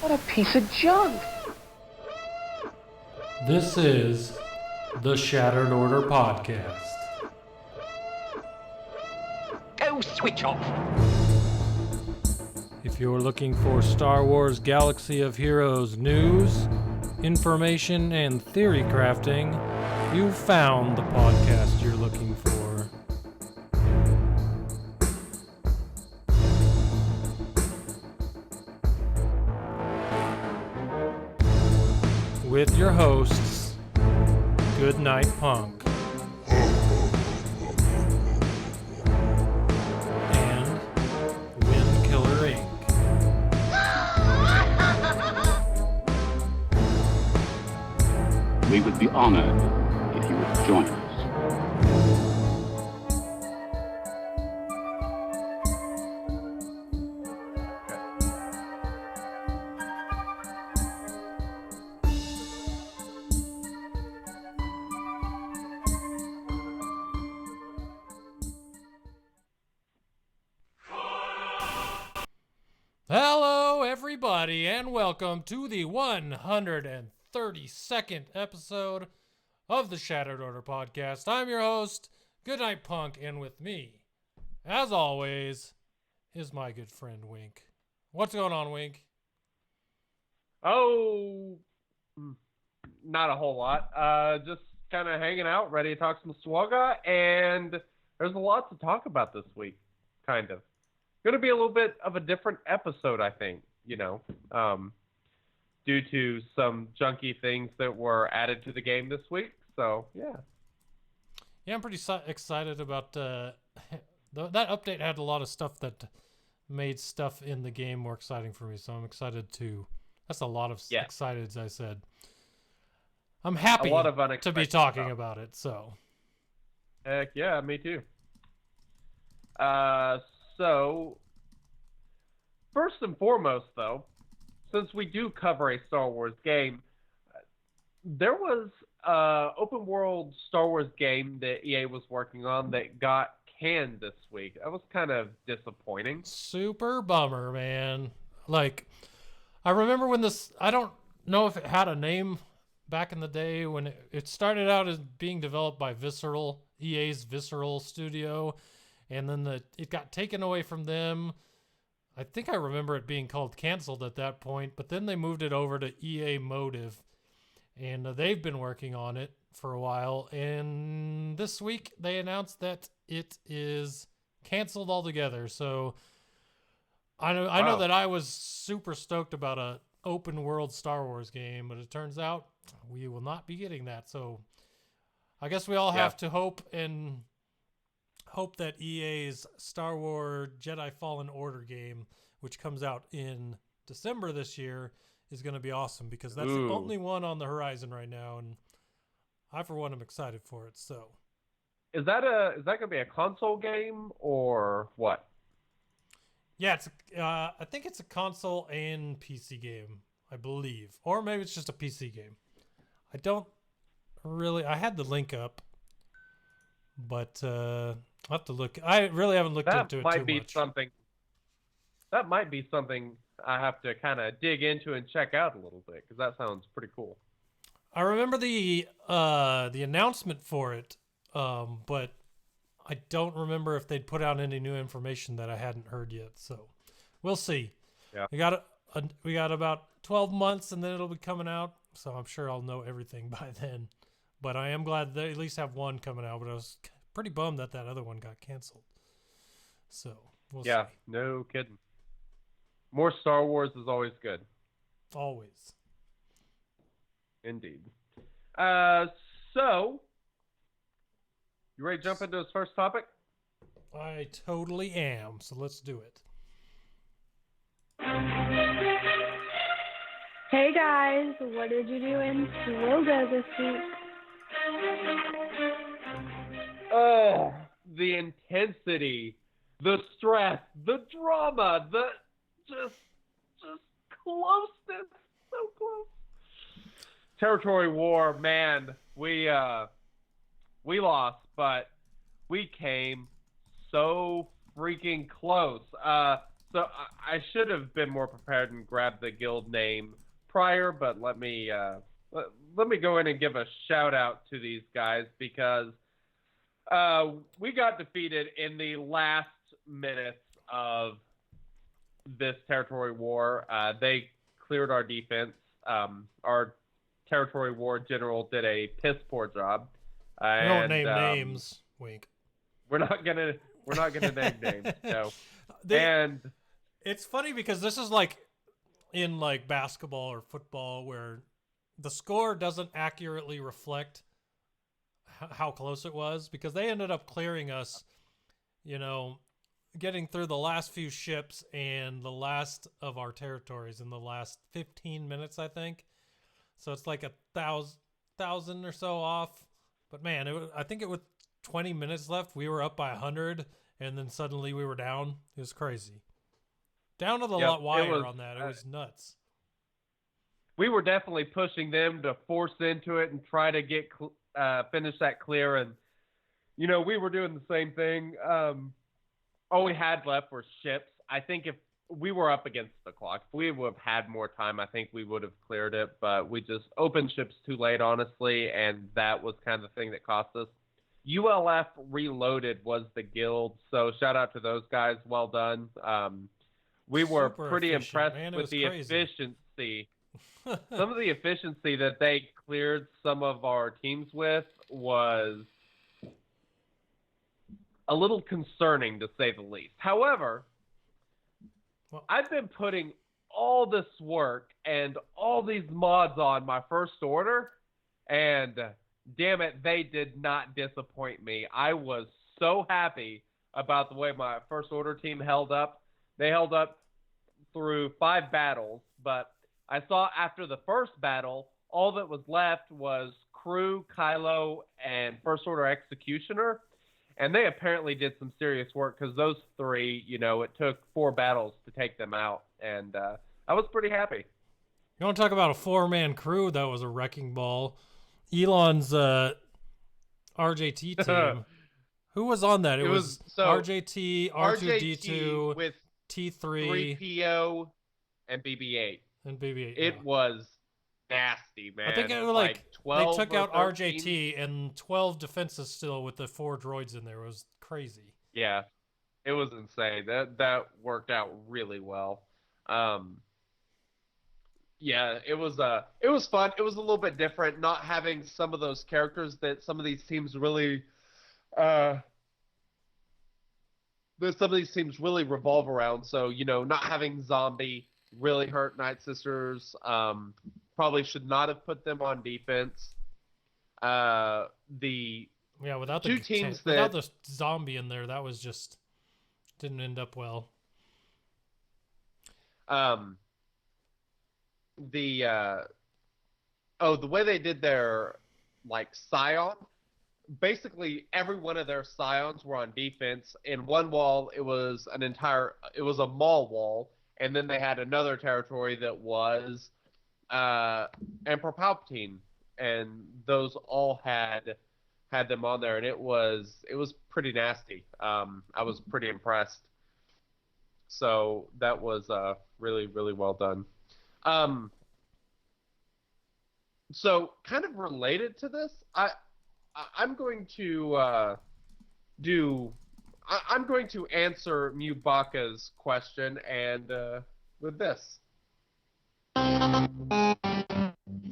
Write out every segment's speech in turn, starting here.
What a piece of junk! This is the Shattered Order Podcast. Go switch off! If you're looking for Star Wars Galaxy of Heroes news, information, and theory crafting, you've found the podcast you're looking for. With your hosts, GoodNightPunk and WinKILLERinc. We would be honored if you would join us. Hello, everybody, and welcome to the 132nd episode of the Shattered Order Podcast. I'm your host, GoodNightPunk, and with me, as always, is my good friend Wink. What's going on, Wink? Oh, not a whole lot. Just kind of hanging out, ready to talk some SWGOH, and there's a lot to talk about this week, kind of. Going to be a little bit of a different episode, I think, due to some junky things that were added to the game this week. So, yeah. Yeah, I'm pretty excited about that update had a lot of stuff that made stuff in the game more exciting for me. So I'm excited to. That's a lot of excited, as I said. I'm happy to be talking about it. So. Heck yeah, me too. So, first and foremost, though, since we do cover a Star Wars game, there was an open world Star Wars game that EA was working on that got canned this week. That was kind of disappointing. Super bummer, man. Like, I remember when this, I don't know if it had a name back in the day when it started out as being developed by Visceral, EA's Visceral studio. And then it got taken away from them. I think I remember it being called Canceled at that point, but then they moved it over to EA Motive, and they've been working on it for a while. And this week they announced that it is canceled altogether. So I know that I was super stoked about a open world Star Wars game, but it turns out we will not be getting that. So I guess we all have to hope that EA's Star Wars Jedi Fallen Order game, which comes out in December this year, is going to be awesome because that's the only one on the horizon right now, and I, for one, am excited for it. So, is that going to be a console game or what? Yeah, it's I think it's a console and PC game, I believe, or maybe it's just a PC game. I don't really. I had the link up, but. I'll have to look. I really haven't looked into it too much. That might be something I have to kind of dig into and check out a little bit because that sounds pretty cool. I remember the announcement for it, but I don't remember if they'd put out any new information that I hadn't heard yet. So we'll see. Yeah, we got about 12 months and then it'll be coming out. So I'm sure I'll know everything by then. But I am glad they at least have one coming out. But I was pretty bummed that other one got canceled. So we'll see. No kidding. More Star Wars is always good. Always. Indeed. So, you ready to jump into this first topic? I totally am. So let's do it. Hey guys, what did you do in SWGOH this week? Oh, the intensity, the stress, the drama, the just closeness, so close. Territory war, man, we lost, but we came so freaking close. So I should have been more prepared and grabbed the guild name prior, but let me go in and give a shout out to these guys because we got defeated in the last minutes of this territory war. They cleared our defense. Our territory war general did a piss poor job. We don't name names. Wink. We're not gonna name names. No. It's funny because this is like in like basketball or football where the score doesn't accurately reflect how close it was because they ended up clearing us, you know, getting through the last few ships and the last of our territories in the last 15 minutes, I think. So it's like 1,000 or so off. But man, I think it was 20 minutes left. We were up by 100 and then suddenly we were down. It was crazy. Down to the wire on that. It was nuts. We were definitely pushing them to force into it and try to get finish that clear. And, you know, we were doing the same thing. All we had left were ships. I think if we were up against the clock, if we would have had more time, I think we would have cleared it. But we just opened ships too late, honestly, and that was kind of the thing that cost us. ULF Reloaded was the guild, so shout out to those guys. Well done. We were pretty impressed with the efficiency. Some of the efficiency that they cleared some of our teams with was a little concerning, to say the least. However, I've been putting all this work and all these mods on my first order, and damn it, they did not disappoint me. I was so happy about the way my first order team held up. They held up through 5 battles, but I saw after the first battle, all that was left was Crew, Kylo, and First Order Executioner, and they apparently did some serious work because those 3, you know, it took 4 battles to take them out, and I was pretty happy. You want to talk about a 4-man crew? That was a wrecking ball. Elon's RJT team. Who was on that? It was RJT, R2D2, with T3, 3PO, and BB-8. And BB-8. It was nasty, man. I think it was like 12 they took out 13. RJT and 12 defenses still with the 4 droids in there. It was crazy. Yeah, it was insane. That worked out really well. Yeah, it was fun. It was a little bit different, not having some of those characters that some of these teams really revolve around. So, you know, not having Zombie really hurt Night Sisters. Probably should not have put them on defense. Without the zombie in there, that was just didn't end up well. The way they did their Scion, basically every one of their Scions were on defense. In one wall, it was a Maul wall, and then they had another territory that was Emperor Palpatine, and those all had them on there, and it was pretty nasty. I was pretty impressed. So that was really, really well done. So kind of related to this, I'm going to answer Mubaka's question, and with this.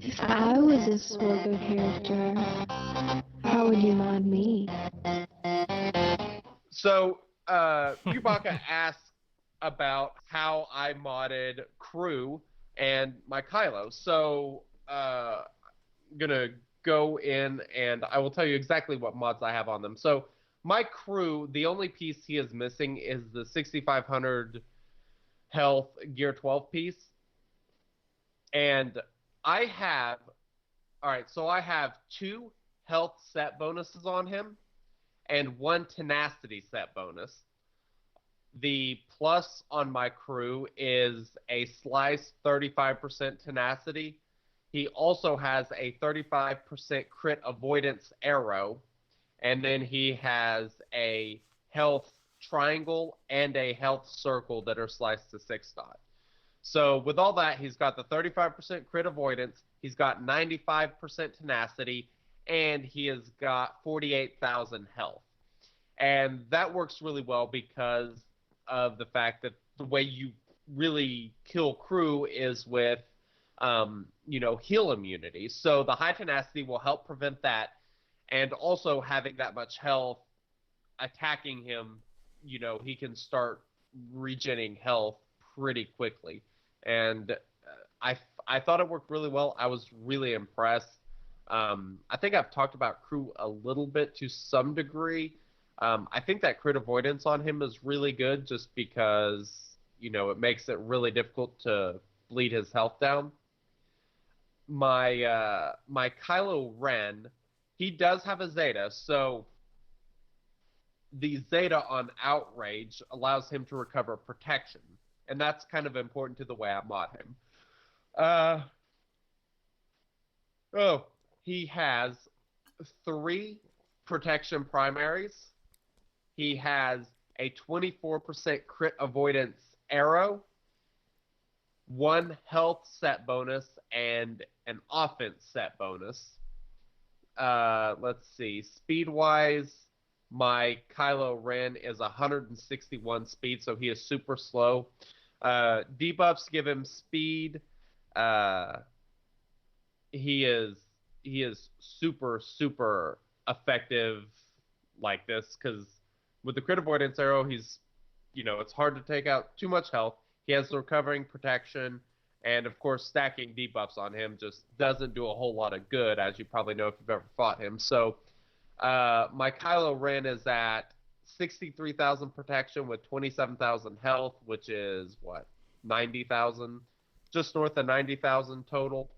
If I was a SWGOH character, how would you mod me? So, Mubaka asked about how I modded Crew and my Kylo. So, I'm gonna go in and I will tell you exactly what mods I have on them. So, my Crew, the only piece he is missing is the 6,500 health Gear 12 piece. And I have 2 health set bonuses on him and 1 tenacity set bonus. The plus on my Crew is a slice 35% tenacity. He also has a 35% crit avoidance arrow, and then he has a health triangle and a health circle that are sliced to 6-dot. So with all that, he's got the 35% crit avoidance, he's got 95% tenacity, and he has got 48,000 health. And that works really well because of the fact that the way you really kill crew is with, heal immunity. So the high tenacity will help prevent that, and also having that much health, attacking him, he can start regenerating health pretty quickly. And I thought it worked really well. I was really impressed. I think I've talked about crew a little bit to some degree. I think that crit avoidance on him is really good just because, it makes it really difficult to bleed his health down. My Kylo Ren, he does have a Zeta, so the Zeta on Outrage allows him to recover protection, and that's kind of important to the way I mod him. He has 3 protection primaries. He has a 24% crit avoidance arrow, 1 health set bonus, and an offense set bonus. Let's see. Speed-wise, my Kylo Ren is 161 speed, so he is super slow. Debuffs give him speed. He is super, super effective like this, because with the crit avoidance arrow, he's, it's hard to take out too much health. He has the recovering protection, and of course, stacking debuffs on him just doesn't do a whole lot of good, as you probably know if you've ever fought him. So, my Kylo Ren is at 63,000 protection with 27,000 health, which is, 90,000? Just north of 90,000 total.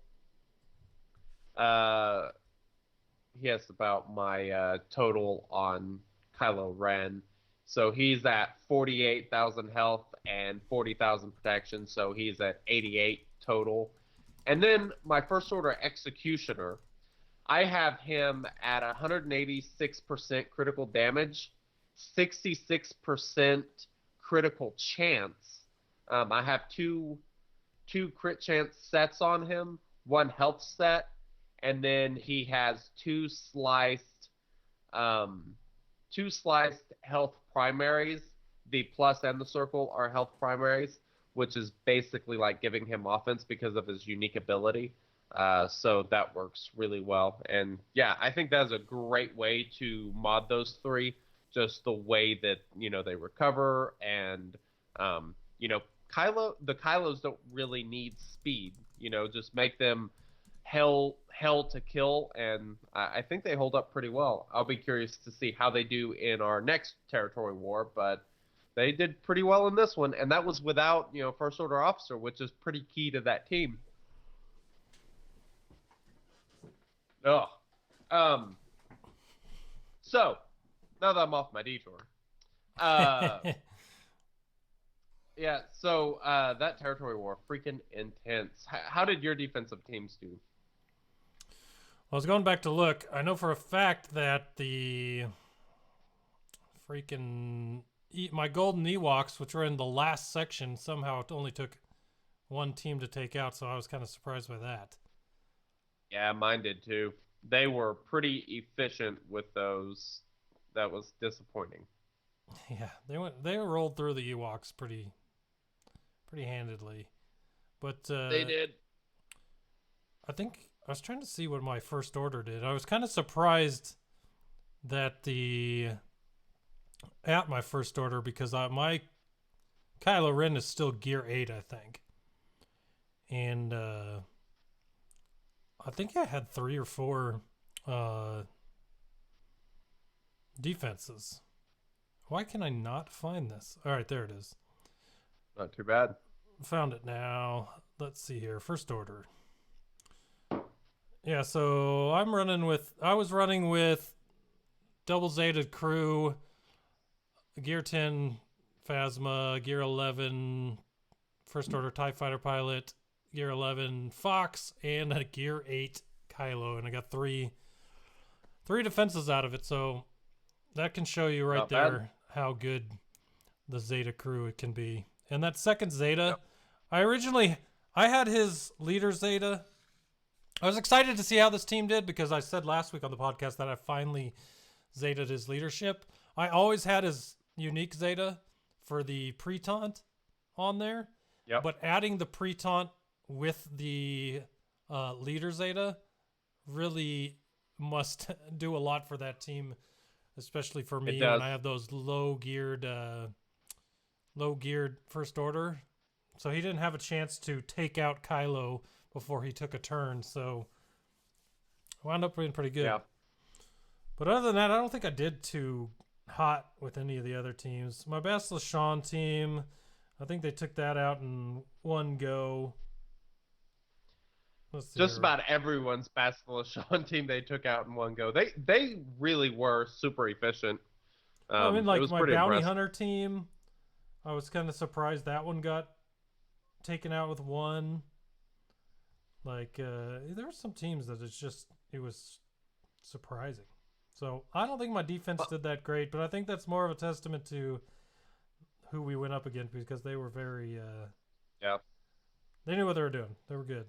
He has about my total on Kylo Ren. So he's at 48,000 health and 40,000 protection, so he's at 88 total. And then my First Order Executioner, I have him at 186% critical damage, 66% critical chance. I have two crit chance sets on him, 1 health set, and then he has 2 sliced health primaries. The plus and the circle are health primaries, which is basically like giving him offense because of his unique ability. So that works really well. And yeah, I think that's a great way to mod those 3, just the way that, they recover. And, the Kylos don't really need speed, just make them hell to kill, and I think they hold up pretty well. I'll be curious to see how they do in our next territory war, but they did pretty well in this one, and that was without, First Order Officer, which is pretty key to that team. So, now that I'm off my detour, yeah, so that territory war, freaking intense. How did your defensive teams do? Well, I was going back to look. I know for a fact that the freaking my golden Ewoks, which were in the last section, somehow it only took 1 team to take out, so I was kind of surprised by that. Yeah, mine did too. They were pretty efficient with those. That was disappointing. Yeah, they rolled through the Ewoks pretty handedly. But they did. I think I was trying to see what my First Order did. I was kind of surprised that at my First Order, because my Kylo Ren is still Gear 8, I think. And I think I had 3 or 4 defenses. Why can I not find this? All right, there it is. Not too bad. Found it now. Let's see here. First Order. Yeah, so I was running with double Zeta crew, Gear 10 Phasma, Gear 11 First Order TIE Fighter pilot, Gear 11 Fox, and a Gear 8 Kylo, and I got three defenses out of it, so that can show you right Not there bad. how good the Zeta crew it can be. And that second Zeta, I had his leader Zeta. I was excited to see how this team did because I said last week on the podcast that I finally Zeta'd his leadership. I always had his unique Zeta for the pre-taunt on there. Yep. But adding the pre-taunt with the leader Zeta really must do a lot for that team, especially for me when I have those low geared first order. So he didn't have a chance to take out Kylo before he took a turn, so wound up being pretty good. Yeah. But other than that, I don't think I did too hot with any of the other teams. My Bastila Shan team, I think they took that out in one go. Just about everyone's Bastila Shan team they took out in one go. They really were super efficient. I mean, like it was my pretty Bounty impressive. Hunter team, I was kind of surprised that one got taken out with one. Like, there were some teams that it was surprising. So I don't think my defense did that great, but I think that's more of a testament to who we went up against because they were very, yeah. They knew what they were doing. They were good.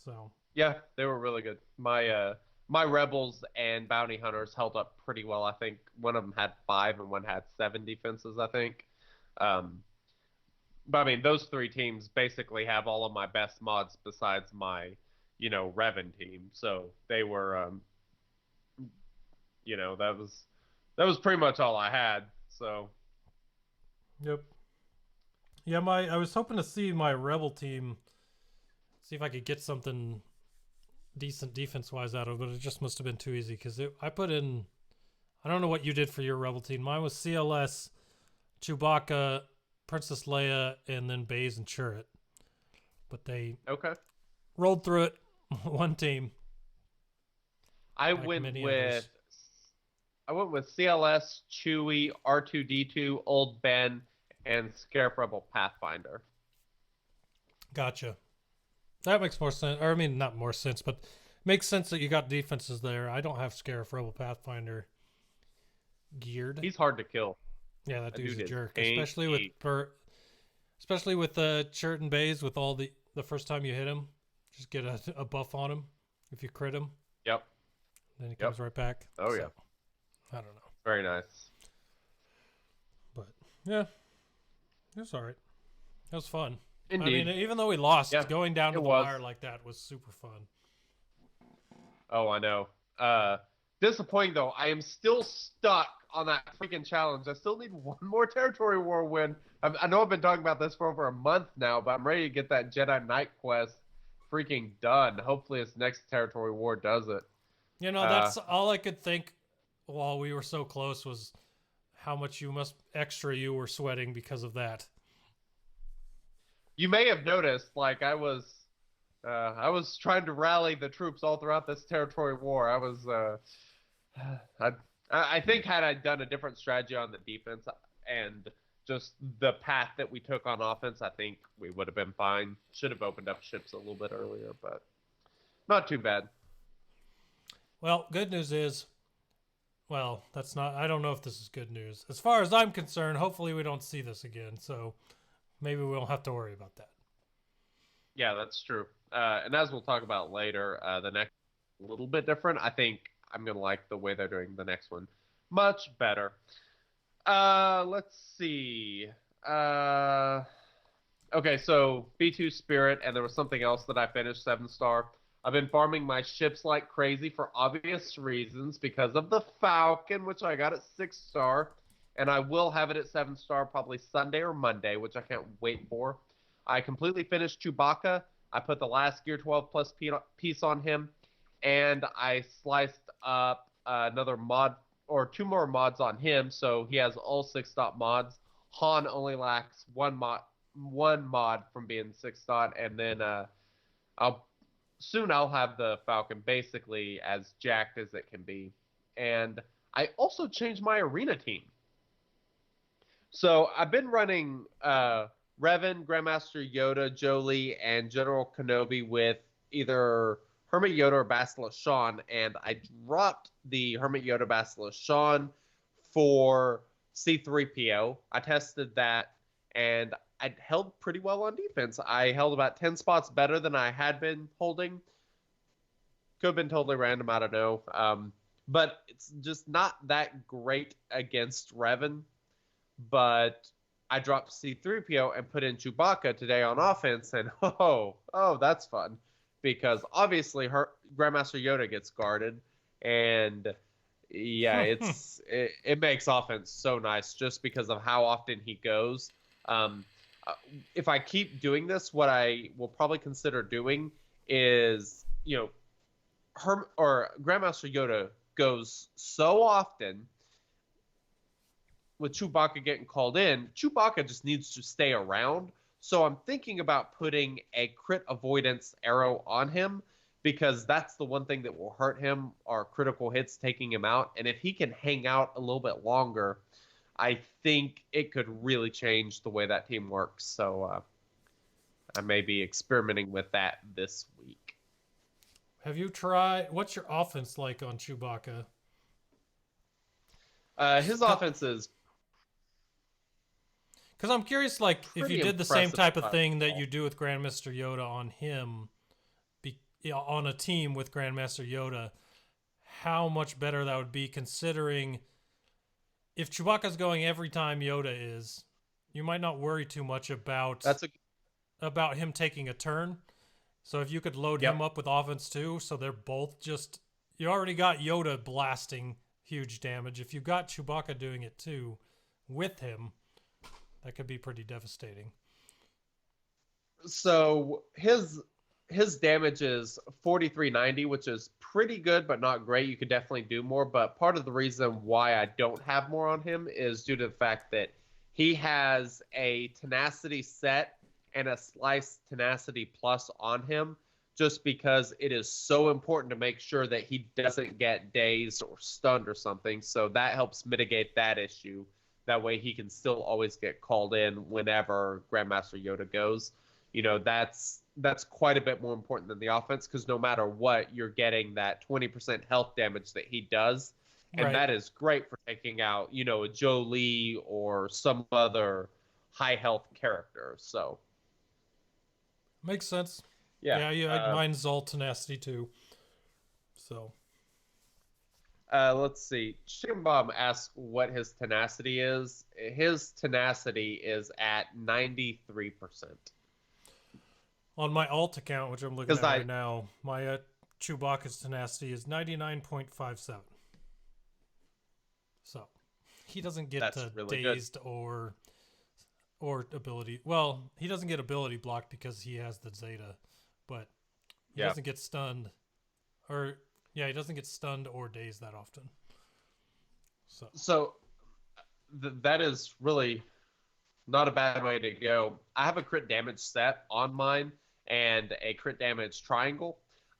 So. Yeah, they were really good. My Rebels and Bounty Hunters held up pretty well. I think one of them had 5 and one had 7 defenses, I think. But I mean, those 3 teams basically have all of my best mods besides my, Revan team. So they were, that was pretty much all I had. So. Yep. Yeah, I was hoping to see my Rebel team, see if I could get something decent defense-wise out of it, but it just must have been too easy because I put in, I don't know what you did for your Rebel team. Mine was CLS, Chewbacca, Princess Leia, and then Baze and Chirrut. But they rolled through it, one team. I went with CLS, Chewie, R2-D2, Old Ben, and Scarif Rebel Pathfinder. Gotcha. That makes more sense. Or I mean, not more sense, but makes sense that you got defenses there. I don't have Scarif Rebel Pathfinder geared. He's hard to kill. Yeah, that dude's a jerk, especially with Chirrut and Baze. With all the first time you hit him, just get a buff on him if you crit him. Yep. Then he comes right back. Oh yeah. I don't know. Very nice. But yeah, it was all right. It was fun. Indeed. I mean, even though we lost, going down to the wire like that was super fun. Oh, I know. Disappointing though. I am still stuck on that freaking challenge. I still need one more territory war win. I know I've been talking about this for over a month now, but I'm ready to get that Jedi Knight quest freaking done. Hopefully this next territory war does it. That's all I could think while we were so close was how much you were sweating because of that. You may have noticed, like I was trying to rally the troops all throughout this territory war. I think had I done a different strategy on the defense and just the path that we took on offense, I think we would have been fine. Should have opened up ships a little bit earlier, but not too bad. Well, good news is, I don't know if this is good news. As far as I'm concerned, hopefully we don't see this again, so maybe we don't have to worry about that. Yeah, that's true. And as we'll talk about later, the next a little bit different. I think I'm going to like the way they're doing the next one much better. Let's see. Okay, so B2 Spirit, and there was something else that I finished 7-star. I've been farming my ships like crazy for obvious reasons because of the Falcon, which I got at 6-star, and I will have it at 7-star probably Sunday or Monday, which I can't wait for. I completely finished Chewbacca. I put the last Gear 12 plus piece on him, and I sliced up another mod or 2 more mods on him, so he has all 6-dot mods. Han only lacks one mod from being 6-dot, and then I'll have the Falcon basically as jacked as it can be. And I also changed my arena team. So I've been running Revan, Grandmaster Yoda, Jolie, and General Kenobi with either Hermit Yoda or Bastila Shan, and I dropped the Hermit Yoda Bastila Shan for C3PO. I tested that, and I held pretty well on defense. I held about 10 spots better than I had been holding. Could have been totally random, I don't know. But it's just not that great against Revan. But I dropped C3PO and put in Chewbacca today on offense, and that's fun. Because obviously her Grandmaster Yoda gets guarded, and yeah, it makes offense so nice just because of how often he goes. If I keep doing this, what I will probably consider doing is, Grandmaster Yoda goes so often with Chewbacca getting called in. Chewbacca just needs to stay around. So I'm thinking about putting a crit avoidance arrow on him, because that's the one thing that will hurt him, are critical hits taking him out. And if he can hang out a little bit longer, I think it could really change the way that team works. So I may be experimenting with that this week. Have you tried? What's your offense like on Chewbacca? His offense is... Because I'm curious, like, if you did the same type of thing that you do with Grandmaster Yoda on him, on a team with Grandmaster Yoda, how much better that would be, considering if Chewbacca's going every time Yoda is, you might not worry too much about him taking a turn. So if you could load him up with offense too, so they're both just... You already got Yoda blasting huge damage. If you got Chewbacca doing it too with him, that could be pretty devastating. So his damage is 4390, which is pretty good, but not great. You could definitely do more. But part of the reason why I don't have more on him is due to the fact that he has a tenacity set and a slice tenacity plus on him, just because it is so important to make sure that he doesn't get dazed or stunned or something. So that helps mitigate that issue. That way he can still always get called in whenever Grandmaster Yoda goes. That's quite a bit more important than the offense, because no matter what, you're getting that 20% health damage that he does. And that is great for taking out, a Jolie or some other high health character. So makes sense. Yeah. Mine's all tenacity too. So let's see. Chickenbottom asks what his tenacity is. His tenacity is at 93%. On my alt account, which I'm looking at right now, my Chewbacca's tenacity is 99.57. So he doesn't get really dazed good. or ability. Well, he doesn't get ability blocked because he has the Zeta, but he doesn't get stunned. He doesn't get stunned or dazed that often. So that is really not a bad way to go. I have a crit damage set on mine and a crit damage triangle.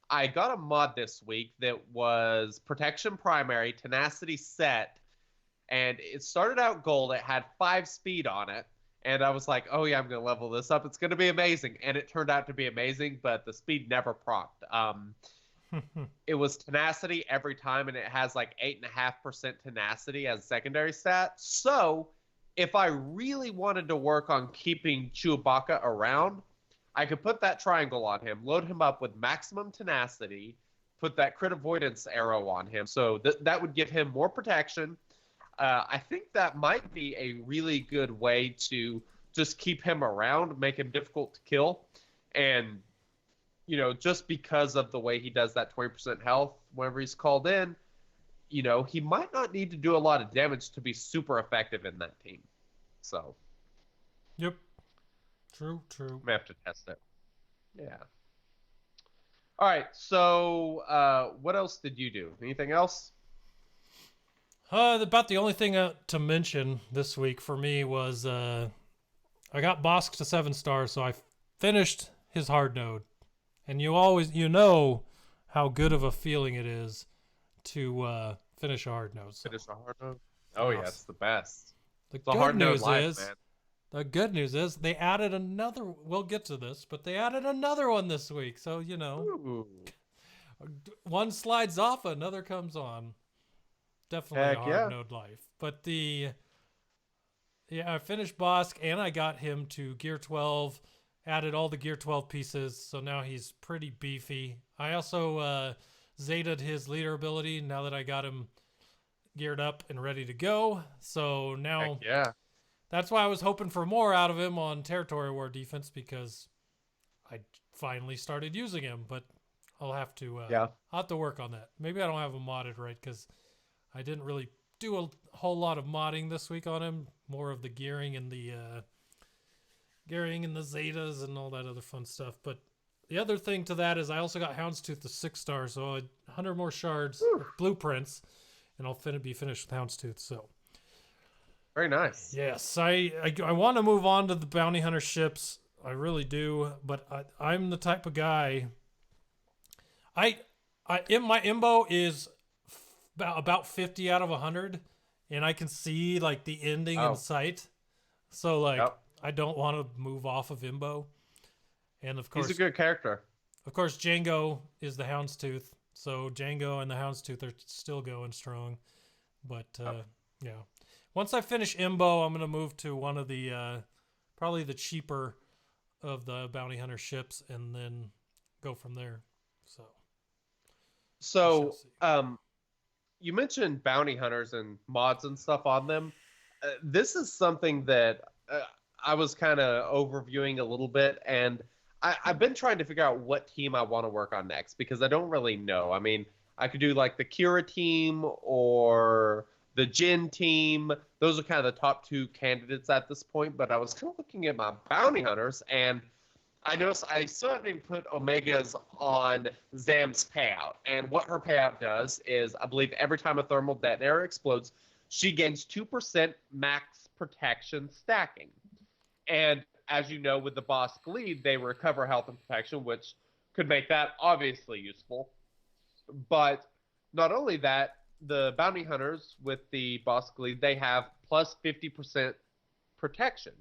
I got a mod this week that was protection primary, tenacity set, and it started out gold. It had 5 speed on it. And I was like, oh yeah, I'm going to level this up. It's going to be amazing. And it turned out to be amazing, but the speed never procced. It was tenacity every time, and it has like 8.5% tenacity as secondary stat. So if I really wanted to work on keeping Chewbacca around, I could put that triangle on him, load him up with maximum tenacity, put that crit avoidance arrow on him. So that would give him more protection. I think that might be a really good way to just keep him around, make him difficult to kill. And just because of the way he does that 20% health whenever he's called in, he might not need to do a lot of damage to be super effective in that team. So. Yep. True. We have to test it. Yeah. All right. So, what else did you do? Anything else? About the only thing to mention this week for me was I got Bosk to 7 stars, so I finished his hard node. And you know how good of a feeling it is to finish a hard node. So. Finish a hard node? Oh, yeah, it's the best. The good news is they added another. We'll get to this, but they added another one this week. So, Ooh. One slides off, another comes on. Definitely a hard node life. But the Yeah, I finished Bosk, and I got him to Gear 12, added all the Gear 12 pieces, so now he's pretty beefy. I also Zeta'd his leader ability now that I got him geared up and ready to go. So now Heck yeah. that's why I was hoping for more out of him on Territory War defense, because I finally started using him, but I'll have to I'll have to work on that. Maybe I don't have him modded right, because I didn't really do a whole lot of modding this week on him. More of the gearing and the Zetas and all that other fun stuff. But the other thing to that is I also got Houndstooth to 6-star, so 100 more shards, blueprints, and I'll be finished with Houndstooth. So very nice. yes, I want to move on to the bounty hunter ships. I really do, but I'm the type of guy. My imbo is about 50 out of 100, and I can see like the ending in sight. So like I don't want to move off of imbo. And of course he's a good character. Of course, Django is the Houndstooth, so Django and the Houndstooth are still going strong. But yeah, once I finish imbo, I'm gonna move to one of the probably the cheaper of the bounty hunter ships, and then go from there. So you mentioned bounty hunters and mods and stuff on them. This is something that I was kind of overviewing a little bit, and I've been trying to figure out what team I want to work on next, because I don't really know. I mean, I could do like the Kira team or the Jin team. Those are kind of the top two candidates at this point, but I was kind of looking at my bounty hunters, and I noticed I still haven't even put Omegas on Zam's payout. And what her payout does is, I believe every time a thermal detonator explodes, she gains 2% max protection stacking. And as you know, with the boss lead, they recover health and protection, which could make that obviously useful. But not only that, the bounty hunters with the boss lead, they have plus 50% protection.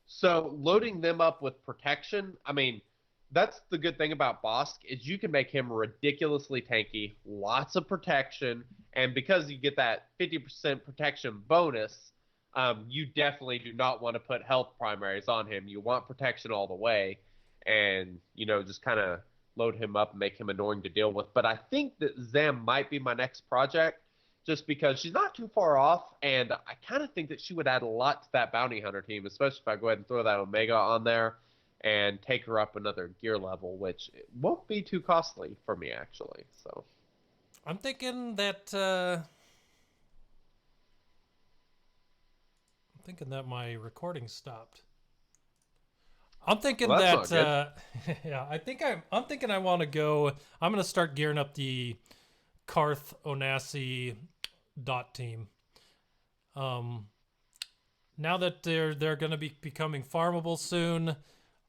So loading them up with protection, I mean, that's the good thing about Bosk, is you can make him ridiculously tanky, lots of protection, and because you get that 50% protection bonus, you definitely do not want to put health primaries on him. You want protection all the way, and, you know, just kind of load him up and make him annoying to deal with. But I think that Zam might be my next project, just because she's not too far off, and I kind of think that she would add a lot to that bounty hunter team, especially if I go ahead and throw that Omega on there and take her up another gear level, which won't be too costly for me, actually. So I'm thinking that my recording stopped. I'm thinking yeah, I'm thinking I want to go. I'm going to start gearing up the Karth Onasi dot team. Now that they're going to be becoming farmable soon,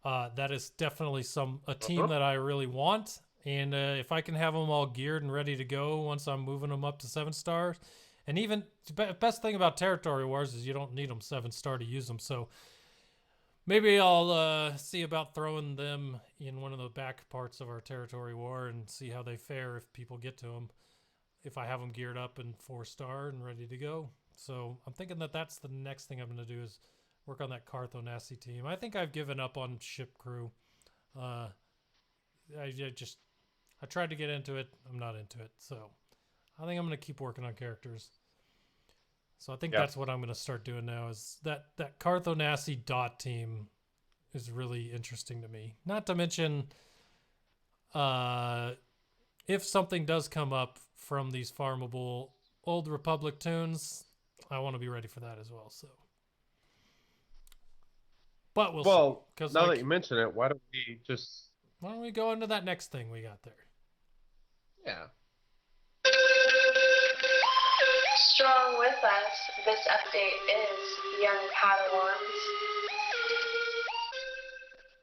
that is definitely a team that I really want. And if I can have them all geared and ready to go once I'm moving them up to 7 stars, and even best thing about Territory Wars is you don't need them 7-star to use them. So maybe I'll see about throwing them in one of the back parts of our Territory War and see how they fare if people get to them, if I have them geared up and 4-star and ready to go. So I'm thinking that that's the next thing I'm going to do, is work on that Karth Onasi team. I think I've given up on ship crew. I tried to get into it. I'm not into it. So I think I'm going to keep working on characters. So I think that's what I'm going to start doing now, is that Karth Onasi dot team is really interesting to me. Not to mention, if something does come up from these farmable Old Republic tunes, I want to be ready for that as well. So, but we'll see. Now that you mention it, why don't we go into that next thing we got there? Yeah. Strong with us, this update is Young Padawans.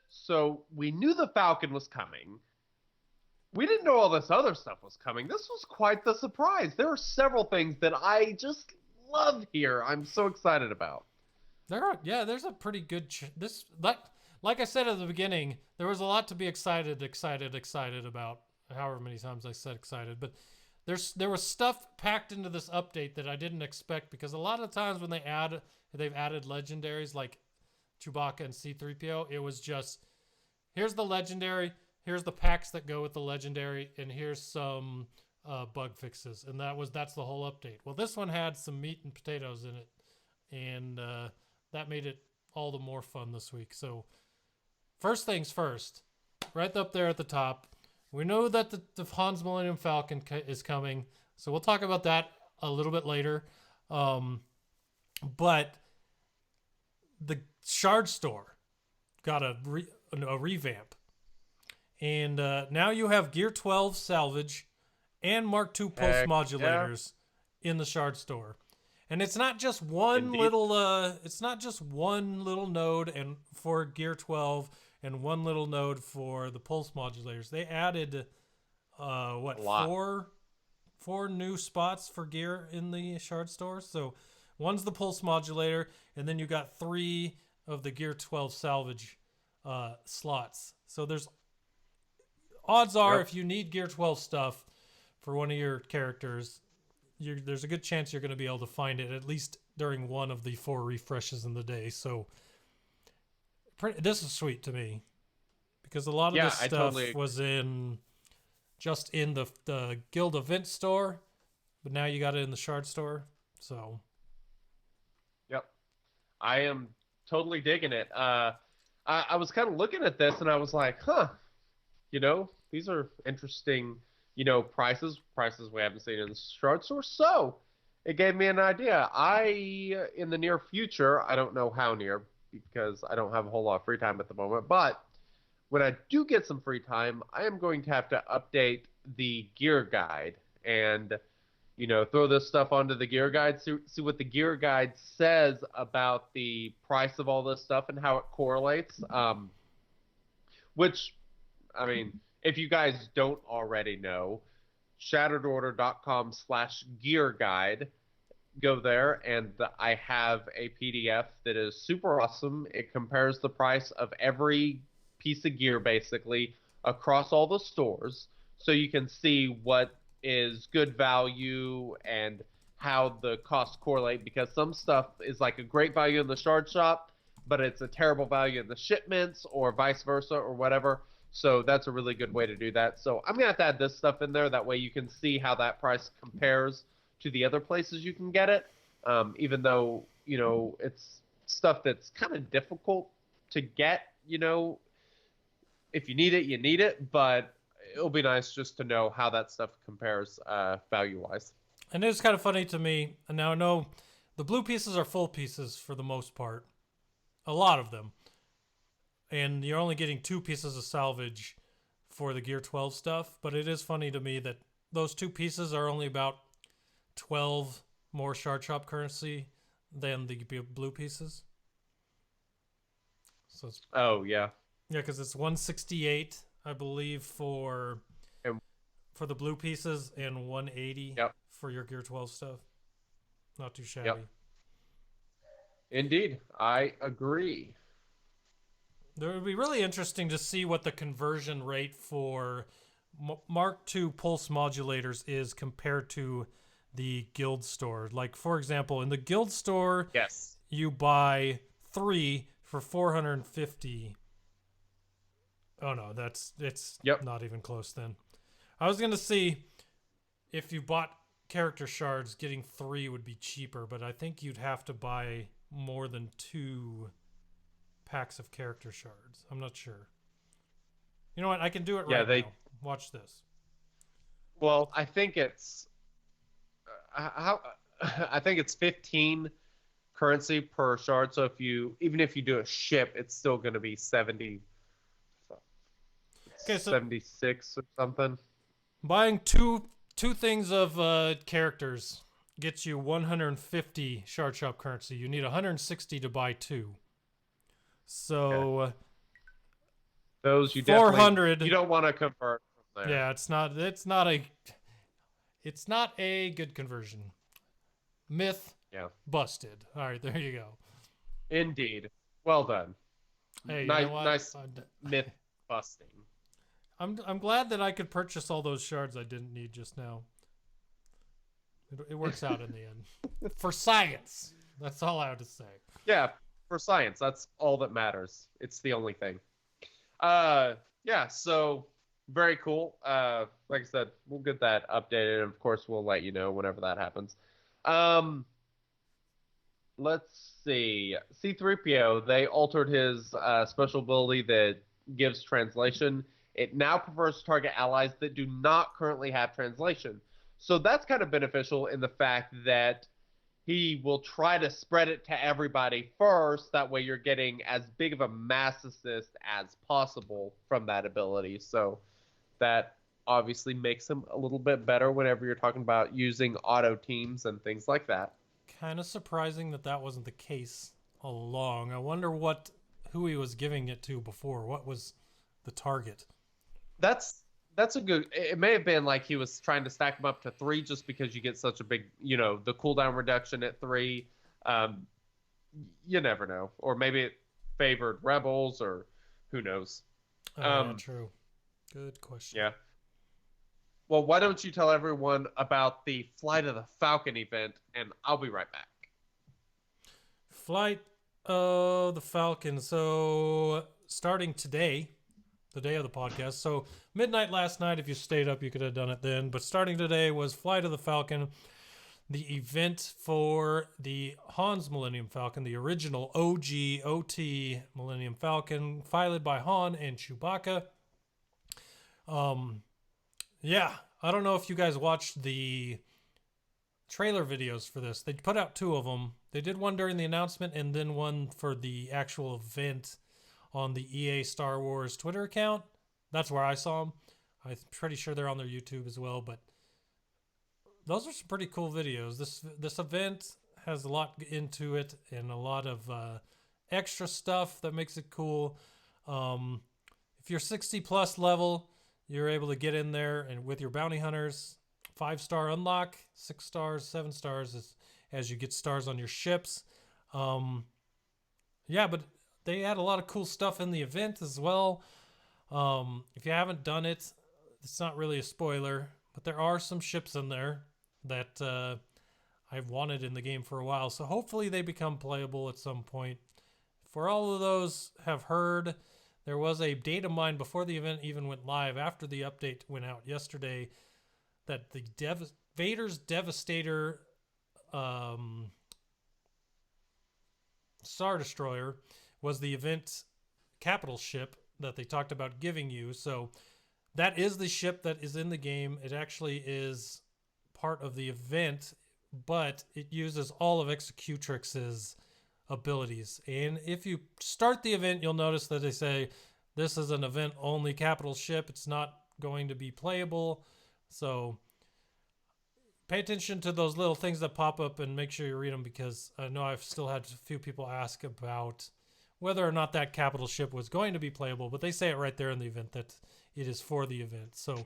So we knew the Falcon was coming. We didn't know all this other stuff was coming. This was quite the surprise. There are several things that I just love here. I'm so excited about. There's a pretty good like I said at the beginning, there was a lot to be excited about. However many times I said excited, but there was stuff packed into this update that I didn't expect, because a lot of times when they've added legendaries like Chewbacca and C-3PO, it was just, here's the legendary, here's the packs that go with the legendary, and here's some bug fixes, and that's the whole update. Well, this one had some meat and potatoes in it, and that made it all the more fun this week. So first things first, right up there at the top, we know that the Han's Millennium Falcon is coming, so we'll talk about that a little bit later. But the Shard Store got a revamp, and now you have Gear 12 salvage and Mark II pulse modulators in the Shard Store, and it's not just one little node and for Gear 12 and one little node for the pulse modulators. They added four new spots for gear in the Shard Store. So one's the pulse modulator, and then you got 3 of the Gear 12 salvage slots. So there's odds are if you need Gear 12 stuff for one of your characters, there's a good chance you're going to be able to find it at least during one of the 4 refreshes in the day. So this is sweet to me, because a lot of this stuff was just in the guild event store, but now you got it in the Shard Store. So yep, I am totally digging it. I was kind of looking at this and I was like, these are interesting, prices we haven't seen in the Shard Store. So it gave me an idea. In the near future, I don't know how near, because I don't have a whole lot of free time at the moment, but when I do get some free time, I am going to have to update the gear guide and, throw this stuff onto the gear guide, see what the gear guide says about the price of all this stuff and how it correlates. Which, I mean, if you guys don't already know, shatteredorder.com/gear guide. Go there, and I have a PDF that is super awesome. It compares the price of every piece of gear basically across all the stores, so you can see what is good value and how the costs correlate, because some stuff is like a great value in the Shard Shop, but it's a terrible value in the shipments, or vice versa, or whatever. So that's a really good way to do that. So I'm gonna have to add this stuff in there, that way you can see how that price compares to the other places you can get it, even though, it's stuff that's kind of difficult to get, if you need it, you need it, but it'll be nice just to know how that stuff compares value-wise. And it's kind of funny to me, and now I know the blue pieces are full pieces for the most part, a lot of them, and you're only getting 2 pieces of salvage for the Gear 12 stuff, but it is funny to me that those 2 pieces are only about 12 more Shard Shop currency than the blue pieces. So it's, yeah, because it's 168, I believe, for the blue pieces, and 180 for your Gear 12 stuff. Not too shabby. Yep. Indeed, I agree. It would be really interesting to see what the conversion rate for Mark II pulse modulators is compared to the guild store. Like, for example, in the guild store, you buy 3 for 450. Oh no, it's not even close then. I was gonna see if you bought character shards, getting 3 would be cheaper, but I think you'd have to buy more than 2 packs of character shards. I'm not sure. You know what? I can do it right now. Watch this. Well, I think it's I think it's 15 currency per shard. So even if you do a ship, it's still going to be 70. Okay, so 76 or something. Buying two things of characters gets you 150 shard shop currency. You need 160 to buy 2. So those you 400. Definitely, you don't want to convert from there. Yeah, it's not a good conversion. Myth busted. All right, there you go. Indeed. Well done. Hey, nice myth busting. I'm glad that I could purchase all those shards I didn't need just now. It works out in the end. For science. That's all I have to say. Yeah, for science, that's all that matters. It's the only thing. Yeah, so very cool. Like I said, we'll get that updated, and of course we'll let you know whenever that happens. Let's see. C-3PO, they altered his special ability that gives translation. It now prefers to target allies that do not currently have translation. So that's kind of beneficial in the fact that he will try to spread it to everybody first. That way you're getting as big of a mass assist as possible from that ability. So that obviously makes him a little bit better whenever you're talking about using auto teams and things like that. Kind of surprising that that wasn't the case all along. I wonder who he was giving it to before. What was the target? That's a good. It may have been like he was trying to stack them up to 3 just because you get such a big, the cooldown reduction at 3. You never know. Or maybe it favored rebels, or who knows. Yeah, true. Good question. Yeah. Well, why don't you tell everyone about the Flight of the Falcon event, and I'll be right back. Flight of the Falcon. So starting today, the day of the podcast. So midnight last night, if you stayed up, you could have done it then. But starting today was Flight of the Falcon, the event for the Han's Millennium Falcon, the original OG OT Millennium Falcon, piloted by Han and Chewbacca. Yeah, I don't know if you guys watched the trailer videos for this. They put out 2 of them. They did one during the announcement and then one for the actual event on the EA Star Wars Twitter account. That's where I saw them. I'm pretty sure they're on their YouTube as well, but those are some pretty cool videos. This event has a lot into it and a lot of extra stuff that makes it cool. If you're 60 plus level, you're able to get in there and with your bounty hunters, 5-star unlock, 6 stars, 7 stars as you get stars on your ships. Yeah, but they had a lot of cool stuff in the event as well. If you haven't done it, it's not really a spoiler, but there are some ships in there that I've wanted in the game for a while. So hopefully they become playable at some point. For all of those have heard, there was a data mine before the event even went live, after the update went out yesterday, that the Vader's Devastator Star Destroyer was the event capital ship that they talked about giving you. So that is the ship that is in the game. It actually is part of the event, but it uses all of Executrix's abilities. And if you start the event, you'll notice that they say this is an event only capital ship. It's not going to be playable. So pay attention to those little things that pop up and make sure you read them, because I know I've still had a few people ask about whether or not that capital ship was going to be playable, but they say it right there in the event that it is for the event. So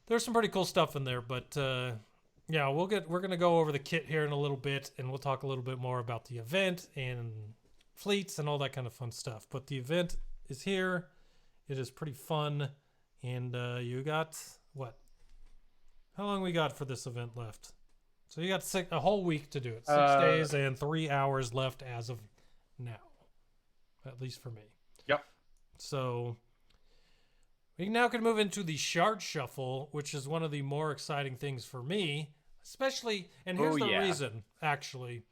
there's some pretty cool stuff in there, but yeah, we're going to go over the kit here in a little bit, and we'll talk a little bit more about the event and fleets and all that kind of fun stuff. But the event is here. It is pretty fun. And you got, what? How long we got for this event left? So you got a whole week to do it. 6 days and 3 hours left as of now. At least for me. Yep. So we now can move into the Shard Shuffle, which is one of the more exciting things for me. Especially, and here's the reason, actually.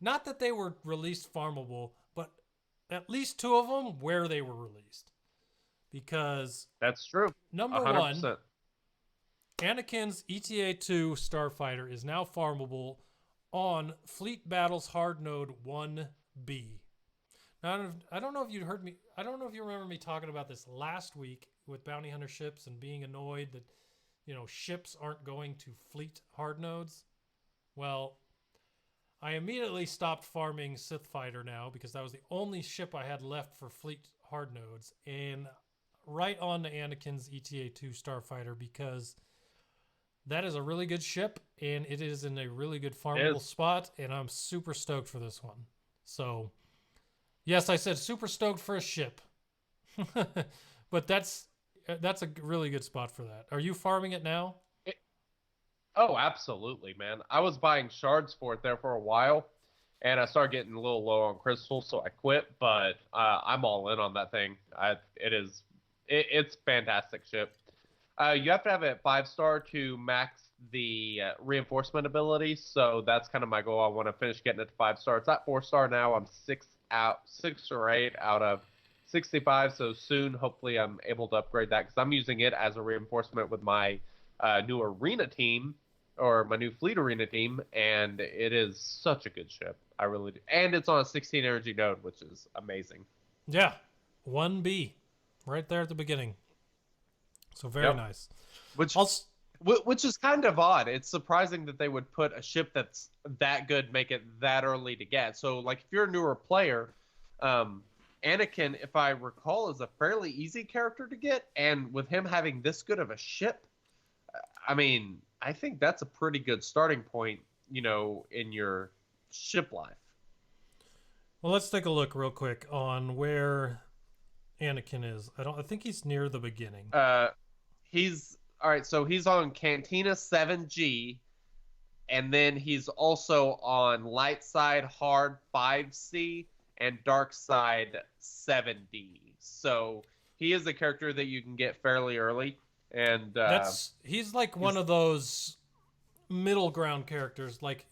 Not that they were released farmable, but at least 2 of them where they were released. Because that's true. Number 100%. 1, Anakin's ETA-2 Starfighter is now farmable on Fleet Battles Hard Node 1B. Now, I don't know if you heard me. I don't know if you remember me talking about this last week with bounty hunter ships and being annoyed that, ships aren't going to fleet hard nodes. Well, I immediately stopped farming Sith Fighter now because that was the only ship I had left for fleet hard nodes, and right on to Anakin's ETA-2 Starfighter, because that is a really good ship and it is in a really good farmable spot, and I'm super stoked for this one. So yes, I said super stoked for a ship. But that's a really good spot for that. Are you farming it now? Oh, absolutely, man. I was buying shards for it there for a while, and I started getting a little low on crystals, so I quit. But I'm all in on that thing. It's fantastic ship. You have to have it at 5-star to max the reinforcement ability, so that's kind of my goal. I want to finish getting it to 5-star. It's at 4-star now. I'm 6 or 8 out of 65, so soon, hopefully, I'm able to upgrade that because I'm using it as a reinforcement with my new arena team, or my new fleet arena team, and it is such a good ship. I really do. And it's on a 16 energy node, which is amazing. Yeah, 1B, right there at the beginning. So very nice. Which is kind of odd. It's surprising that they would put a ship that's that good, make it that early to get. So, like, if you're a newer player, Anakin, if I recall, is a fairly easy character to get, and with him having this good of a ship, I mean, I think that's a pretty good starting point, in your ship life. Well, let's take a look real quick on where Anakin is. I think he's near the beginning. He's all right. So he's on Cantina 7G, and then he's also on Light Side Hard 5C and Dark Side 7D. So he is a character that you can get fairly early, and he's like one of those middle ground characters. Like,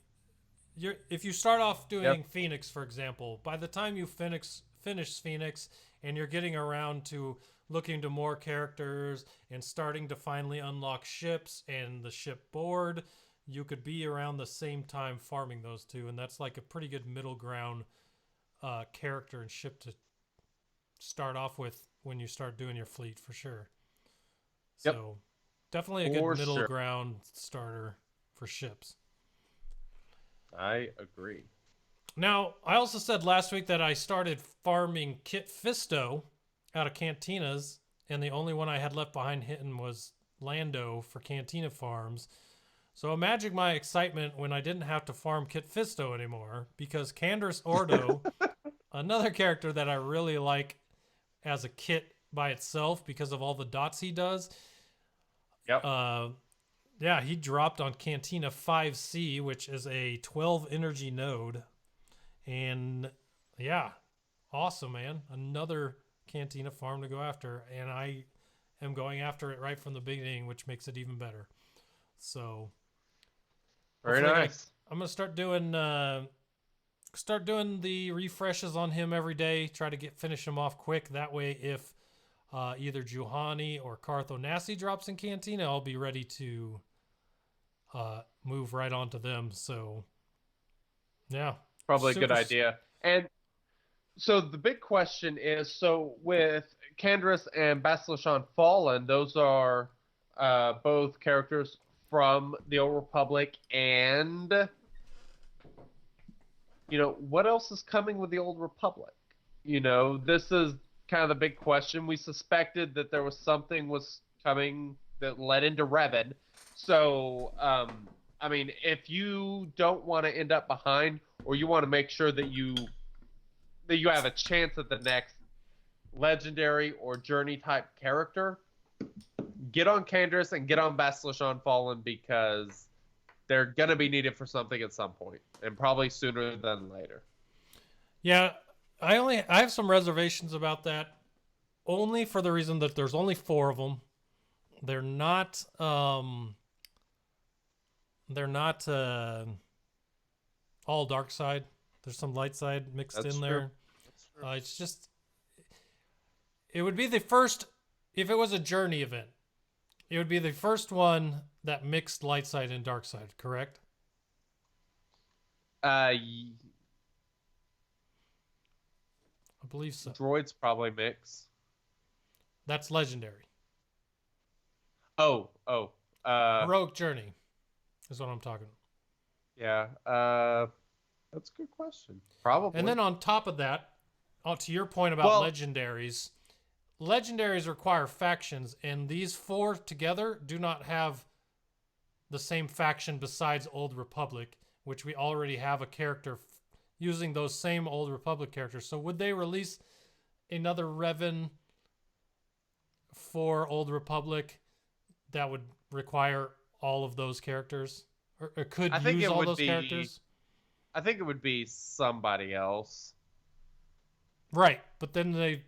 if you start off doing Phoenix, for example, by the time you finish Phoenix and you're getting around to looking to more characters and starting to finally unlock ships and the ship board, you could be around the same time farming those two, and that's like a pretty good middle ground character and ship to start off with when you start doing your fleet, for sure. So definitely a good middle ground starter for ships. I agree. Now, I also said last week that I started farming Kit Fisto out of Cantinas, and the only one I had left behind hitting was Lando for Cantina farms. So imagine my excitement when I didn't have to farm Kit Fisto anymore, because Canderous Ordo, another character that I really like as a kit by itself because of all the dots he does. He dropped on Cantina 5C, which is a 12 energy node. And awesome, man. Another Cantina farm to go after, and I am going after it right from the beginning, which makes it even better. So very nice. I'm gonna start doing the refreshes on him every day. Try to finish him off quick. That way, if either Juhani or Cartho Nasty drops in Cantina, I'll be ready to move right onto them. So probably a good idea. And so the big question is, so with Canderous and Basilishan Fallen, those are both characters from the Old Republic, and what else is coming with the Old Republic? This is kind of the big question. We suspected that there was something was coming that led into Revan. So, I mean, if you don't want to end up behind, or you want to make sure that you have a chance at the next legendary or journey type character, get on Canderous and get on Basilishan Fallen, because they're going to be needed for something at some point, and probably sooner than later. Yeah, I have some reservations about that, only for the reason that there's only 4 of them. They're not all dark side. There's some light side mixed in there. It's just, it would be the first, if it was a journey event, it would be the first one that mixed light side and dark side, correct? I believe so. Droids probably mix. That's legendary. Rogue Journey is what I'm talking about. Yeah, that's a good question. Probably. And then on top of that, to your point about legendaries require factions, and these 4 together do not have the same faction besides Old Republic, which we already have a character using those same Old Republic characters. So would they release another Revan for Old Republic that would require all of those characters, or could I think use it all would those be- characters. I think it would be somebody else. Right, but then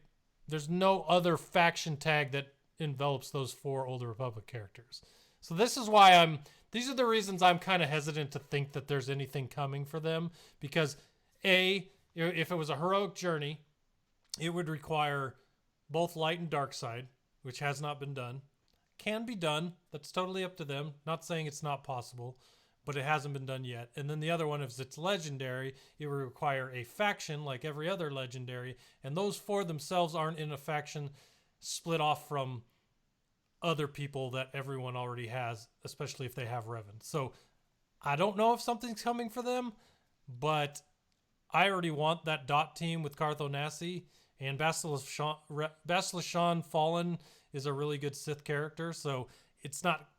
there's no other faction tag that envelops those 4 Old Republic characters. So this is why these are the reasons I'm kind of hesitant to think that there's anything coming for them, because if it was a heroic journey, it would require both light and dark side, which has not been done. Can be done. That's totally up to them. Not saying it's not possible, but it hasn't been done yet. And then the other one, if it's legendary, it would require a faction like every other legendary, and those 4 themselves aren't in a faction split off from other people that everyone already has, especially if they have Revan. So I don't know if something's coming for them, but I already want that dot team with Cartho Nassi, and Basilishan Fallen is a really good Sith character, so it's not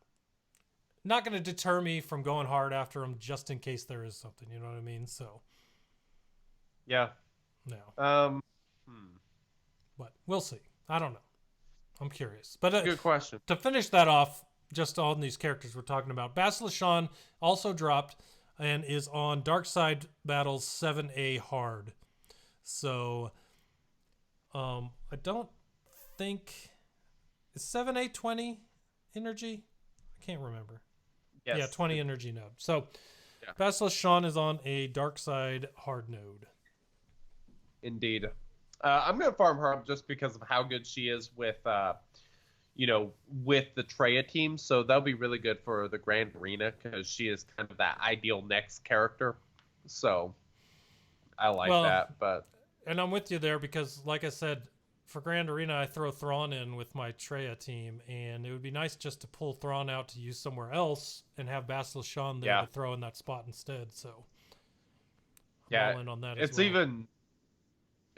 going to deter me from going hard after him just in case there is something, you know what I mean? So Yeah. no. But we'll see. I don't know. I'm curious. But Good question. to finish that off, just on these characters we're talking about, Basilishan also dropped and is on Dark Side Battles 7A Hard. So I don't think... Is 7A 20 energy? I can't remember. Yes. Yeah, 20 energy node. So Yeah. Basilishan is on a Dark Side hard node. Indeed. I'm going to farm her up just because of how good she is with, with the Traya team. So that'll be really good for the Grand Arena because she is kind of that ideal next character. So I like that. But And I'm with you there because, like I said, for Grand Arena, I throw Thrawn in with my Traya team, and it would be nice just to pull Thrawn out to use somewhere else and have Basilishan there to throw in that spot instead. So I'm all in on that as well.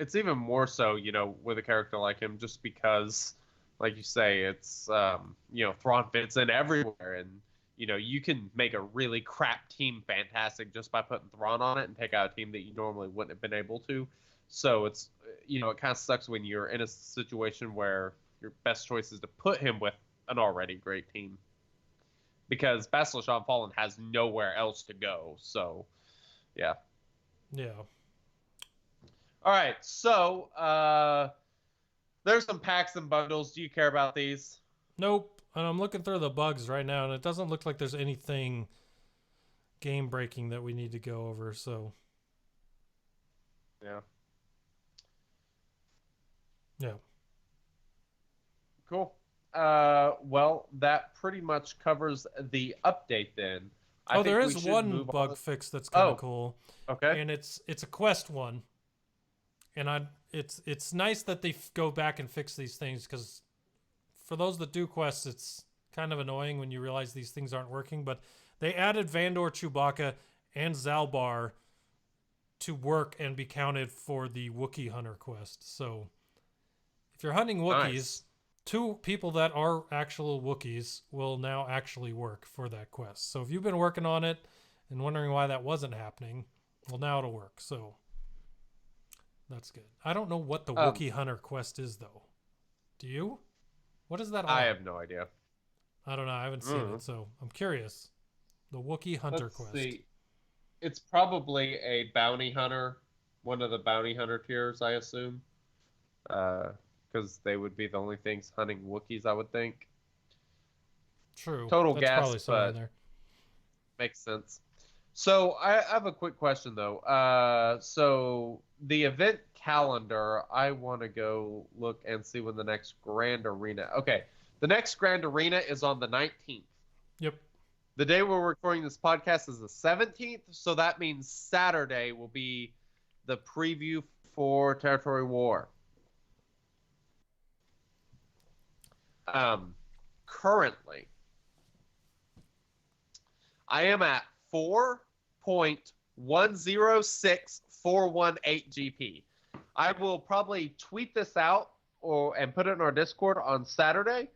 It's even more so, with a character like him, just because, like you say, it's, Thrawn fits in everywhere, and, you can make a really crap team fantastic just by putting Thrawn on it and take out a team that you normally wouldn't have been able to. So it's, it kind of sucks when you're in a situation where your best choice is to put him with an already great team. Because Basilishan Fallen has nowhere else to go, so, yeah. Yeah. All right, so there's some packs and bundles. Do you care about these? Nope. And I'm looking through the bugs right now, and it doesn't look like there's anything game-breaking that we need to go over, so... Yeah. Yeah. Cool. Well, that pretty much covers the update then. There is one bug fix that's kind of cool. Okay. And it's a quest one. And it's nice that they go back and fix these things, because for those that do quests, it's kind of annoying when you realize these things aren't working. But they added Vandor, Chewbacca, and Zalbar to work and be counted for the Wookiee Hunter quest. So if you're hunting Wookiees, 2 people that are actual Wookiees will now actually work for that quest. So if you've been working on it and wondering why that wasn't happening, well, now it'll work. So that's good. I don't know what the Wookiee Hunter quest is, though. Do you? What is that all? I have no idea. I don't know. I haven't seen it, so I'm curious. The Wookiee Hunter quest. See. It's probably a bounty hunter, one of the bounty hunter tiers, I assume. Because they would be the only things hunting Wookiees, I would think. True. Total That's guess, probably somewhere but in there. Makes sense. So I have a quick question, though. So the event calendar, I want to go look and see when the next Grand Arena... Okay, the next Grand Arena is on the 19th. Yep. The day we're recording this podcast is the 17th, so that means Saturday will be the preview for Territory War. Currently, I am at 4.106418 GP. I will probably tweet this out and put it in our Discord on Saturday.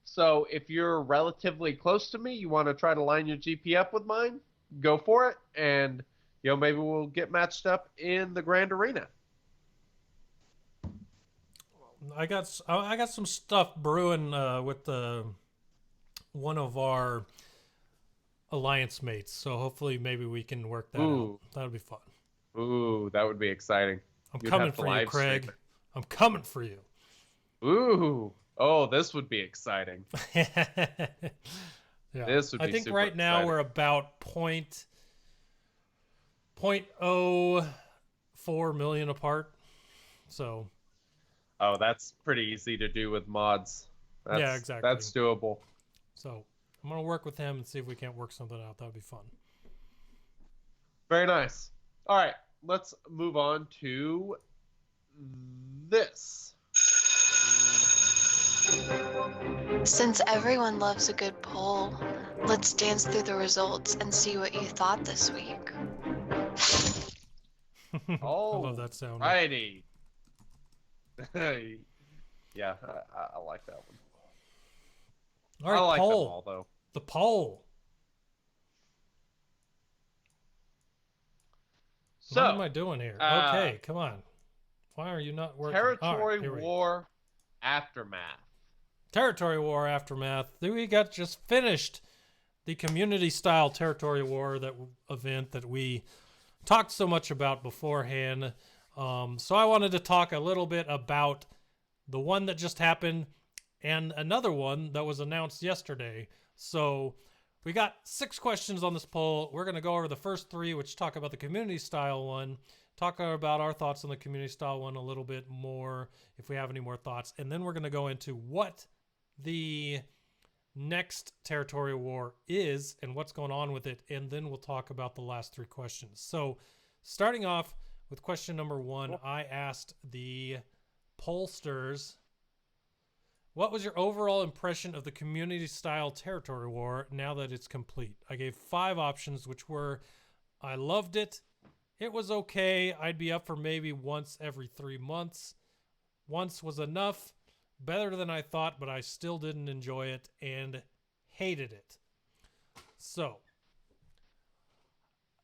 So if you're relatively close to me, you want to try to line your GP up with mine, go for it, and maybe we'll get matched up in the Grand Arena. I got some stuff brewing with one of our alliance mates. So hopefully maybe we can work that Ooh. out. That'll be fun. Ooh, that would be exciting. I'm You'd coming have to for you, live stream Craig. I'm coming for you. it. Ooh. Oh, this would be exciting. Yeah. This would be I think super right now exciting. we're about 0.04 million apart. So Oh, that's pretty easy to do with mods. That's, yeah, exactly. That's doable. So I'm gonna work with him and see if we can't work something out. That would be fun. Very nice. All right, let's move on to this. Since everyone loves a good poll, let's dance through the results and see what you thought this week. Oh, I love that sound. righty. Yeah, I like that one. All right, I like them poll. all, though. The poll. So, what am I doing here? Okay, come on. Why are you not working? Territory All right, War Aftermath. Territory War Aftermath. We got just finished the community style Territory War event that we talked so much about beforehand. So I wanted to talk a little bit about the one that just happened and another one that was announced yesterday. So we got 6 questions on this poll. We're going to go over the first 3, which talk about the community style one, talk about our thoughts on the community style one a little bit more if we have any more thoughts. And then we're going to go into what the next Territory War is and what's going on with it. And then we'll talk about the last 3 questions. So starting off with question number 1, I asked the pollsters, what was your overall impression of the community-style Territory War now that it's complete? I gave 5 options, which were, I loved it, it was okay, I'd be up for maybe once every 3 months, once was enough, better than I thought, but I still didn't enjoy it, and hated it. So,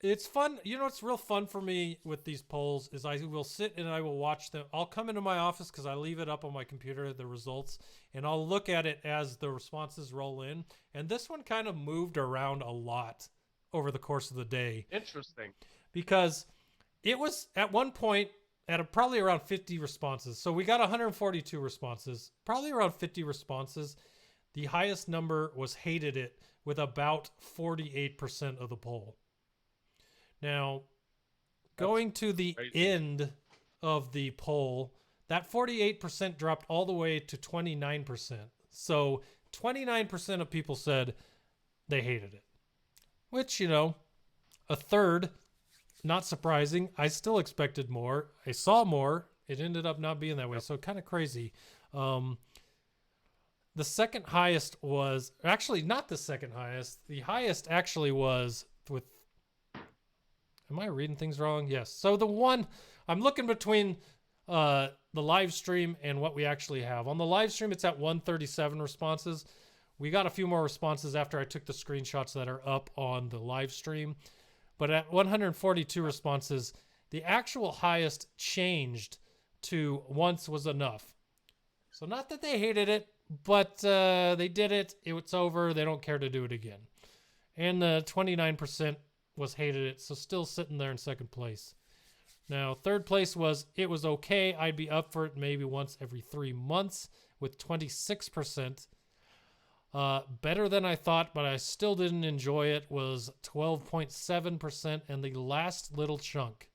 it's fun. You know what's real fun for me with these polls is I will sit and I will watch them. I'll come into my office because I leave it up on my computer, the results, and I'll look at it as the responses roll in. And this one kind of moved around a lot over the course of the day. Interesting. Because it was at one point at probably around 50 responses. So we got 142 responses, probably around 50 responses. The highest number was hated it with about 48% of the poll. Now, going to the end of the poll, that 48% dropped all the way to 29%. So 29% of people said they hated it, which, you know, a third, not surprising. I still expected more. I saw more. It ended up not being that way. So kind of crazy. The second highest was actually not the second highest. The highest actually was with, am I reading things wrong? Yes. So the one, I'm looking between the live stream and what we actually have. On the live stream, it's at 137 responses. We got a few more responses after I took the screenshots that are up on the live stream. But at 142 responses, the actual highest changed to once was enough. So not that they hated it, but they did it. It's over. They don't care to do it again. And the 29% was hated it, so still sitting there in second place. Now, third place was it was okay. I'd be up for it maybe once every 3 months with 26%. Better than I thought, but I still didn't enjoy it was 12.7%. And the last little chunk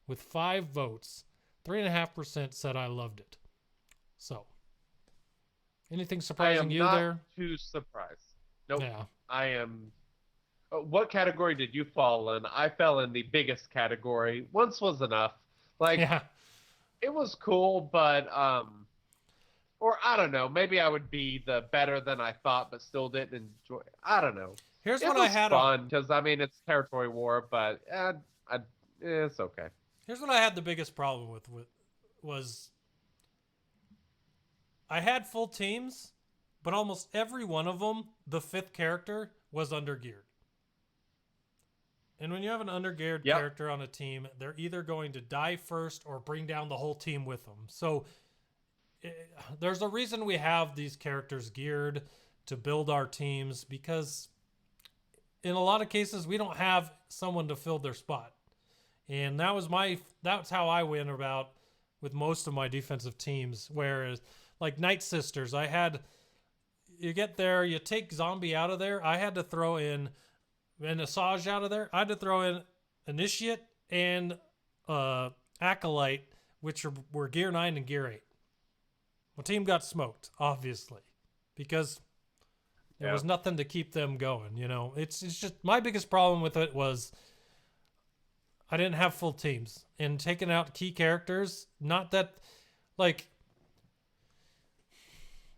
with 5 votes, 3.5% said I loved it. So, anything surprising you there? I am not too surprised. Nope. Yeah. I am. What category did you fall in? I fell in the biggest category. Once was enough. Like, Yeah. it was cool, but or I don't know. Maybe I would be the better than I thought, but still didn't enjoy. I don't know. Here's It what was I had. fun because I mean it's territory war, but it's okay. Here's what I had the biggest problem with was I had full teams, but almost every one of them, the 5th character was undergeared. And when you have an undergeared character on a team, they're either going to die first or bring down the whole team with them. So there's a reason we have these characters geared to build our teams, because in a lot of cases, we don't have someone to fill their spot. And that's how I went about with most of my defensive teams. Whereas, like Night Sisters, you get there, you take Zombie out of there. I had to throw in an Asajj out of there. I had to throw in Initiate and Acolyte, which were Gear 9 and Gear 8. My team got smoked, obviously, because there was nothing to keep them going. It's just my biggest problem with it was I didn't have full teams, and taking out key characters. Not that, like,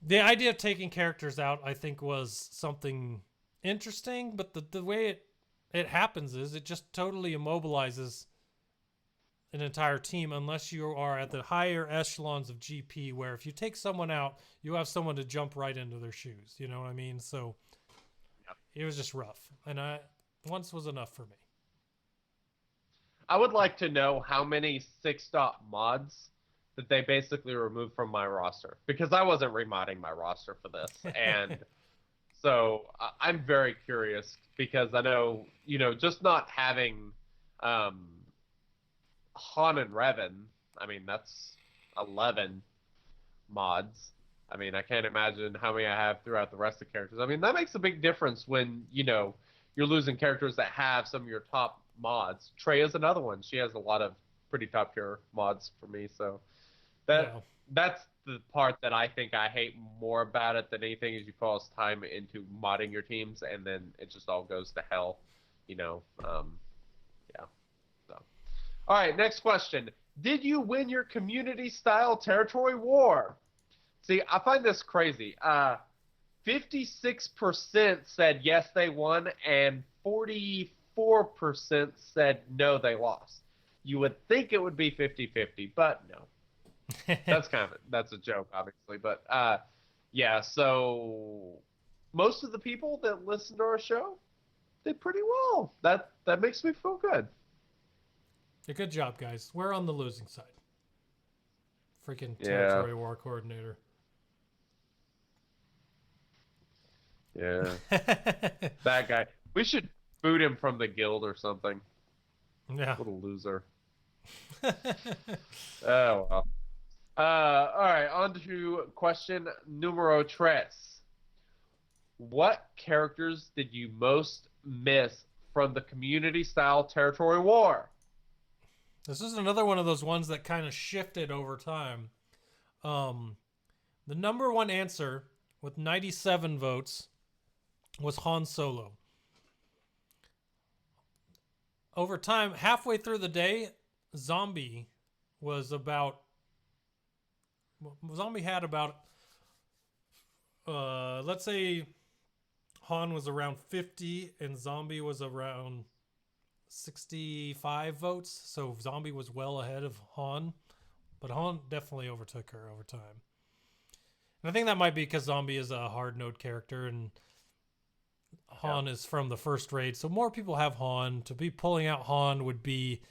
the idea of taking characters out, I think, was something interesting, but the way it happens is it just totally immobilizes an entire team unless you are at the higher echelons of GP, where if you take someone out, you have someone to jump right into their shoes. You know what I mean? So it was just rough, and once was enough for me. I would like to know how many 6-stop mods that they basically removed from my roster, because I wasn't remodding my roster for this. And so I'm very curious, because I know, just not having Han and Revan, I mean, that's 11 mods. I mean, I can't imagine how many I have throughout the rest of the characters. I mean, that makes a big difference when, you're losing characters that have some of your top mods. Trey's another one. She has a lot of pretty top tier mods for me, so that's the part that I think I hate more about it than anything, is you put time into modding your teams and then it just all goes to hell, So, all right, next question. Did you win your community style territory war? See, I find this crazy. 56% said yes, they won, and 44% said no, they lost. You would think it would be 50-50, but no. That's a joke, obviously. But yeah, so most of the people that listen to our show did pretty well. That makes me feel good. Good job, guys. We're on the losing side. Freaking territory war coordinator. Yeah. That guy. We should boot him from the guild or something. Yeah. What a loser. Oh, well. All right, on to question numero tres. What characters did you most miss from the community-style territory war? This is another one of those ones that kind of shifted over time. The number one answer with 97 votes was Han Solo. Over time, halfway through the day, Zombie had about, let's say Han was around 50 and Zombie was around 65 votes. So Zombie was well ahead of Han, but Han definitely overtook her over time. And I think that might be because Zombie is a hard node character and Han is from the first raid. So more people have Han. To be pulling out Han would be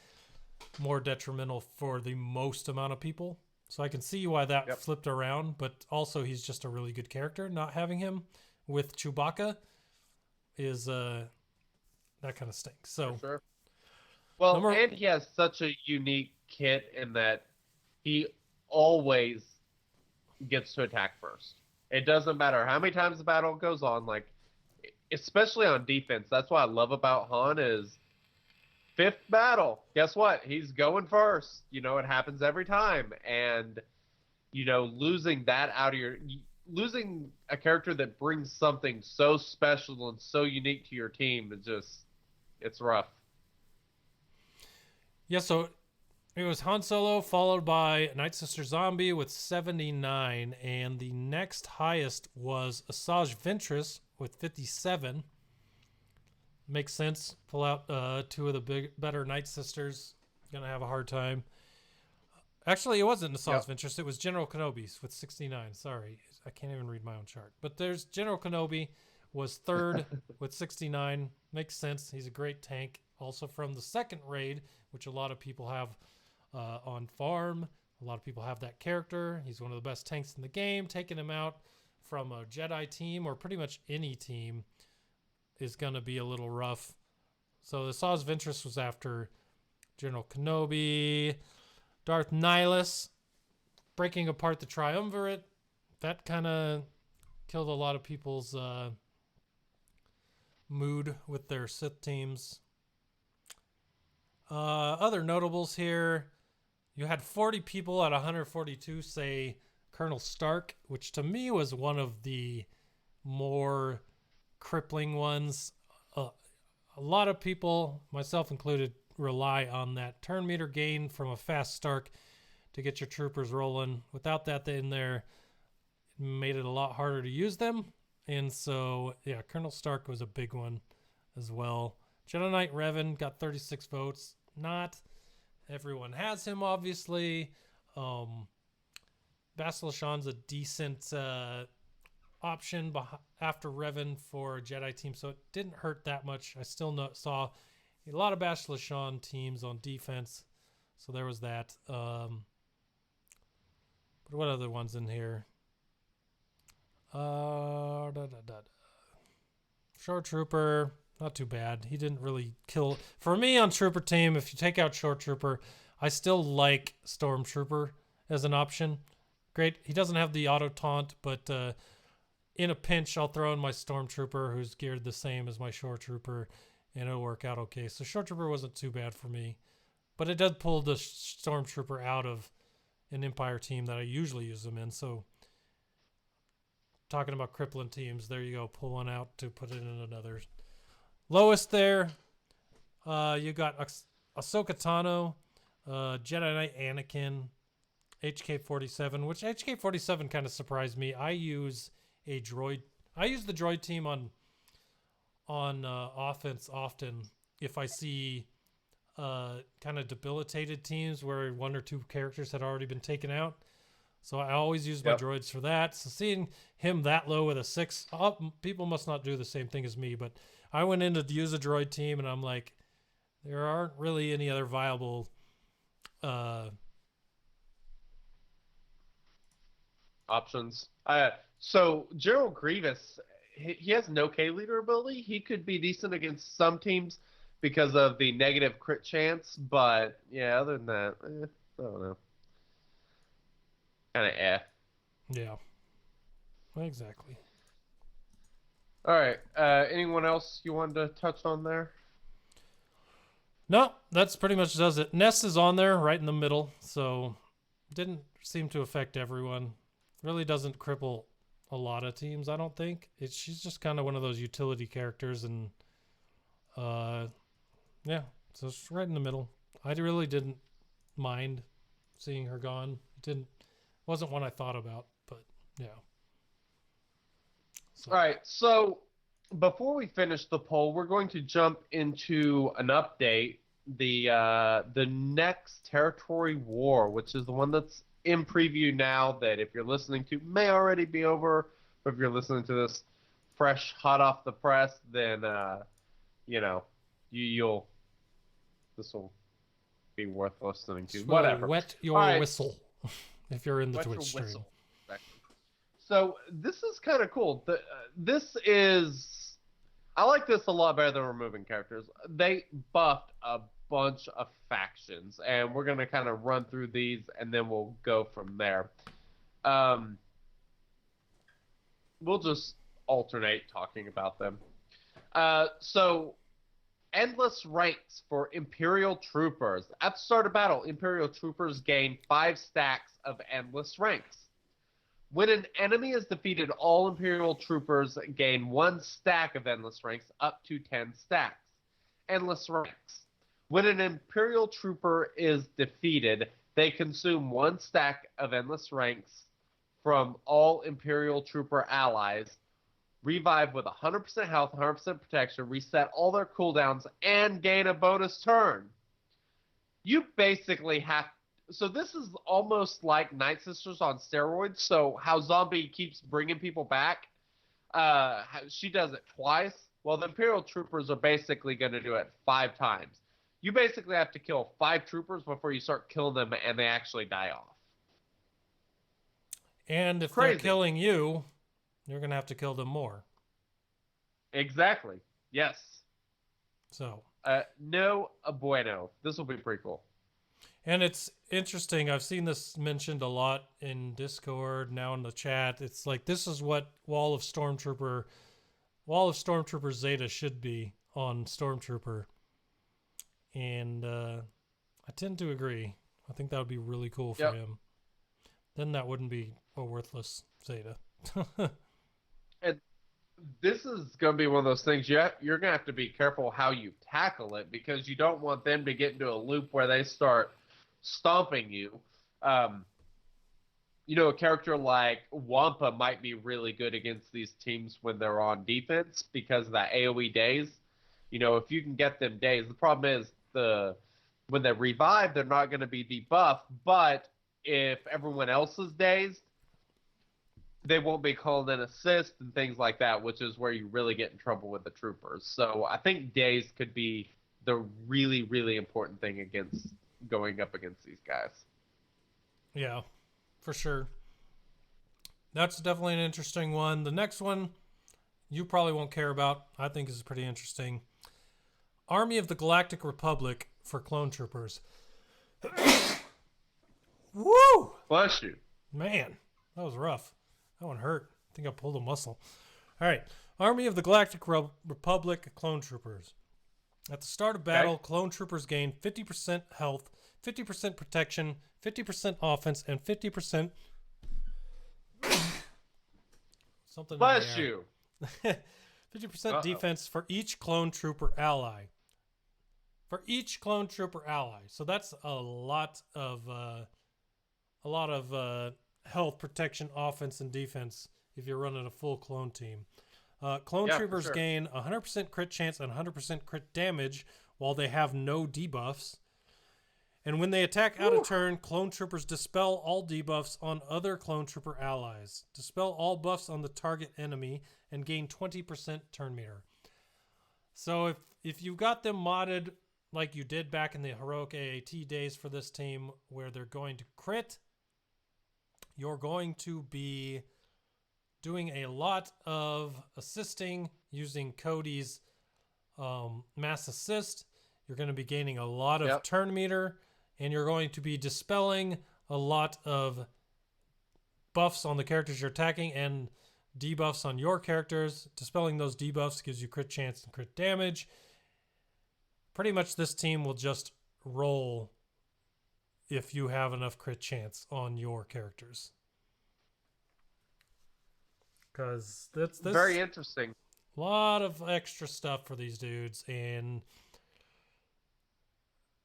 more detrimental for the most amount of people. So I can see why that flipped around, but also he's just a really good character. Not having him with Chewbacca is that kind of stinks. So, sure. Well, and he has such a unique kit in that he always gets to attack first. It doesn't matter how many times the battle goes on, like, especially on defense. That's what I love about Han is fifth battle. Guess what? He's going first. It happens every time. And, losing a character that brings something so special and so unique to your team it's rough. Yeah, so it was Han Solo followed by Night Sister Zombie with 79, and the next highest was Asajj Ventress with 57. Makes sense. Pull out two of the better Night Sisters. Gonna have a hard time. Actually, it wasn't Asajj Ventress. It was General Kenobi's with 69. Sorry, I can't even read my own chart. But there's General Kenobi was third with 69. Makes sense. He's a great tank. Also from the second raid, which a lot of people have on farm. A lot of people have that character. He's one of the best tanks in the game. Taking him out from a Jedi team or pretty much any team is going to be a little rough. So the Saws of Interest was after General Kenobi, Darth Nihilus, breaking apart the Triumvirate. That kind of killed a lot of people's mood with their Sith teams. Other notables here, you had 40 people out of 142 say Colonel Stark, which to me was one of the more crippling ones. A lot of people, myself included, rely on that turn meter gain from a fast Stark to get your troopers rolling. Without that in there, it made it a lot harder to use them. And so, yeah, Colonel Stark was a big one as well. Jedi Knight Revan got 36 votes. Not everyone has him, obviously. Bastila-Shan's a decent option after Revan for a Jedi team, so it didn't hurt that much. I still saw a lot of Bastila-Shan teams on defense, so there was that. But what other ones in here? Short Trooper, not too bad. He didn't really kill. For me on Trooper team, if you take out Short Trooper, I still like Stormtrooper as an option. Great. He doesn't have the auto taunt, but in a pinch, I'll throw in my Stormtrooper, who's geared the same as my Short Trooper, and it'll work out okay. So Short Trooper wasn't too bad for me, but it does pull the Stormtrooper out of an Empire team that I usually use them in. So talking about crippling teams, there you go. Pull one out to put it in another. Lowest there, you got Ahsoka Tano, Jedi Knight Anakin, HK-47, which HK-47 kind of surprised me. I use the droid team on offense often if I see kind of debilitated teams where one or two characters had already been taken out. So I always use my droids for that. So seeing him that low with a 6, people must not do the same thing as me, but I went in to use a droid team and I'm like, there aren't really any other viable options. So General Grievous, he has no K leader ability. He could be decent against some teams because of the negative crit chance, but yeah, other than that, I don't know. Kind of Yeah. Exactly. All right. Anyone else you wanted to touch on there? No, that's pretty much does it. Ness is on there right in the middle, so didn't seem to affect everyone. Really doesn't cripple a lot of teams, I don't think. She's just kind of one of those utility characters, and yeah, so it's right in the middle. I really didn't mind seeing her gone. Wasn't one I thought about, but yeah. So. All right, so before we finish the poll, we're going to jump into an update. The next territory war, which is the one that's in preview now, that if you're listening to may already be over, but if you're listening to this fresh, hot off the press, then this will be worth listening to. Whatever. Wet your whistle if you're in the Wet Twitch stream. Whistle. So this is kind of cool. I like this a lot better than removing characters. They buffed a bunch of factions, and we're going to kind of run through these, and then we'll go from there. We'll just alternate talking about them. So, endless ranks for Imperial Troopers. At the start of battle, Imperial Troopers gain 5 stacks of endless ranks. When an enemy is defeated, all Imperial Troopers gain 1 stack of endless ranks, up to 10 stacks. Endless ranks. When an Imperial Trooper is defeated, they consume 1 stack of endless ranks from all Imperial Trooper allies, revive with 100% health, 100% protection, reset all their cooldowns, and gain a bonus turn. You basically have... So this is almost like Night Sisters on steroids. So how Zombie keeps bringing people back, she does it twice. Well, the Imperial Troopers are basically going to do it 5 times. You basically have to kill 5 troopers before you start killing them and they actually die off. And if they're killing you, you're going to have to kill them more. Exactly. Yes. So, No bueno. This will be pretty cool. and it's interesting. I've seen this mentioned a lot in Discord, now in the chat. It's like this is what Wall of Stormtrooper Zeta should be on Stormtrooper. And I tend to agree. I think that would be really cool for him. Then that wouldn't be a worthless Zeta. And this is going to be one of those things you're going to have to be careful how you tackle it, because you don't want them to get into a loop where they start stomping you. You know, a character like Wampa might be really good against these teams when they're on defense because of that AoE daze. You know, if you can get them dazed, the problem is when they revive, they're not going to be debuffed, but if everyone else is dazed, they won't be called an assist and things like that, which is where you really get in trouble with the troopers. So I think daze could be the really, really important thing against going up against these guys. Yeah, for sure. That's definitely an interesting one. The next one you probably won't care about. I think is pretty interesting. Army of the Galactic Republic for clone troopers. Woo! Bless you. Man, that was rough. That one hurt. I think I pulled a muscle. All right. Army of the Galactic Republic clone troopers. At the start of battle, clone troopers gain 50% health, 50% protection, 50% offense, and 50% something. Bless you. 50% defense for each clone trooper ally. For each clone trooper ally. So that's a lot of health, protection, offense, and defense if you're running a full clone team. Clone troopers gain 100% crit chance and 100% crit damage while they have no debuffs. And when they attack out of turn, clone troopers dispel all debuffs on other clone trooper allies, dispel all buffs on the target enemy, and gain 20% turn meter. So if you got them modded like you did back in the heroic AAT days for this team, where they're going to crit, you're going to be doing a lot of assisting using Cody's mass assist. You're going to be gaining a lot of turn meter, and you're going to be dispelling a lot of buffs on the characters you're attacking and debuffs on your characters. Dispelling those debuffs gives you crit chance and crit damage. Pretty much this team will just roll if you have enough crit chance on your characters. Because that's very interesting. A lot of extra stuff for these dudes, and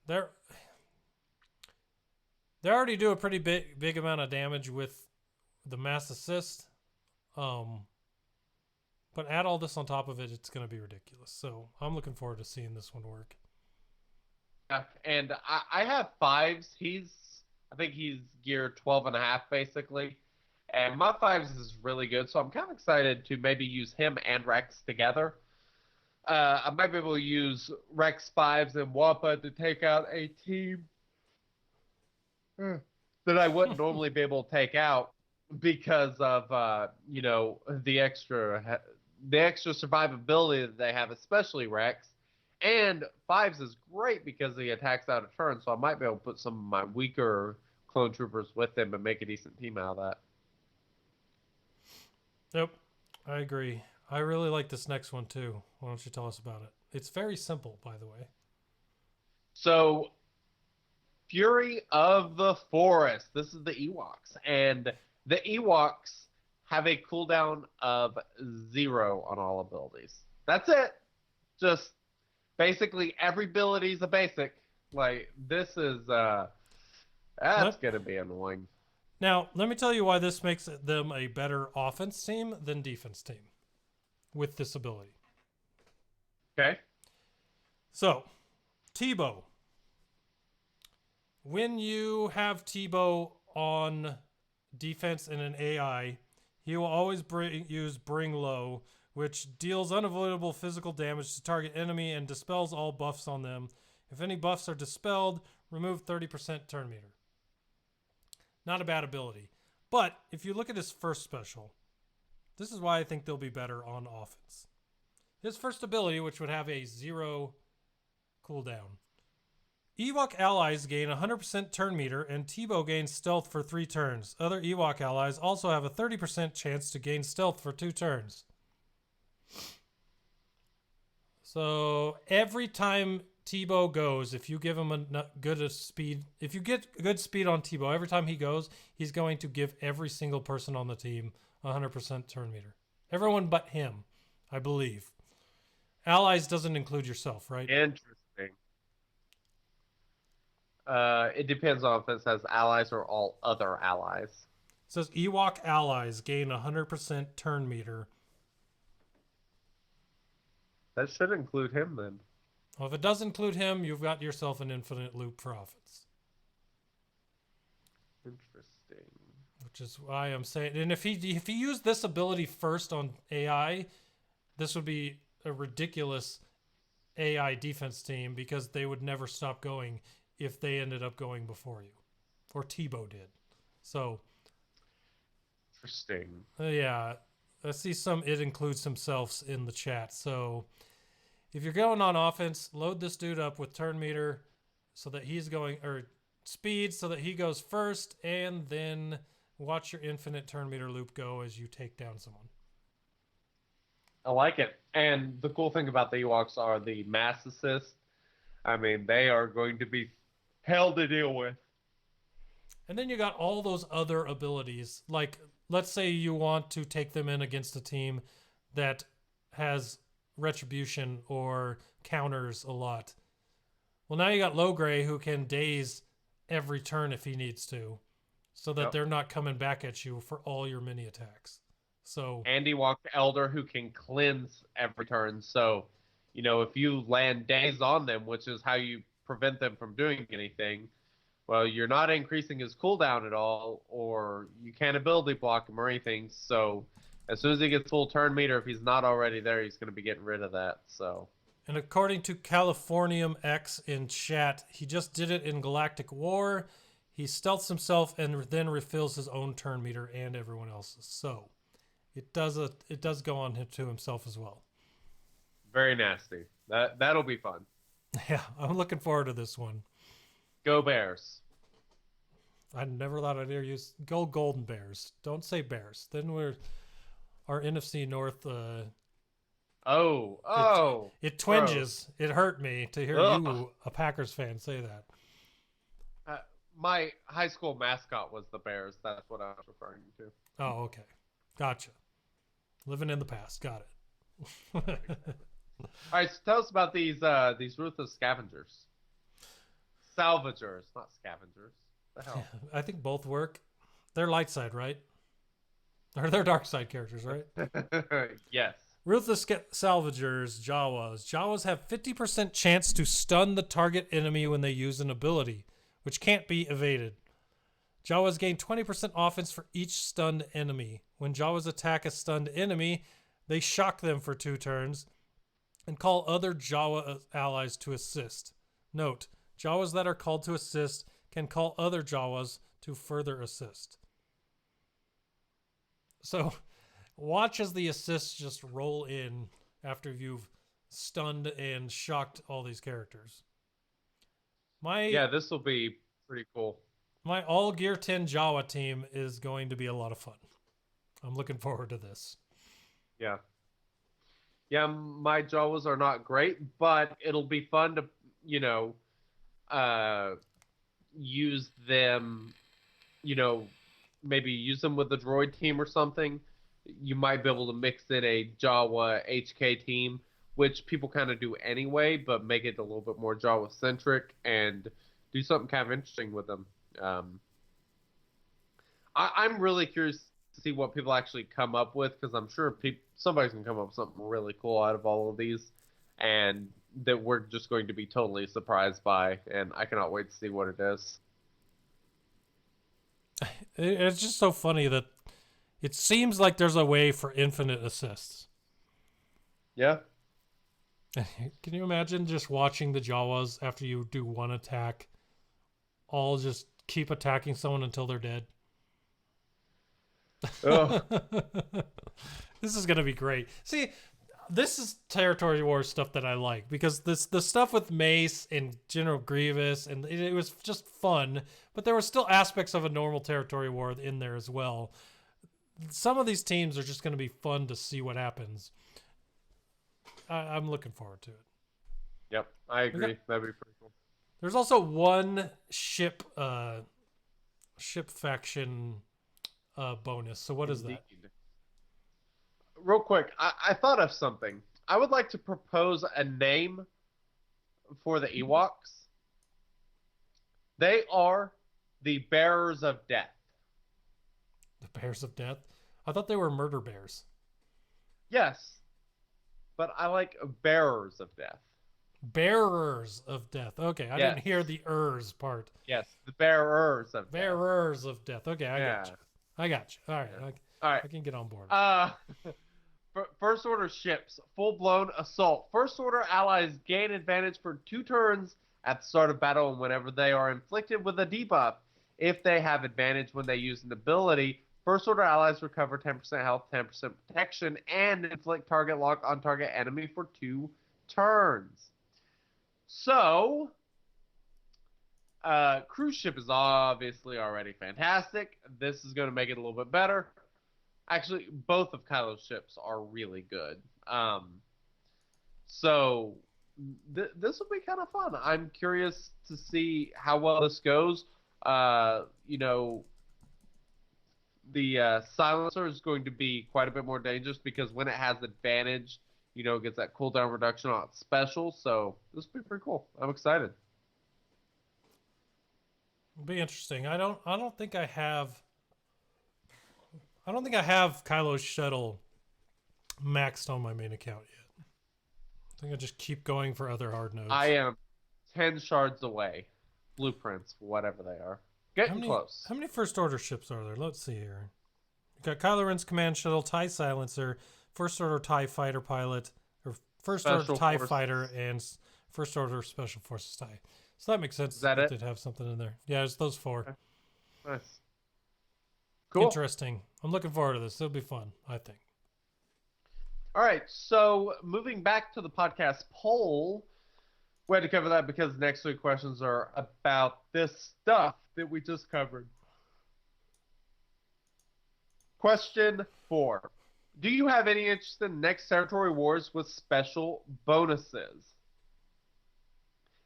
they already do a pretty big amount of damage with the mass assist. But add all this on top of it, it's going to be ridiculous. So I'm looking forward to seeing this one work. Yeah, and I have fives. I think he's gear 12.5 basically. And my fives is really good, so I'm kind of excited to maybe use him and Rex together. I might be able to use Rex fives and Wampa to take out a team that I wouldn't normally be able to take out because of the extra survivability that they have, especially Rex. And fives is great because he attacks out of turn, so I might be able to put some of my weaker clone troopers with him and make a decent team out of that. Yep, I agree. I really like this next one too. Why don't you tell us about it? It's very simple, by the way. So, Fury of the Forest. This is the Ewoks. And the Ewoks have a cooldown of 0 on all abilities. That's it. Just basically every ability is a basic. Like, this is, that's going to be annoying. Now, let me tell you why this makes them a better offense team than defense team with this ability. Okay. So, Tebow. When you have Tebow on defense in an AI, he will always use Bring Low, which deals unavoidable physical damage to target enemy and dispels all buffs on them. If any buffs are dispelled, remove 30% turn meter. Not a bad ability. But if you look at his first special, this is why I think they'll be better on offense. His first ability, which would have a 0 cooldown. Ewok allies gain 100% turn meter, and Tebow gains stealth for 3 turns. Other Ewok allies also have a 30% chance to gain stealth for 2 turns. So every time Tebow goes, if you give him a good speed, if you get good speed on Tebow, every time he goes, he's going to give every single person on the team 100% turn meter. Everyone but him, I believe. Allies doesn't include yourself, right? Interesting. It depends on if it says allies or all other allies. It says Ewok allies gain 100% turn meter. That should include him then. Well, if it does include him, you've got yourself an infinite loop for offense. Interesting. Which is why I'm saying, and if he used this ability first on AI, this would be a ridiculous AI defense team because they would never stop going if they ended up going before you, or Tebow did. So, Interesting. Yeah, I see some it includes himself in the chat. So, if you're going on offense, load this dude up with turn meter so that he's going, or speed so that he goes first, and then watch your infinite turn meter loop go as you take down someone. I like it. And the cool thing about the Ewoks are the mass assist. I mean, they are going to be hell to deal with. And then you got all those other abilities. Like, let's say you want to take them in against a team that has retribution or counters a lot. Well, now you got Low Gray who can daze every turn if he needs to, so that they're not coming back at you for all your mini attacks. So And Ewok Elder who can cleanse every turn. So, you know, if you land daze on them, which is how you prevent them from doing anything, well, you're not increasing his cooldown at all, or you can't ability block him or anything. So as soon as he gets full turn meter, if he's not already there, he's going to be getting rid of that. So, and according to Californium X in chat, he just did it in Galactic War. He stealths himself and then refills his own turn meter and everyone else's. So it does go on to himself as well. very nasty. That'll be fun. Yeah, I'm looking forward to this one. Go Bears. I never thought I'd ever use go Golden Bears. Don't say Bears. Then our NFC North. It twinges. Gross. It hurt me to hear you, a Packers fan, say that. My high school mascot was the Bears. That's what I was referring to. Oh, okay. Gotcha. Living in the past. Got it. All right, so tell us about these ruthless scavengers. Salvagers, not scavengers. What the hell? I think both work. They're light side, right? Or they're dark side characters, right? Yes. Ruthless Salvagers, Jawas. Jawas have 50% chance to stun the target enemy when they use an ability, which can't be evaded. Jawas gain 20% offense for each stunned enemy. When Jawas attack a stunned enemy, they shock them for 2 turns and call other Jawa allies to assist. Note, Jawas that are called to assist can call other Jawas to further assist. So, watch as the assists just roll in after you've stunned and shocked all these characters. Yeah, this will be pretty cool. My all Gear 10 Jawa team is going to be a lot of fun. I'm looking forward to this. Yeah. Yeah, my Jawas are not great, but it'll be fun to, use them, maybe use them with the droid team or something. You might be able to mix in a Jawa HK team, which people kind of do anyway, but make it a little bit more Jawa-centric and do something kind of interesting with them. I'm really curious to see what people actually come up with, because I'm sure somebody's going to come up with something really cool out of all of these, and that we're just going to be totally surprised by, and I cannot wait to see what it is. It's just so funny that it seems like there's a way for infinite assists. Yeah. Can you imagine just watching the Jawas after you do one attack, all just keep attacking someone until they're dead? Oh. This is going to be great. See, this is Territory War stuff that I like, because the stuff with Mace and General Grievous, and it was just fun, but there were still aspects of a normal Territory War in there as well. Some of these teams are just going to be fun to see what happens. I'm looking forward to it. Yep, I agree. That'd be pretty cool. There's also one ship faction bonus. So what is that? Real quick, I thought of something. I would like to propose a name for the Ewoks. They are the Bearers of Death. The Bears of Death? I thought they were murder bears. Yes, but I like Bearers of Death. Bearers of Death. Okay, I didn't hear the ers part. Yes, the Bearers of Death. Bearers of Death. Okay, I got you. All right, All right. I can get on board. First Order ships, full-blown assault. First Order allies gain advantage for 2 turns at the start of battle and whenever they are inflicted with a debuff. If they have advantage when they use an ability, First Order allies recover 10% health, 10% protection, and inflict target lock on target enemy for 2 turns. So, cruise ship is obviously already fantastic. This is going to make it a little bit better. Actually, both of Kylo's ships are really good. So this will be kind of fun. I'm curious to see how well this goes. The silencer is going to be quite a bit more dangerous because when it has advantage, it gets that cooldown reduction on its special. So this will be pretty cool. I'm excited. It'll be interesting. I don't think I have Kylo's shuttle maxed on my main account yet. I think I just keep going for other hard nodes. I am 10 shards away. Blueprints, whatever they are. Getting close. How many First Order ships are there? Let's see here. You got Kylo Ren's command shuttle, TIE silencer, First Order TIE fighter pilot, or First Order TIE fighter, and First Order Special Forces TIE. So that makes sense. Is that it? They'd have something in there. Yeah, it's those 4. Okay. Nice. Cool. Interesting. I'm looking forward to this. It'll be fun, I think. All right, so moving back to the podcast poll, we had to cover that because next week's questions are about this stuff that we just covered. Question 4. Do you have any interest in next Territory Wars with special bonuses?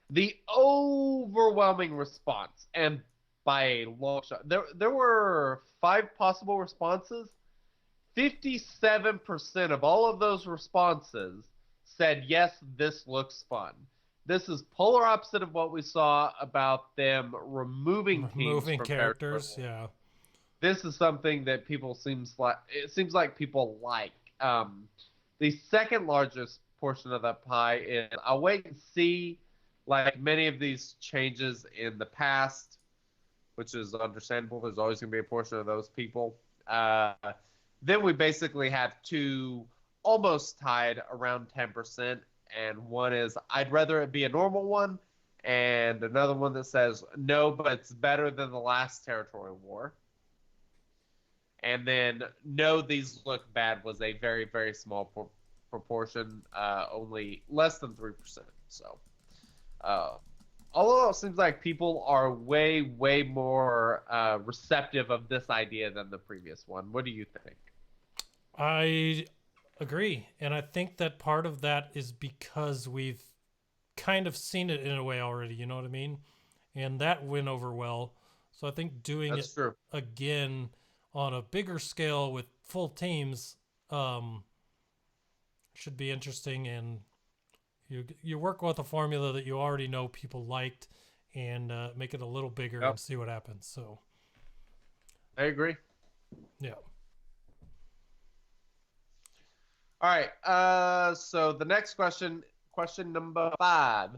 The overwhelming response, and by a long shot, there were 5 possible responses. 57% of all of those responses said, yes, this looks fun. This is polar opposite of what we saw about them removing teams from characters. Yeah, this is something that seems like people like. The second largest portion of that pie is I'll wait and see. Like many of these changes in the past, which is understandable. There's always going to be a portion of those people. Then we basically have 2 almost tied around 10%, and one is I'd rather it be a normal one, and another one that says no, but it's better than the last Territory War. And then no, these look bad was a very, very small proportion, only less than 3%. So, although it seems like people are way, way more receptive of this idea than the previous one. What do you think? I agree. And I think that part of that is because we've kind of seen it in a way already, you know what I mean? And that went over well. So I think doing it again on a bigger scale with full teams should be interesting. And you work with a formula that you already know people liked and make it a little bigger and see what happens. So I agree. Yeah. All right. So the next question number 5.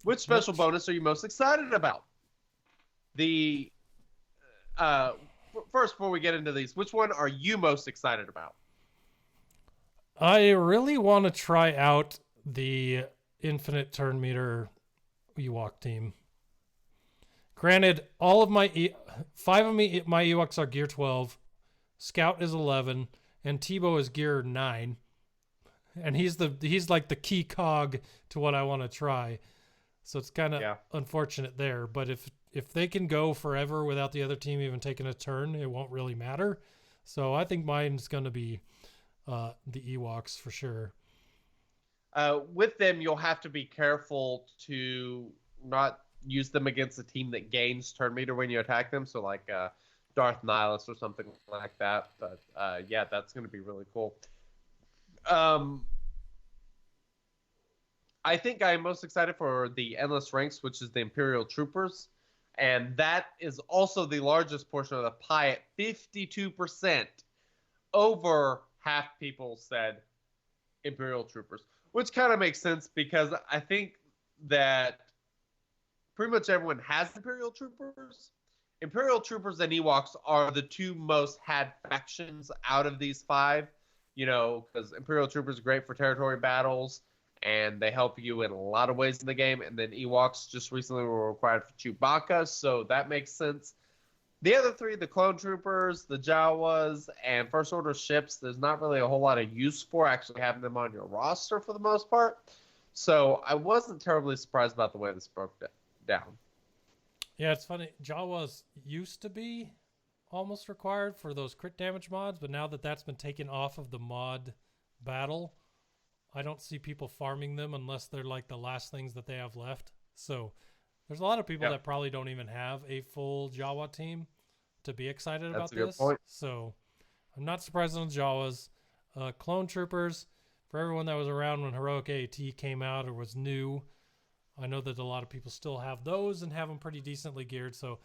Which special bonus are you most excited about? First, before we get into these, which one are you most excited about? I really want to try out the infinite turn meter Ewok team. Granted, all of my 5 of my Ewoks are gear 12, Scout is 11, and Tebow is gear 9. and he's like the key cog to what I want to try. So it's kind of unfortunate there. But if they can go forever without the other team even taking a turn, it won't really matter. So I think mine's going to be the Ewoks for sure. With them, you'll have to be careful to not use them against a team that gains turn meter when you attack them. So like Darth Nihilus or something like that. But yeah, that's going to be really cool. I think I'm most excited for the Endless Ranks, which is the Imperial Troopers. And that is also the largest portion of the pie at 52%. Over half people said Imperial Troopers, which kind of makes sense because I think that pretty much everyone has Imperial Troopers. Imperial Troopers and Ewoks are the two most had factions out of these five, you know, because Imperial Troopers are great for territory battles, and they help you in a lot of ways in the game. And then Ewoks just recently were required for Chewbacca, so that makes sense. The other three, the Clone Troopers, the Jawas, and First Order ships, there's not really a whole lot of use for actually having them on your roster for the most part. So I wasn't terribly surprised about the way this broke down. Yeah, it's funny. Jawas used to be almost required for those crit damage mods, but now that that's been taken off of the mod battle, I don't see people farming them unless they're like the last things that they have left. So there's a lot of people that probably don't even have a full Jawa team to be excited about this. Good point. So I'm not surprised on the Jawas. Clone Troopers, for everyone that was around when Heroic AAT came out or was new, I know that a lot of people still have those and have them pretty decently geared. So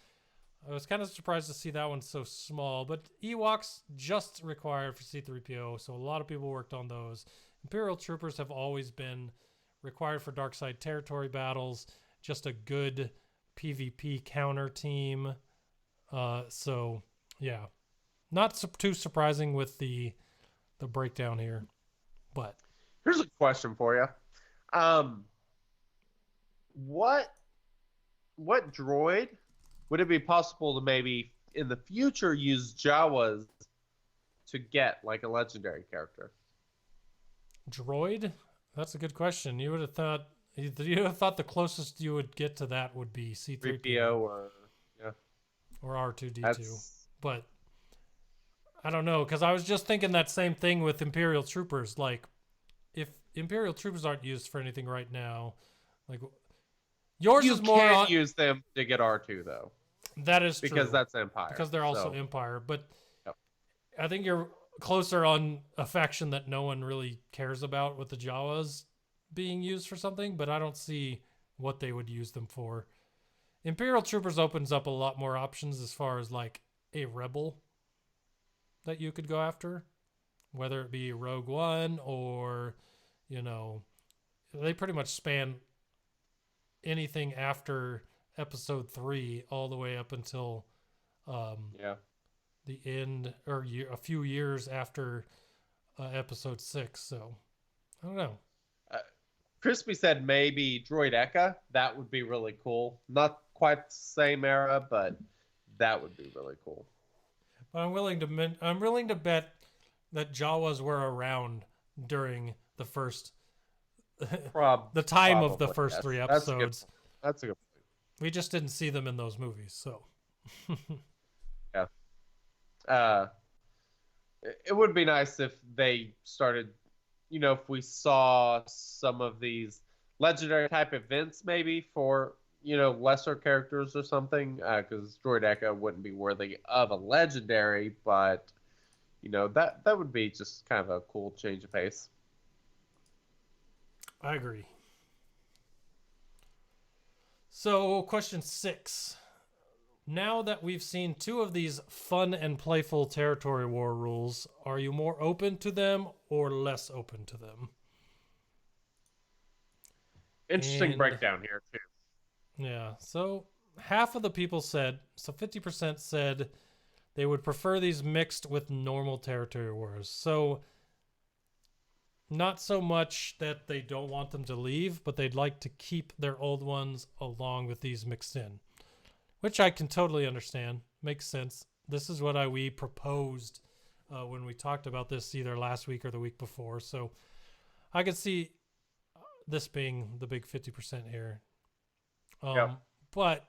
I was kind of surprised to see that one so small. But Ewoks just required for C-3PO, so a lot of people worked on those. Imperial Troopers have always been required for dark side territory battles, just a good PvP counter team. So yeah, not too surprising with the breakdown here. But here's a question for you. What droid would it be possible to maybe in the future use Jawas to get like a legendary character? Droid? That's a good question. You would have thought the closest you would get to that would be C-3PO or R2D2. But I don't know, because I was just thinking that same thing with Imperial Troopers. Like, if Imperial Troopers aren't used for anything right now, like yours you is more can't use them to get R2 though. That is because true. That's Empire. Because they're also Empire, but I think you're closer on a faction that no one really cares about with the Jawas being used for something, but I don't see what they would use them for. Imperial Troopers opens up a lot more options as far as like a rebel that you could go after, whether it be Rogue One or, you know, they pretty much span anything after episode 3 all the way up until the end, or a few years after episode 6. So I don't know. Crispy said maybe Droid Eka. That would be really cool. Not quite the same era, but that would be really cool. But I'm willing to bet that Jawas were around during the first the time of the first 3 episodes. That's a good point. We just didn't see them in those movies, so it would be nice if they started, you know, if we saw some of these legendary type events maybe for, you know, lesser characters or something, because Droid Eka wouldn't be worthy of a legendary, but, you know, that would be just kind of a cool change of pace. I agree. So, question 6. Now that we've seen 2 of these fun and playful territory war rules, are you more open to them or less open to them? Interesting breakdown here, too. Yeah, so half of the people said, so 50% said they would prefer these mixed with normal territory wars. So not so much that they don't want them to leave, but they'd like to keep their old ones along with these mixed in, which I can totally understand. Makes sense. This is what we proposed when we talked about this either last week or the week before. So I could see this being the big 50% here. Yep. But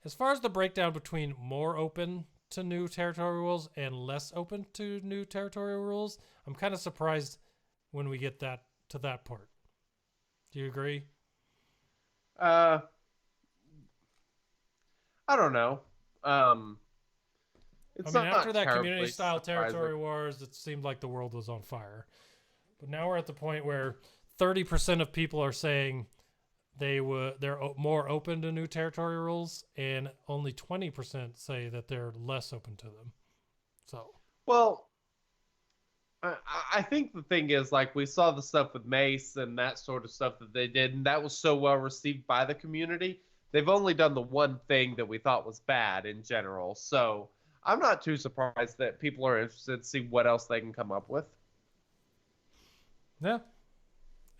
as far as the breakdown between more open to new territory rules and less open to new territorial rules, I'm kind of surprised when we get that to that part. Do you agree? I don't know. It's I mean, not after that terribly community-style surprising. territory wars, it seemed like the world was on fire. But now we're at the point where 30% of people are saying they're more open to new territory rules, and only 20% say that they're less open to them. So, Well, I think the thing is, like, we saw the stuff with Mace and that sort of stuff that they did, and that was so well received by the community. They've only done the one thing that we thought was bad in general. So I'm not too surprised that people are interested to see what else they can come up with. yeah,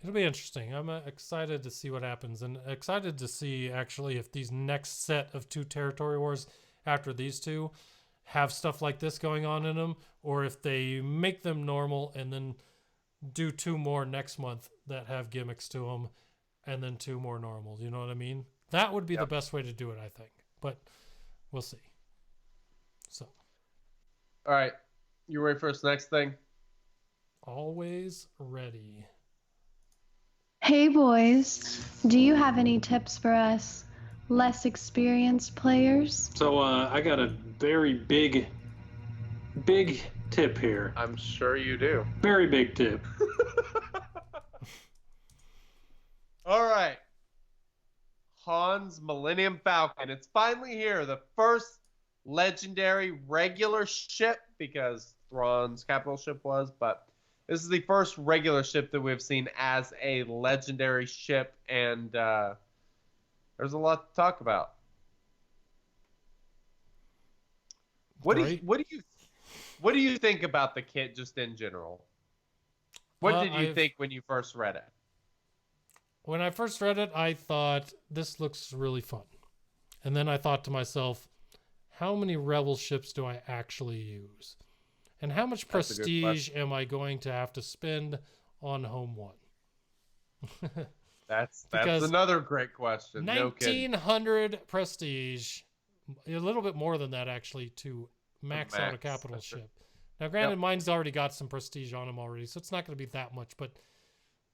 it'll be interesting. I'm excited to see what happens, and excited to see actually if these next set of 2 territory wars after these 2 have stuff like this going on in them, or if they make them normal and then do 2 more next month that have gimmicks to them, and then 2 more normal. You know what I mean? That would be the best way to do it, I think. But we'll see. So, All right. You ready for this next thing? always ready. Hey boys, do you have any tips for us less experienced players? So I got a very big tip here. I'm sure you do. Very big tip. All right. Han's Millenium Falcon. It's finally here. The first legendary regular ship, because Thrawn's capital ship was, but this is the first regular ship that we've seen as a legendary ship, and there's a lot to talk about. What do you think about the kit just in general? What did you think when you first read it? When I first read it, I thought, this looks really fun. And then I thought to myself, how many Rebel ships do I actually use? And how much prestige am I going to have to spend on Home 1? That's another great question. 1,900 prestige, a little bit more than that actually, to max out a capital ship. Now, granted, mine's already got some prestige on them already, so it's not going to be that much, but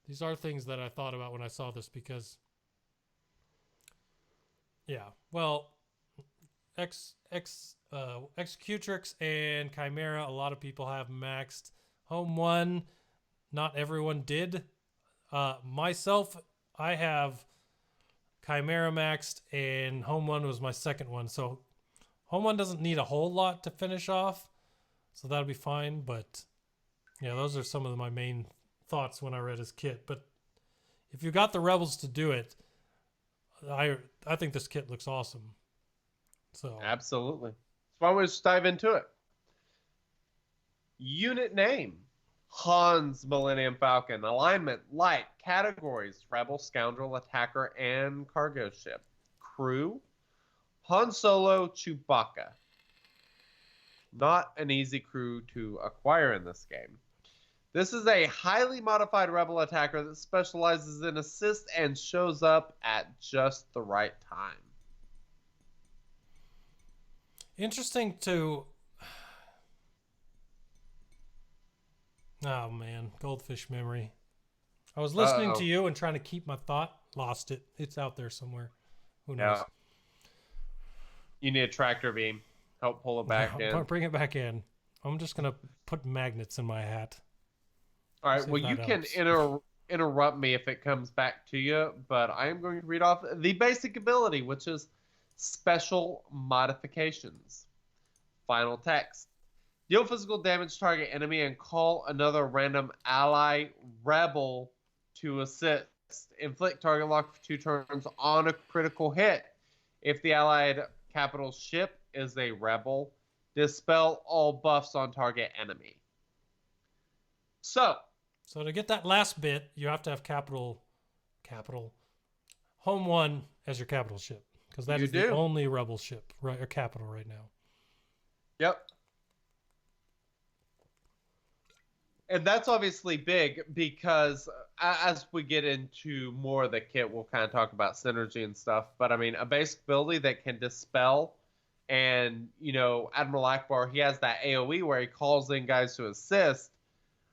these are things that I thought about when I saw this because, yeah, well, Executrix and Chimera, a lot of people have maxed. Home 1, not everyone did. Myself, I have Chimera maxed, and Home 1 was my second one. So Home 1 doesn't need a whole lot to finish off, so that'll be fine. But yeah, those are some of my main thoughts when I read his kit. But if you got the Rebels to do it, I think this kit looks awesome. So absolutely. So why don't we just dive into it? Unit name: Han's Millenium Falcon. Alignment: light. Categories: Rebel, Scoundrel, Attacker, and Cargo Ship. Crew: Han Solo, Chewbacca. Not an easy crew to acquire in this game. This is a highly modified Rebel attacker that specializes in assist and shows up at just the right time. Interesting to... Oh, man. Goldfish memory. I was listening to you and trying to keep my thought. Lost it. It's out there somewhere. Who knows? Yeah. You need a tractor beam. Help pull it back in. Bring it back in. I'm just going to put magnets in my hat. All right. Well, you can interrupt me if it comes back to you, but I am going to read off the basic ability, which is Special Modifications. Final text: deal physical damage to target enemy and call another random ally rebel to assist. Inflict target lock for 2 turns on a critical hit. If the allied capital ship is a rebel, dispel all buffs on target enemy. So to get that last bit, you have to have capital Home 1 as your capital ship, because that is the only Rebel ship, right, or capital right now. Yep. And that's obviously big because as we get into more of the kit, we'll kind of talk about synergy and stuff. But I mean, a basic ability that can dispel, and Admiral Akbar, he has that AOE where he calls in guys to assist.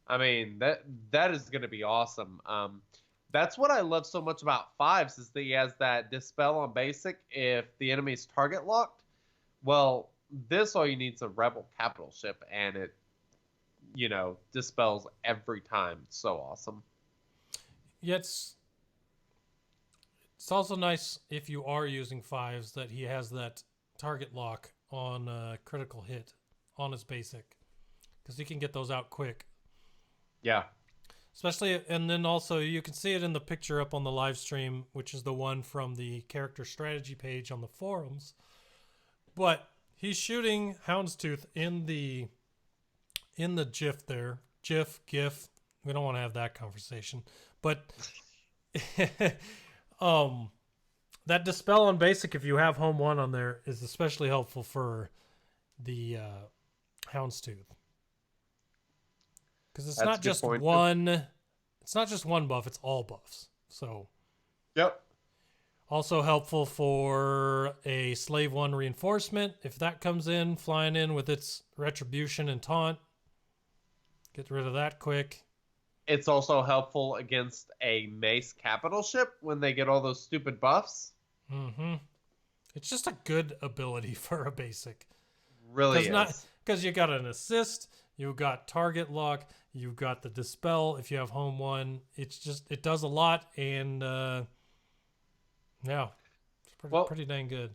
I mean, that is going to be awesome. That's what I love so much about fives is that he has that dispel on basic if the enemy's target locked. Well, this all you need is a rebel capital ship, and it dispels every time. It's so awesome. Yeah, it's also nice if you are using fives that he has that target lock on a critical hit on his basic, because he can get those out quick. Yeah. Especially, and then also you can see it in the picture up on the live stream, which is the one from the character strategy page on the forums. But he's shooting Houndstooth in the GIF there. GIF. We don't want to have that conversation. But that dispel on basic, if you have home one on there, is especially helpful for the Houndstooth. Because it's not just one. It's not just one buff. It's all buffs. So. Yep. Also helpful for a Slave 1 reinforcement. If that comes in, flying in with its retribution and taunt, get rid of that quick. It's also helpful against a Mace capital ship when they get all those stupid buffs. Mm-hmm. It's just a good ability for a basic. Really is. Because you got an assist, you got target lock, you got the dispel if you have home one. It does a lot, and yeah, it's pretty dang good.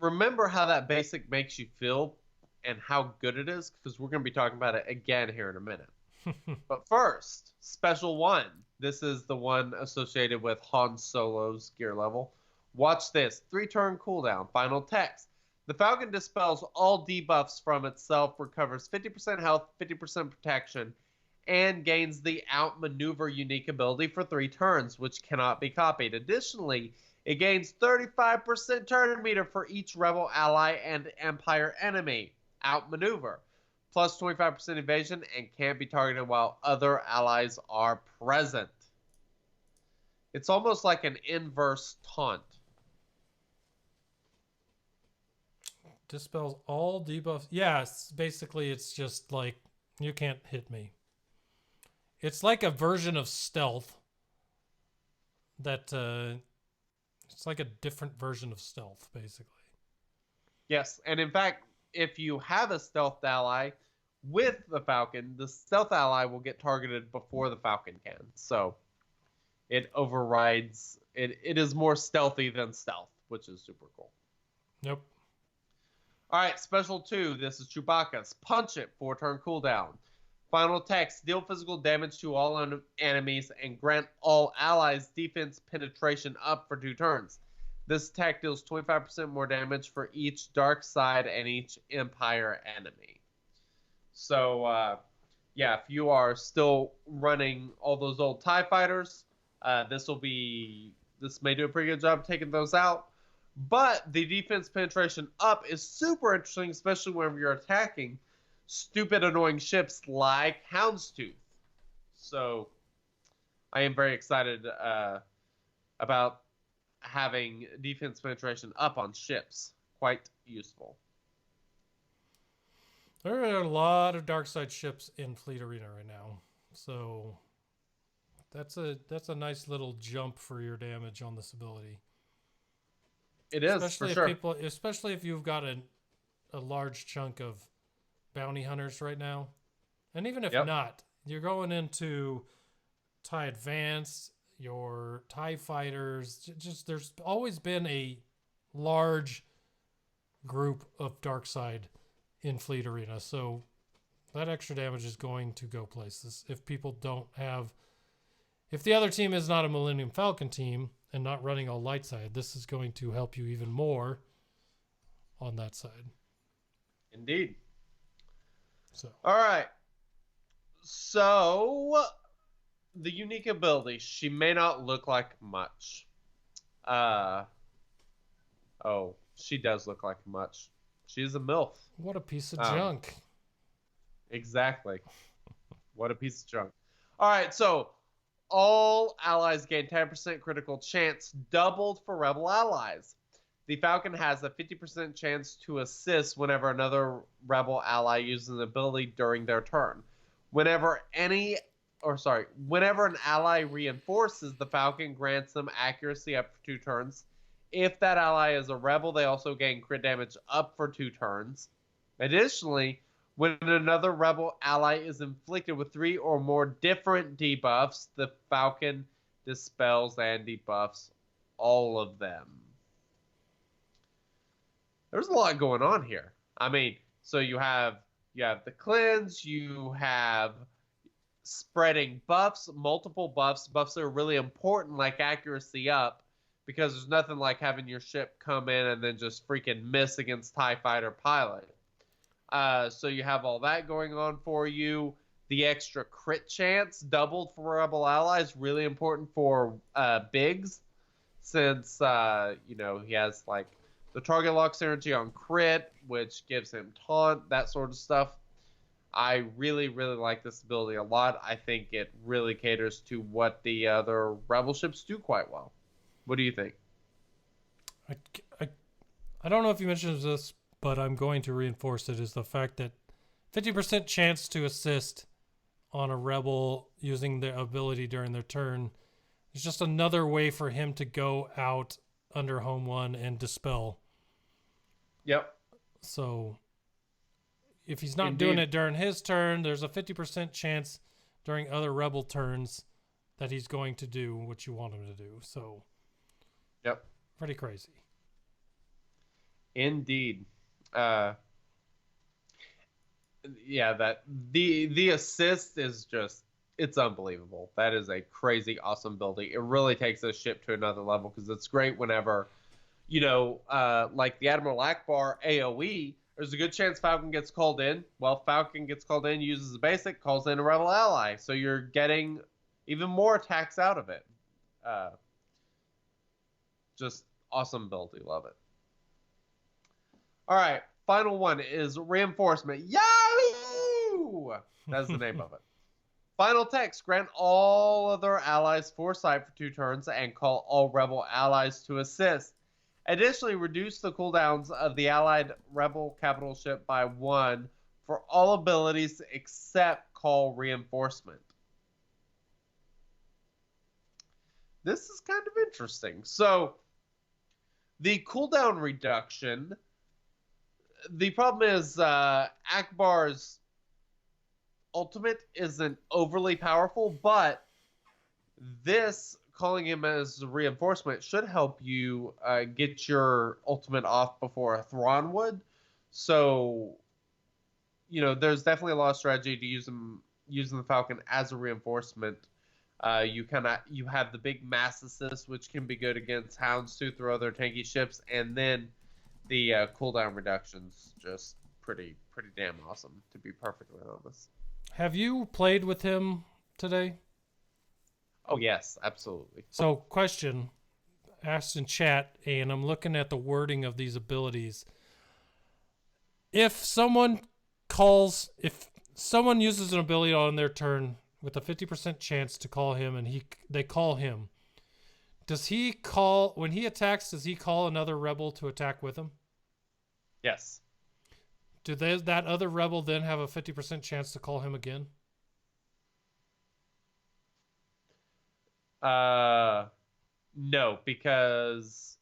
Remember how that basic makes you feel and how good it is? Because we're going to be talking about it again here in a minute. But first, Special 1. This is the one associated with Han Solo's gear level. Watch this. 3-turn cooldown. Final text. The Falcon dispels all debuffs from itself, recovers 50% health, 50% protection, and gains the Outmaneuver unique ability for 3 turns, which cannot be copied. Additionally, it gains 35% turn meter for each Rebel ally and Empire enemy. Outmaneuver. Plus 25% evasion and can't be targeted while other allies are present. It's almost like an inverse taunt. Dispels all debuffs. Yeah, basically it's just like, you can't hit me. It's like a version of stealth that, it's like a different version of stealth, basically. Yes, and in fact, if you have a stealth ally with the Falcon, the stealth ally will get targeted before the Falcon can. So it overrides, it is more stealthy than stealth, which is super cool. Yep. All right, Special 2. This is Chewbacca's. Punch It, 4-turn cooldown. Final text. Deal physical damage to all enemies and grant all allies defense penetration up for 2 turns. This attack deals 25% more damage for each dark side and each Empire enemy. So, yeah, if you are still running all those old TIE fighters, this may do a pretty good job taking those out. But the defense penetration up is super interesting, especially whenever you're attacking stupid, annoying ships like Houndstooth. So I am very excited about having defense penetration up on ships. Quite useful. There are a lot of dark side ships in Fleet Arena right now. So that's a nice little jump for your damage on this ability. It is, especially for if sure. Especially if you've got a large chunk of bounty hunters right now. And even if not, you're going into TIE Advanced, your TIE Fighters. Just there's always been a large group of dark side in Fleet Arena. So that extra damage is going to go places. If people don't have... If the other team is not a Millenium Falcon team and not running all light side, this is going to help you even more on that side. Indeed. So. All right. So, the unique ability. She may not look like much. Oh, she does look like much. She's a MILF. What a piece of junk. Exactly. What a piece of junk. All right, so all allies gain 10% critical chance, doubled for rebel allies. The Falcon has a 50% chance to assist whenever another rebel ally uses an ability during their turn. Whenever an ally reinforces, the Falcon grants them accuracy up for 2 turns. If that ally is a rebel, they also gain crit damage up for 2 turns. Additionally, when another rebel ally is inflicted with 3 or more different debuffs, the Falcon dispels and debuffs all of them. There's a lot going on here. I mean, so you have the cleanse, you have spreading buffs, multiple buffs that are really important, like accuracy up, because there's nothing like having your ship come in and then just freaking miss against TIE fighter pilot. So you have all that going on for you. The extra crit chance doubled for rebel allies, really important for Biggs, since he has like the target lock synergy on crit, which gives him taunt, that sort of stuff. I really, really like this ability a lot. I think it really caters to what the other rebel ships do quite well. What do you think? I don't know if you mentioned this, but I'm going to reinforce it, is the fact that 50% chance to assist on a rebel using their ability during their turn is just another way for him to go out under home 1 and dispel. Yep. So if he's not doing it during his turn, there's a 50% chance during other rebel turns that he's going to do what you want him to do. So yep. Pretty crazy. Indeed. That the assist is just, it's unbelievable. That is a crazy awesome ability. It really takes this ship to another level, because it's great whenever, like the Admiral Akbar AoE, there's a good chance Falcon gets called in. Well, Falcon gets called in, uses the basic, calls in a rebel ally, so you're getting even more attacks out of it. Just awesome ability, love it. All right, final one is reinforcement. Yahoo! That's the name of it. Final text: grant all other allies foresight for 2 turns and call all rebel allies to assist. Additionally, reduce the cooldowns of the allied rebel capital ship by 1 for all abilities except call reinforcement. This is kind of interesting. So, the cooldown reduction, the problem is Akbar's ultimate isn't overly powerful, but this, calling him as reinforcement, should help you get your ultimate off before a Thrawn would. So, there's definitely a lot of strategy to using the Falcon as a reinforcement. You have the big mass assist, which can be good against Houndstooth or other tanky ships, and then the cooldown reductions just pretty damn awesome, to be perfectly honest. Have you played with him today? Oh yes, absolutely. So, question asked in chat, and I'm looking at the wording of these abilities. If someone uses an ability on their turn with a 50% chance to call him, and they call him, does he call, when he attacks, does he call another rebel to attack with him? Yes. That other rebel then have a 50% chance to call him again? No, because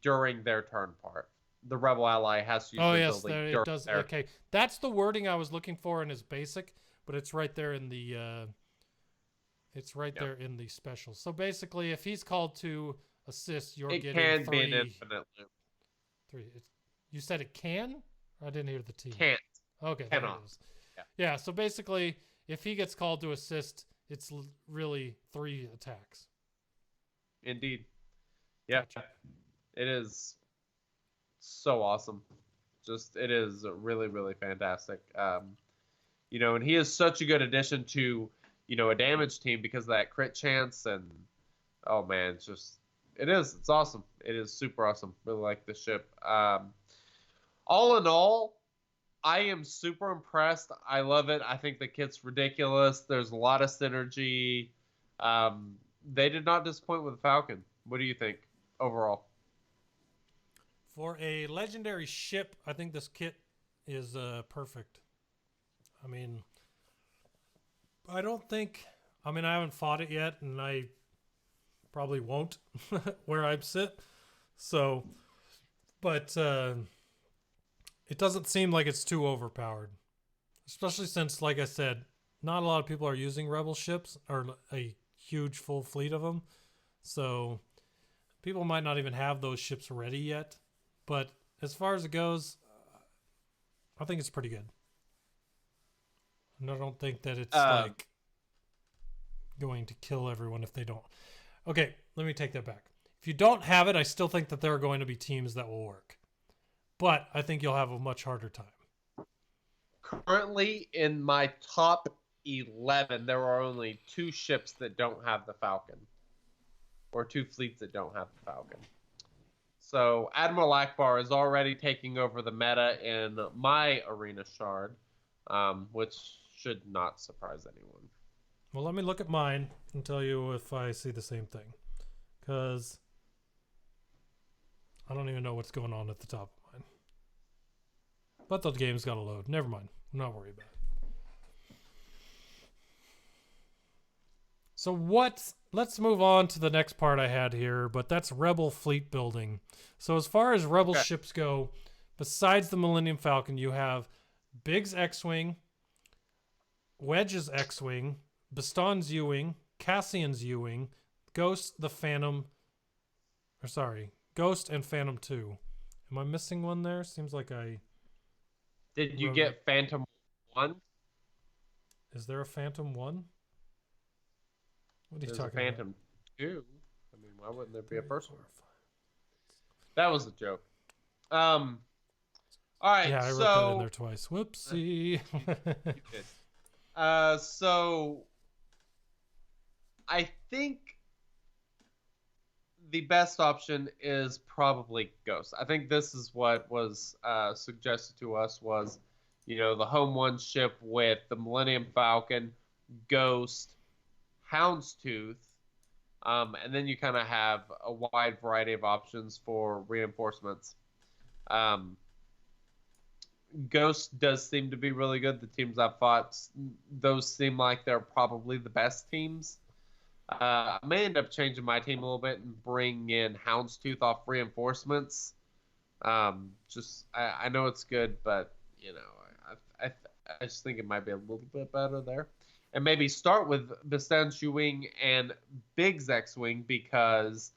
during their turn part, the rebel ally has to use the yes, ability it does. Okay, that's the wording I was looking for in his basic, but it's right there in the there in the special. So basically, if he's called to assist, you're getting 3. It can be an infinite loop. 3. You said it can? I didn't hear the T. Can't. Okay, there Cannot. it is. Yeah, so basically, if he gets called to assist, it's really 3 attacks. Indeed. Yeah. Gotcha. It is so awesome. It is really, really fantastic. And he is such a good addition to, a damage team because of that crit chance. And, oh man, it's awesome. It is super awesome. Really like this ship. All in all, I am super impressed. I love it. I think the kit's ridiculous. There's a lot of synergy. They did not disappoint with the Falcon. What do you think overall? For a legendary ship, I think this kit is perfect. I mean, I haven't fought it yet, and I probably won't where I sit. So, but it doesn't seem like it's too overpowered. Especially since, like I said, not a lot of people are using Rebel ships, or a huge full fleet of them. So, people might not even have those ships ready yet. But as far as it goes, I think it's pretty good. And I don't think that it's like going to kill everyone if they don't. Okay, let me take that back. If you don't have it, I still think that there are going to be teams that will work. But I think you'll have a much harder time. Currently, in my top 11, there are only 2 ships that don't have the Falcon. Or 2 fleets that don't have the Falcon. So Admiral Akbar is already taking over the meta in my arena shard, which should not surprise anyone. Well, let me look at mine and tell you if I see the same thing. Because I don't even know what's going on at the top of mine. But the game's got to load. Never mind. I'm not worried about it. So let's move on to the next part I had here, but that's Rebel fleet building. So as far as Rebel ships go, besides the Millennium Falcon, you have Big's X-Wing, Wedge's X-Wing, Baston's U-Wing, Cassian's U-Wing, Ghost and Phantom 2. Am I missing one there? Seems like I... Did you get Phantom 1? Is there a Phantom 1? What are you talking about? Phantom 2. I mean, why wouldn't there be a first one? That was a joke. All right, yeah, I wrote that in there twice. Whoopsie. You did. So I think the best option is probably Ghost. I think this is what was suggested to us was, the home one ship with the Millennium Falcon, Ghost, Houndstooth, and then you kind of have a wide variety of options for reinforcements. Ghost does seem to be really good. The teams I've fought, those seem like they're probably the best teams. I may end up changing my team a little bit and bring in Houndstooth off reinforcements. I know it's good, but I just think it might be a little bit better there. And maybe start with Bastan's U-Wing and Big's X-Wing because,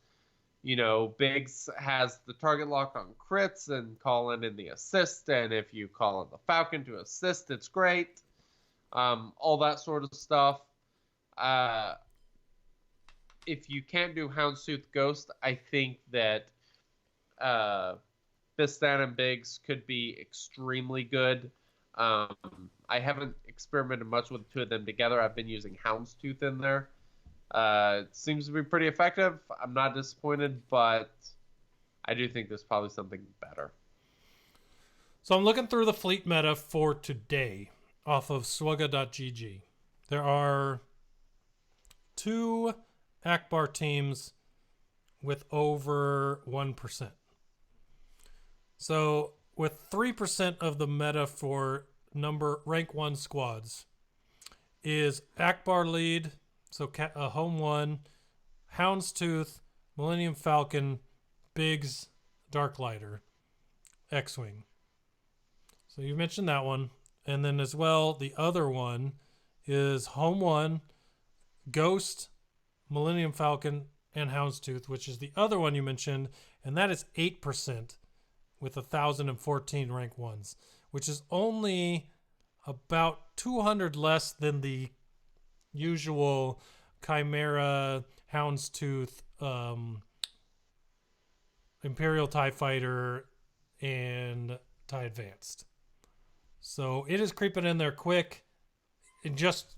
Biggs has the target lock on crits and calling in the assist. And if you call in the Falcon to assist, it's great. All that sort of stuff. If you can't do Houndstooth Ghost, I think that Bastan and Biggs could be extremely good. I haven't experimented much with the 2 of them together. I've been using Houndstooth in there. It seems to be pretty effective. I'm not disappointed, but I do think there's probably something better. So I'm looking through the fleet meta for today off of SWGOH.gg. There are 2 Akbar teams with over 1%. So with 3% of the meta for rank 1 squads is Akbar lead, so home 1, Houndstooth, Millennium Falcon, Biggs, Darklighter, X-Wing. So you mentioned that one. And then as well, the other one is home 1, Ghost, Millennium Falcon, and Houndstooth, which is the other one you mentioned, and that is 8% with 1,014 rank 1s, which is only about 200 less than the usual Chimera, Houndstooth, Imperial TIE Fighter, and TIE Advanced. So it is creeping in there quick. In just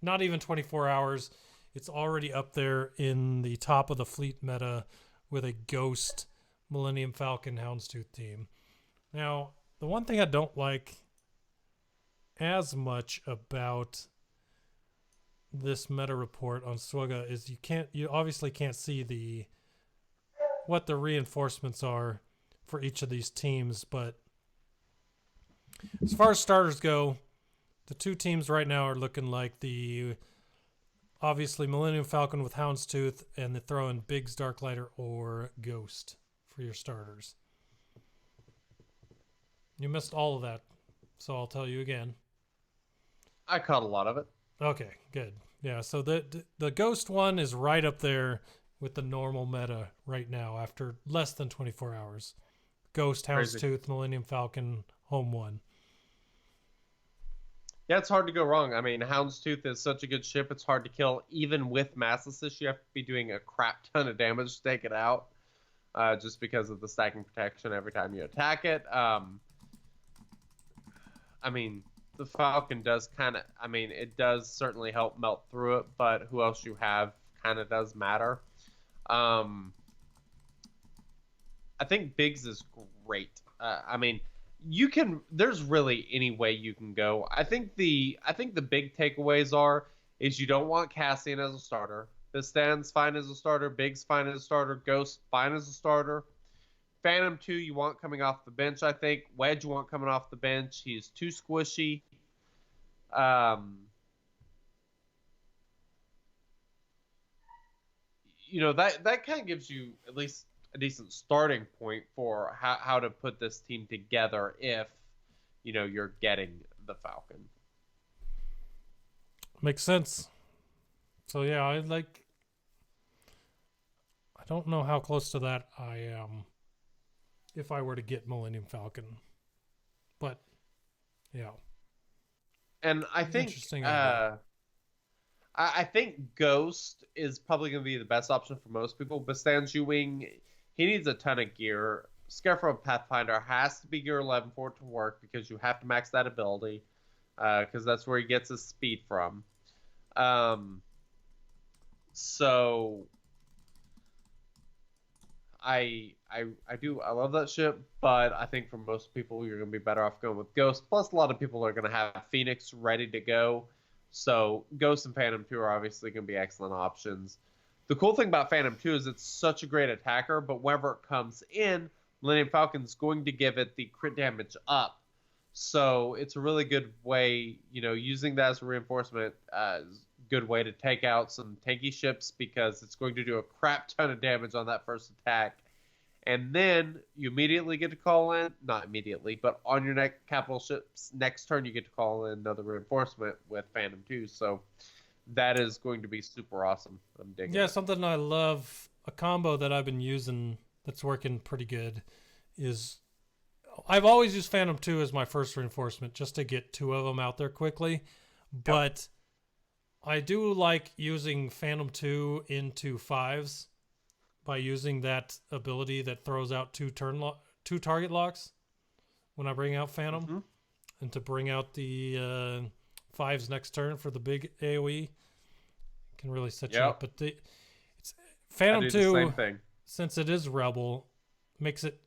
not even 24 hours, it's already up there in the top of the fleet meta with a Ghost, Millennium Falcon, Houndstooth team. Now, the one thing I don't like as much about this meta report on SWGOH is you obviously can't see what the reinforcements are for each of these teams, but as far as starters go, the two teams right now are looking like obviously Millenium Falcon with Houndstooth, and they throw in Biggs Darklighter or Ghost for your starters. You missed all of that, so I'll tell you again. I caught a lot of it. Okay, good. Yeah, so the Ghost one is right up there with the normal meta right now after less than 24 hours. Ghost, Houndstooth, Millenium Falcon, Home 1. Yeah, it's hard to go wrong. I mean, Houndstooth is such a good ship, it's hard to kill. Even with Mass Assist, you have to be doing a crap ton of damage to take it out, just because of the stacking protection every time you attack it. I mean, the Falcon does it does certainly help melt through it, but who else you have kind of does matter. I think Biggs is great. I mean, there's really any way you can go. I think the big takeaways is you don't want Cassian as a starter. Vistan's fine as a starter. Biggs fine as a starter. Ghost fine as a starter. Phantom 2 you want coming off the bench, I think. Wedge you want coming off the bench. He's too squishy. That kind of gives you at least a decent starting point for how to put this team together if, you're getting the Falcon. Makes sense. So yeah, I don't know how close to that I am if I were to get Millenium Falcon. But yeah. And I think interesting. I think Ghost is probably going to be the best option for most people. Bistan's U-Wing, he needs a ton of gear. Scarecrow Pathfinder has to be gear 11 for it to work because you have to max that ability because that's where he gets his speed from. So I love that ship, but I think for most people you're going to be better off going with Ghost. Plus, a lot of people are going to have Phoenix ready to go. So Ghost and Phantom 2 are obviously going to be excellent options. The cool thing about Phantom 2 is it's such a great attacker, but whenever it comes in, Millennium Falcon's going to give it the crit damage up. So it's a really good way, using that as a reinforcement, good way to take out some tanky ships because it's going to do a crap ton of damage on that first attack. And then you immediately get to call in, not immediately, but on your capital ships next turn you get to call in another reinforcement with Phantom 2. So that is going to be super awesome. I'm digging it. Something I love, a combo that I've been using that's working pretty good is I've always used Phantom 2 as my first reinforcement just to get two of them out there quickly. But I do like using Phantom 2 into 5s by using that ability that throws out two target locks when I bring out Phantom, and to bring out the 5s next turn for the big AoE can really set you up. But it's Phantom 2, same thing. Since it is Rebel, makes it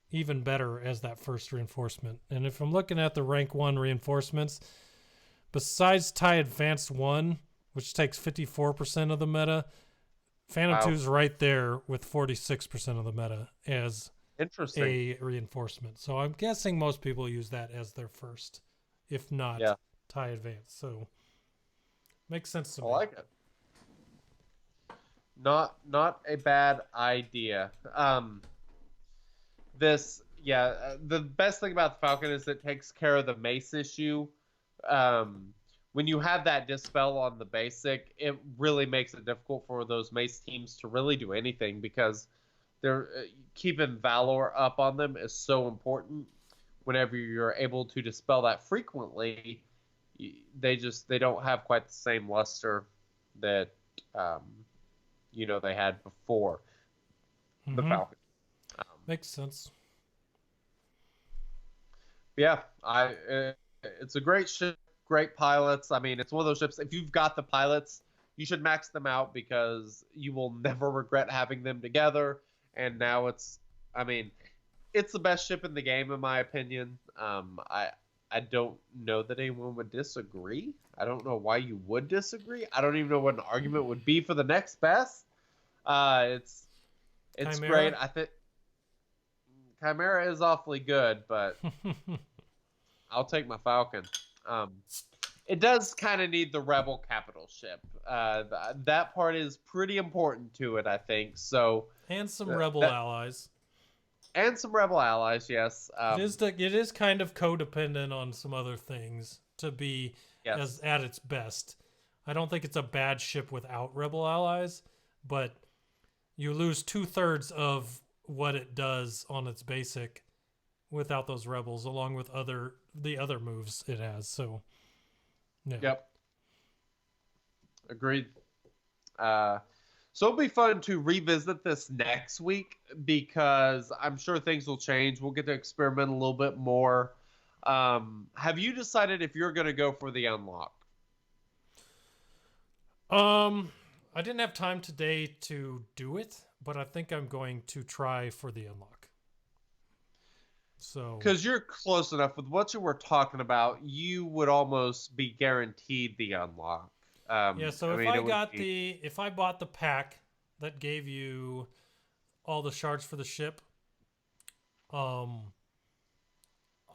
even better as that first reinforcement. And if I'm looking at the rank 1 reinforcements, besides TIE Advanced 1, which takes 54% of the meta, Phantom 2 is right there with 46% of the meta as a reinforcement. So I'm guessing most people use that as their first, if not TIE Advanced. So makes sense to me. I like it. Not a bad idea. The best thing about the Falcon is it takes care of the mace issue. When you have that dispel on the basic, it really makes it difficult for those mace teams to really do anything because they're keeping Valor up on them is so important. Whenever you're able to dispel that frequently, they don't have quite the same luster that they had before the Falcon. Makes sense. Yeah, it's a great ship, great pilots. I mean, it's one of those ships, if you've got the pilots, you should max them out because you will never regret having them together. And now it's the best ship in the game, in my opinion. I don't know that anyone would disagree. I don't know why you would disagree. I don't even know what an argument would be for the next best. It's Chimera? great. I think Chimera is awfully good, but I'll take my Falcon. It does kind of need the Rebel capital ship. That part is pretty important to it, I think. So and some Rebel allies. And some Rebel allies, yes. It is kind of codependent on some other things to be yes. at its best. I don't think it's a bad ship without Rebel allies, but you lose 2/3 of what it does on its basic without those Rebels, along with the other moves it has. So, yeah. Yep. Agreed. So it'll be fun to revisit this next week because I'm sure things will change. We'll get to experiment a little bit more. Have you decided if you're going to go for the unlock? I didn't have time today to do it, but I think I'm going to try for the unlock. So, because you're close enough with what you were talking about, you would almost be guaranteed the unlock. Yeah, so if I bought the pack that gave you all the shards for the ship, I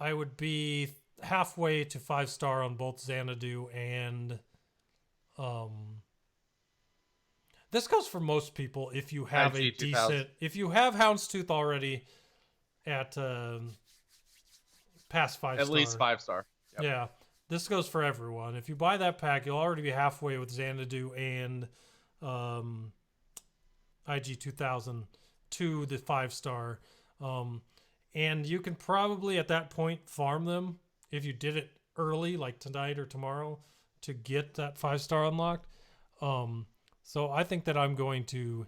would be halfway to 5-star on both Xanadu and this goes for most people if you have if you have Houndstooth already at past 5-star. At least 5-star. Yep. Yeah. This goes for everyone. If you buy that pack, you'll already be halfway with Xanadu and IG-2000 to the 5-star. And you can probably at that point farm them if you did it early, like tonight or tomorrow, to get that 5-star unlocked. So I think that I'm going to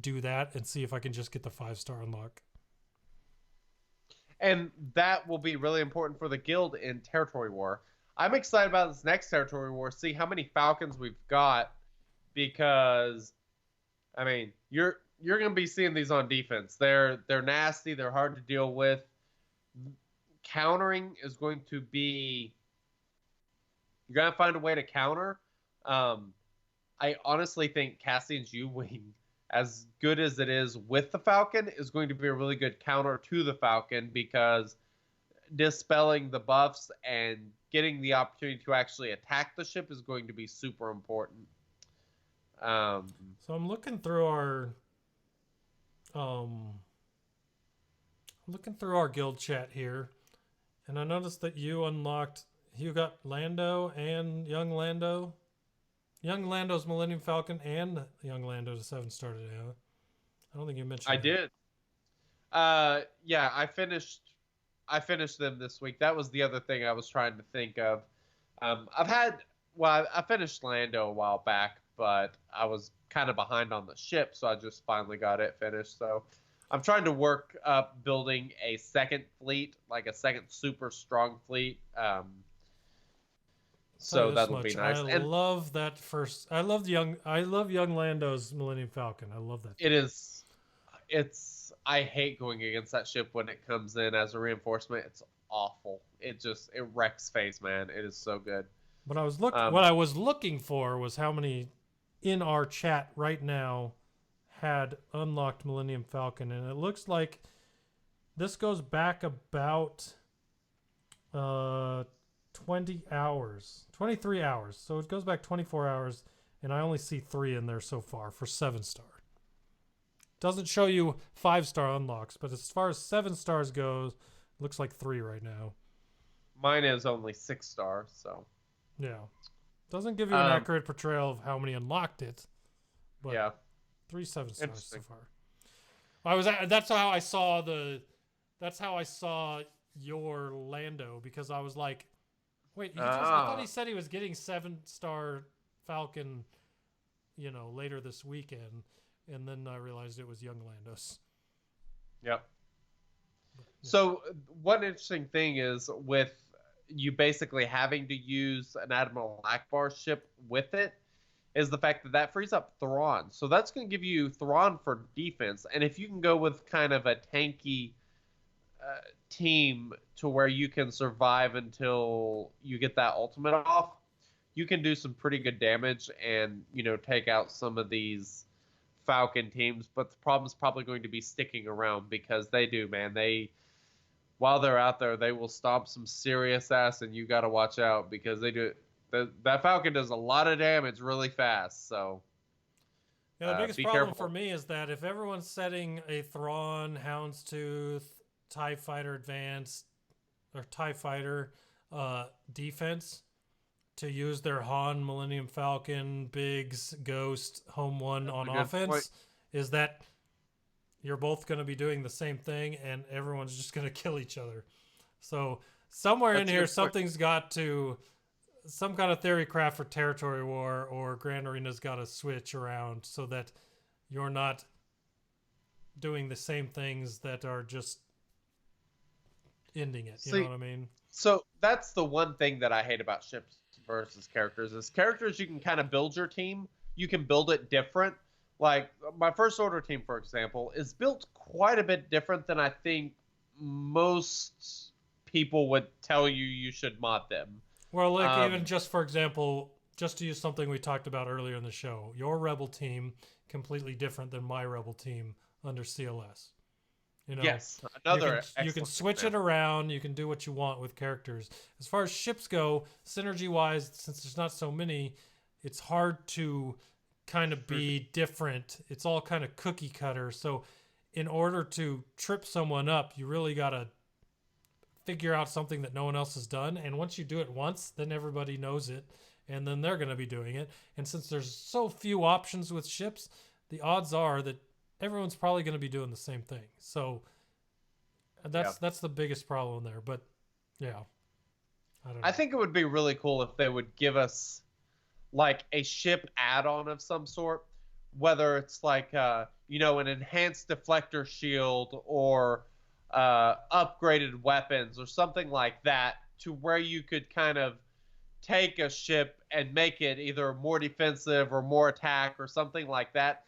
do that and see if I can just get the 5-star unlock. And that will be really important for the guild in Territory War. I'm excited about this next Territory War, see how many Falcons we've got, because, I mean, you're going to be seeing these on defense. They're nasty. They're hard to deal with. Countering is going to be, you're going to find a way to counter. I honestly think Cassian's U-Wing, as good as it is with the Falcon, is going to be a really good counter to the Falcon, because dispelling the buffs and getting the opportunity to actually attack the ship is going to be super important. So I'm looking through our guild chat here, and I noticed that you got Lando and young Lando. Young Lando's Millenium Falcon and young Lando's 7-star today, huh? I don't think you mentioned I that. did. Yeah, I finished them this week. That was the other thing I was trying to think of. I finished Lando a while back, but I was kind of behind on the ship, so I just finally got it finished. So I'm trying to work up building a second fleet, like a second super strong fleet. So that'll be nice. I love that first. I love young Lando's Millenium Falcon. I love that. It is. I hate going against that ship when it comes in as a reinforcement. It's awful. It wrecks face, man. It is so good. But what I was looking for was how many in our chat right now had unlocked Millenium Falcon, and it looks like this goes back about 23 hours. So it goes back 24 hours, and I only see 3 in there so far for 7-star. Doesn't show you 5-star unlocks, but as far as 7 stars goes, it looks like 3 right now. Mine is only 6-star, so. Yeah. Doesn't give you an accurate portrayal of how many unlocked it. But yeah. 3 7-stars so far. That's how I saw your Lando, because I was like, wait, I thought he said he was getting 7-star Falcon, later this weekend, and then I realized it was young Landos. Yep. So one interesting thing is with you basically having to use an Admiral Akbar ship with it is the fact that frees up Thrawn. So that's going to give you Thrawn for defense. And if you can go with kind of a tanky team to where you can survive until you get that ultimate off, you can do some pretty good damage and, take out some of these Falcon teams. But the problem is probably going to be sticking around, because they do, man. While they're out there, they will stomp some serious ass, and you got to watch out, because they do. That Falcon does a lot of damage really fast, so. Yeah, the biggest problem careful. for me is that if everyone's setting a Thrawn, Houndstooth, TIE Fighter Advanced, or TIE Fighter defense to use their Han, Millennium Falcon, Biggs, Ghost, Home One on offense, is that you're both going to be doing the same thing, and everyone's just going to kill each other. So somewhere in here, something's got to... Some kind of theory craft for territory war or Grand Arena's got to switch around so that you're not doing the same things that are just ending it. You know what I mean? So that's the one thing that I hate about ships versus characters is characters you can kind of build your team. You can build it different. Like my First Order team, for example, is built quite a bit different than I think most people would tell you should mod them. Well, like even just for example, just to use something we talked about earlier in the show, your Rebel team completely different than my Rebel team under CLS. Yes, you can switch it around. You can do what you want with characters. As far as ships go, synergy-wise, since there's not so many, it's hard to kind of be different. It's all kind of cookie cutter. So in order to trip someone up, you really got to figure out something that no one else has done, and once you do it once, then everybody knows it, and then they're going to be doing it. And since there's so few options with ships, the odds are that everyone's probably going to be doing the same thing. So that's the biggest problem there. But yeah, I don't know. I think it would be really cool if they would give us like a ship add-on of some sort, whether it's like an enhanced deflector shield or upgraded weapons or something like that, to where you could kind of take a ship and make it either more defensive or more attack or something like that,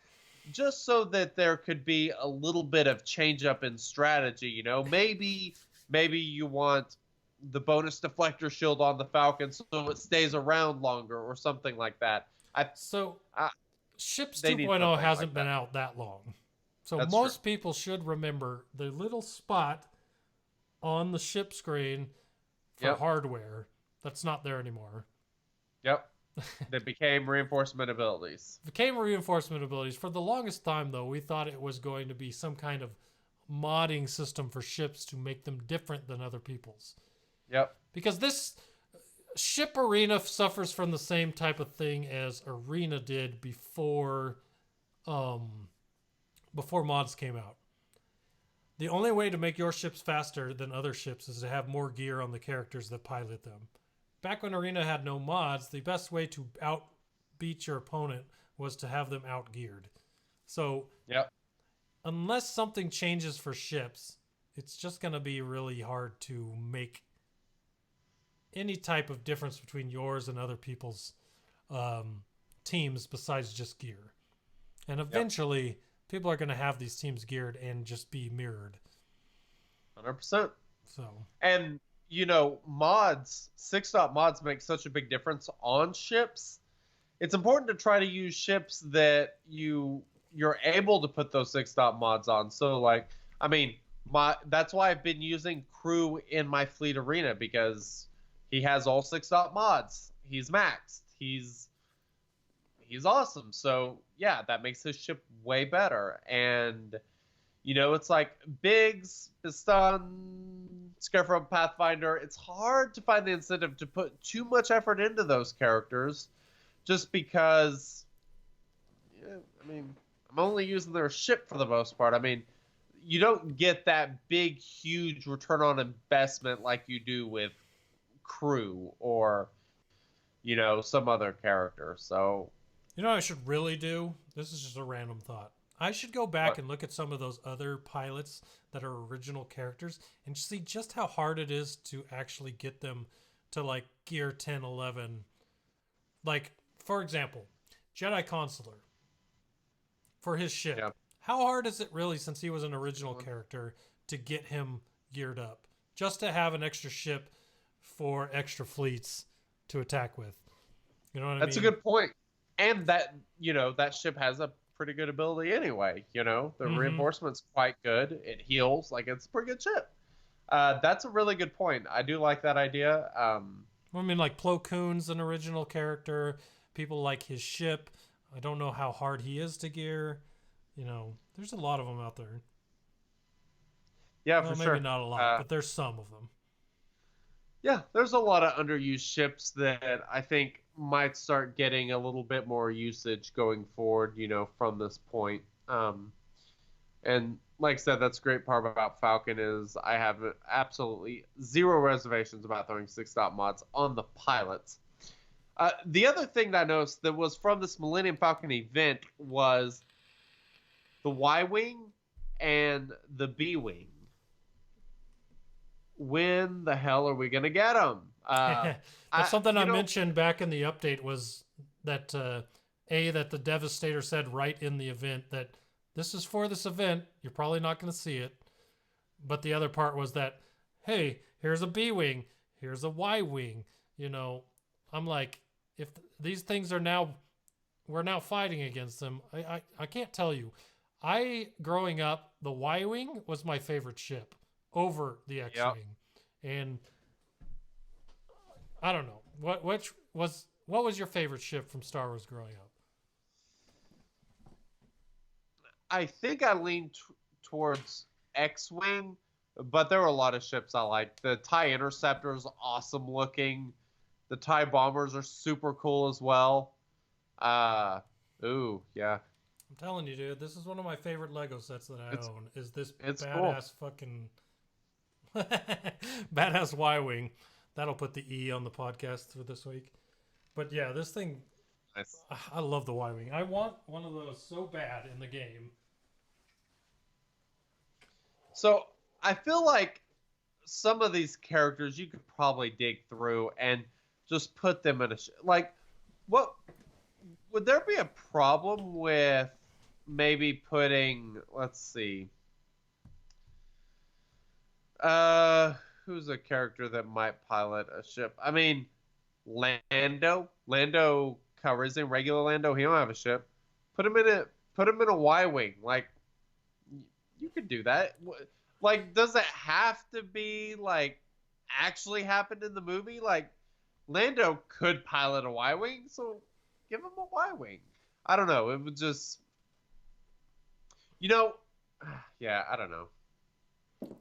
just so that there could be a little bit of change up in strategy. Maybe you want the bonus deflector shield on the Falcon so it stays around longer or something like that. Ships 2.0 hasn't been out that long. So That's most true. people should remember the little spot on the ship screen for hardware that's not there anymore. Yep. That became reinforcement abilities. For the longest time, though, we thought it was going to be some kind of modding system for ships to make them different than other people's. Yep. Because this ship arena suffers from the same type of thing as Arena did before mods came out. The only way to make your ships faster than other ships is to have more gear on the characters that pilot them. Back when Arena had no mods, the best way to outbeat your opponent was to have them outgeared. So, unless something changes for ships, it's just going to be really hard to make any type of difference between yours and other people's teams besides just gear. And eventually, people are going to have these teams geared and just be mirrored. 100%. So. And, mods, 6-dot mods make such a big difference on ships. It's important to try to use ships that you're able to put those 6-dot mods on. So, that's why I've been using Crew in my Fleet Arena, because he has all 6-dot mods. He's maxed. He's awesome. So, yeah, that makes his ship way better. And, it's like Biggs, Piston, Scarecrow, Pathfinder. It's hard to find the incentive to put too much effort into those characters just because, I'm only using their ship for the most part. You don't get that big, huge return on investment like you do with Crew or, some other character. So, what I should really do? This is just a random thought. I should go back and look at some of those other pilots that are original characters and see just how hard it is to actually get them to gear 10, 11. For example, Jedi Consular for his ship. Yeah. How hard is it really, since he was an original character, to get him geared up just to have an extra ship for extra fleets to attack with. You know what I mean? That's a good point. And that, that ship has a pretty good ability anyway. The reinforcement's quite good. It heals. Like, it's a pretty good ship. That's a really good point. I do like that idea. I mean, like, Plo Koon's an original character. People like his ship. I don't know how hard he is to gear. There's a lot of them out there. Yeah, well, for maybe sure. Maybe not a lot, but there's some of them. Yeah, there's a lot of underused ships that I think might start getting a little bit more usage going forward, from this point. And like I said, that's the great part about Falcon is I have absolutely zero reservations about throwing 6-dot mods on the pilots. The other thing that I noticed that was from this Millenium Falcon event was the Y-Wing and the B-Wing. When the hell are we going to get them? That's something I mentioned back in the update was that, that the Devastator said right in the event that this is for this event. You're probably not going to see it. But the other part was that, hey, here's a B-Wing. Here's a Y-Wing. I'm like, if these things are we're now fighting against them. I can't tell you. Growing up, the Y-Wing was my favorite ship over the X-Wing. Yep. And I don't know. What was your favorite ship from Star Wars growing up? I think I leaned towards X-Wing, but there were a lot of ships I liked. The TIE Interceptor is awesome looking. The TIE Bombers are super cool as well. Ooh, yeah. I'm telling you, dude, this is one of my favorite Lego sets that I own. Is this cool. badass fucking badass Y-Wing. That'll put the E on the podcast for this week. But yeah, this thing, nice. I love the Y-Wing. I want one of those so bad in the game. So I feel like some of these characters you could probably dig through and just put them in what would there be a problem with maybe putting, let's see, who's a character that might pilot a ship? I mean, Lando Calrissian, regular Lando, he don't have a ship. Put him in a Y-Wing. Like, you could do that. Like, does it have to be like actually happened in the movie? Like, Lando could pilot a Y-Wing, so give him a Y-Wing. I don't know. It would just, yeah, I don't know.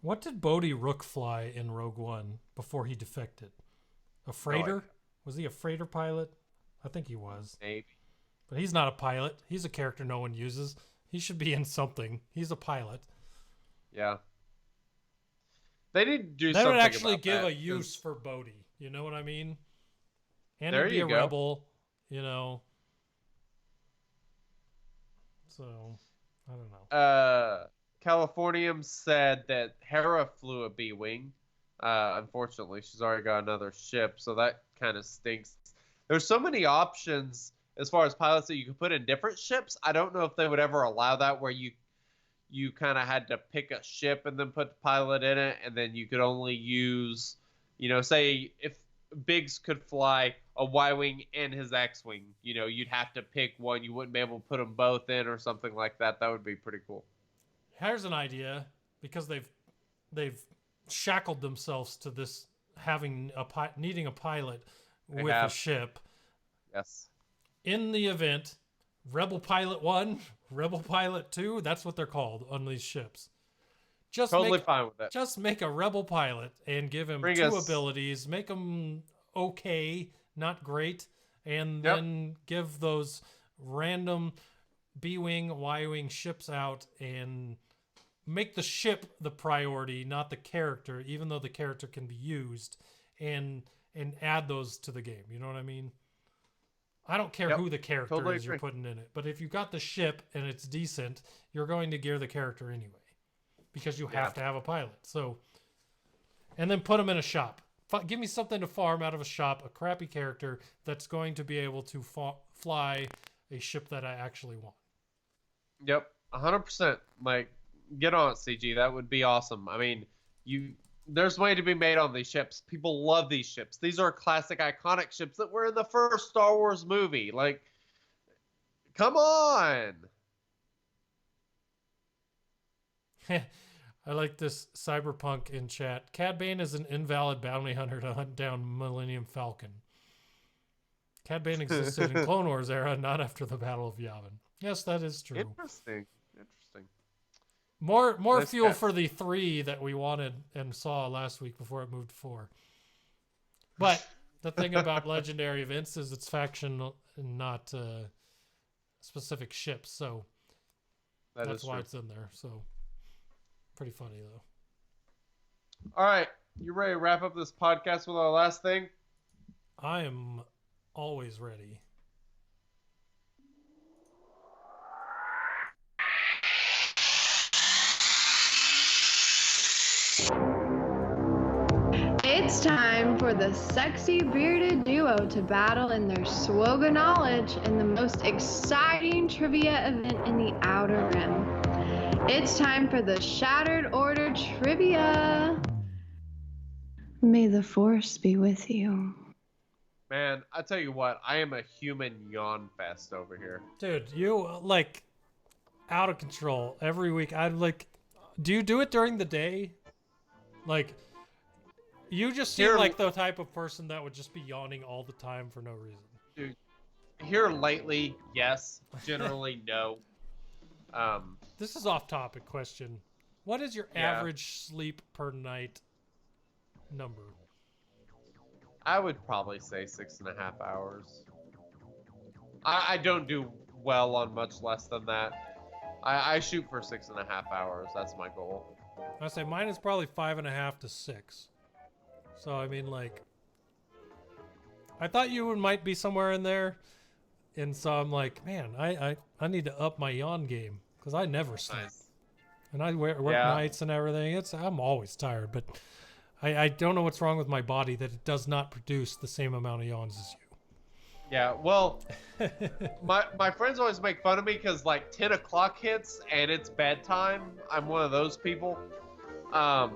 What did Bodhi Rook fly in Rogue One before he defected? A freighter? Was he a freighter pilot? I think he was. Maybe. But he's not a pilot. He's a character no one uses. He should be in something. He's a pilot. Yeah. They need to do that something would actually about give that, a use for Bodhi. You know what I mean? And there he'd be you a go. rebel, So, I don't know. Californium said that Hera flew a B-Wing. Unfortunately, she's already got another ship, so that kind of stinks. There's so many options as far as pilots that you could put in different ships. I don't know if they would ever allow that where you kind of had to pick a ship and then put the pilot in it, and then you could only use, say if Biggs could fly a Y-Wing and his X-Wing, you'd have to pick one. You wouldn't be able to put them both in or something like that. That would be pretty cool. Here's an idea, because they've shackled themselves to this needing a pilot with a ship. Yes. In the event, Rebel Pilot 1, Rebel Pilot 2, that's what they're called on these ships. Totally fine with that. Just make a Rebel Pilot and give him two abilities. Make him okay, not great. And then give those random B-Wing, Y-Wing ships out and make the ship the priority, not the character, even though the character can be used, and add those to the game. You know what I mean? I don't care who the character is you're putting in it, but if you got the ship and it's decent, you're going to gear the character anyway, because you have to have a pilot. So, and then put them in a shop. Give me something to farm out of a shop, a crappy character that's going to be able to fly a ship that I actually want. Yep, 100%. Like, get on it, CG. That would be awesome. I mean, There's money to be made on these ships. People love these ships. These are classic, iconic ships that were in the first Star Wars movie. Like, come on. I like this Cyberpunk in chat. Cad Bane is an invalid bounty hunter to hunt down Millennium Falcon. Cad Bane existed in Clone Wars era, not after the Battle of Yavin. Yes, that is true. Interesting. More Nice fuel cat. for the 3 that we wanted and saw last week before it moved to 4. But the thing about legendary events is it's faction and not specific ships, so that's why it's in there. So pretty funny though. All right, you ready to wrap up this podcast with our last thing? I am always ready. It's time for the sexy bearded duo to battle in their SWGOH knowledge in the most exciting trivia event in the Outer Rim. It's time for the Shattered Order trivia. May the Force be with you. Man, I tell you what, I am a human yawn fest over here. Dude, you like out of control every week. I'm like, do you do it during the day? Like, you just seem Here- like the type of person that would just be yawning all the time for no reason. Here lately, yes. Generally, no. This is off topic question. What is your Yeah. average sleep per night number? I would probably say 6.5 hours. I don't do well on much less than that. I shoot for 6.5 hours. That's my goal. I say mine is probably 5.5 to 6. So I mean, like, I thought you might be somewhere in there, and so I'm like, man, I need to up my yawn game because I never sleep, Nice. and I work Yeah. nights and everything. I'm always tired, but I don't know what's wrong with my body that it does not produce the same amount of yawns as Yeah, well, my friends always make fun of me because like 10 o'clock hits and it's bedtime. I'm one of those people. I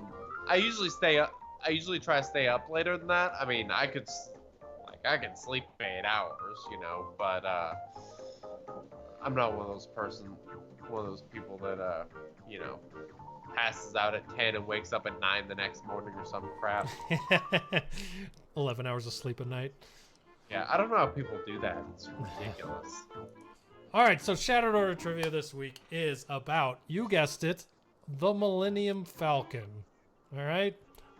usually stay up. I usually try to stay up later than that. I mean, I can sleep 8 hours, you know, but I'm not one of those people that you know, passes out at 10 and wakes up at 9 the next morning or some crap. you. 11 hours of sleep a night. Yeah, I don't know how people do that. It's ridiculous. All right, so Shattered Order trivia this week is about, you guessed it, the Millennium Falcon. All right?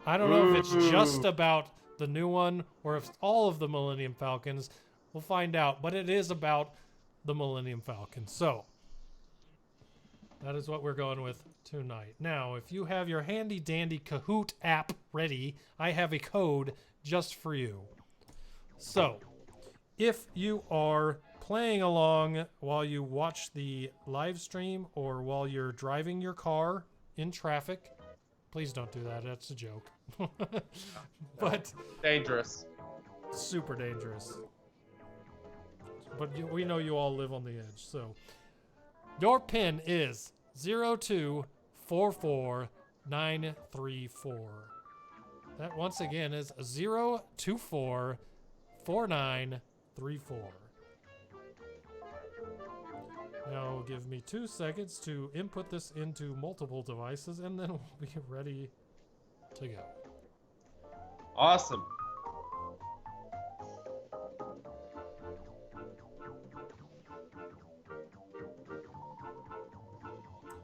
I don't know if it's just about the new one or if it's all of the Millennium Falcons. We'll find out, but it is about the Millennium Falcon. So, that is what we're going with tonight. Now, if you have your handy dandy Kahoot app ready, I have a code just for you. So, if you are playing along while you watch the live stream or while you're driving your car in traffic, please don't do that. That's a joke. But Dangerous. super dangerous. But we know you all live on the edge. So your pin is 0244934. That once again is 0244934. Now give me 2 seconds to input this into multiple devices and then we'll be ready to go. Awesome.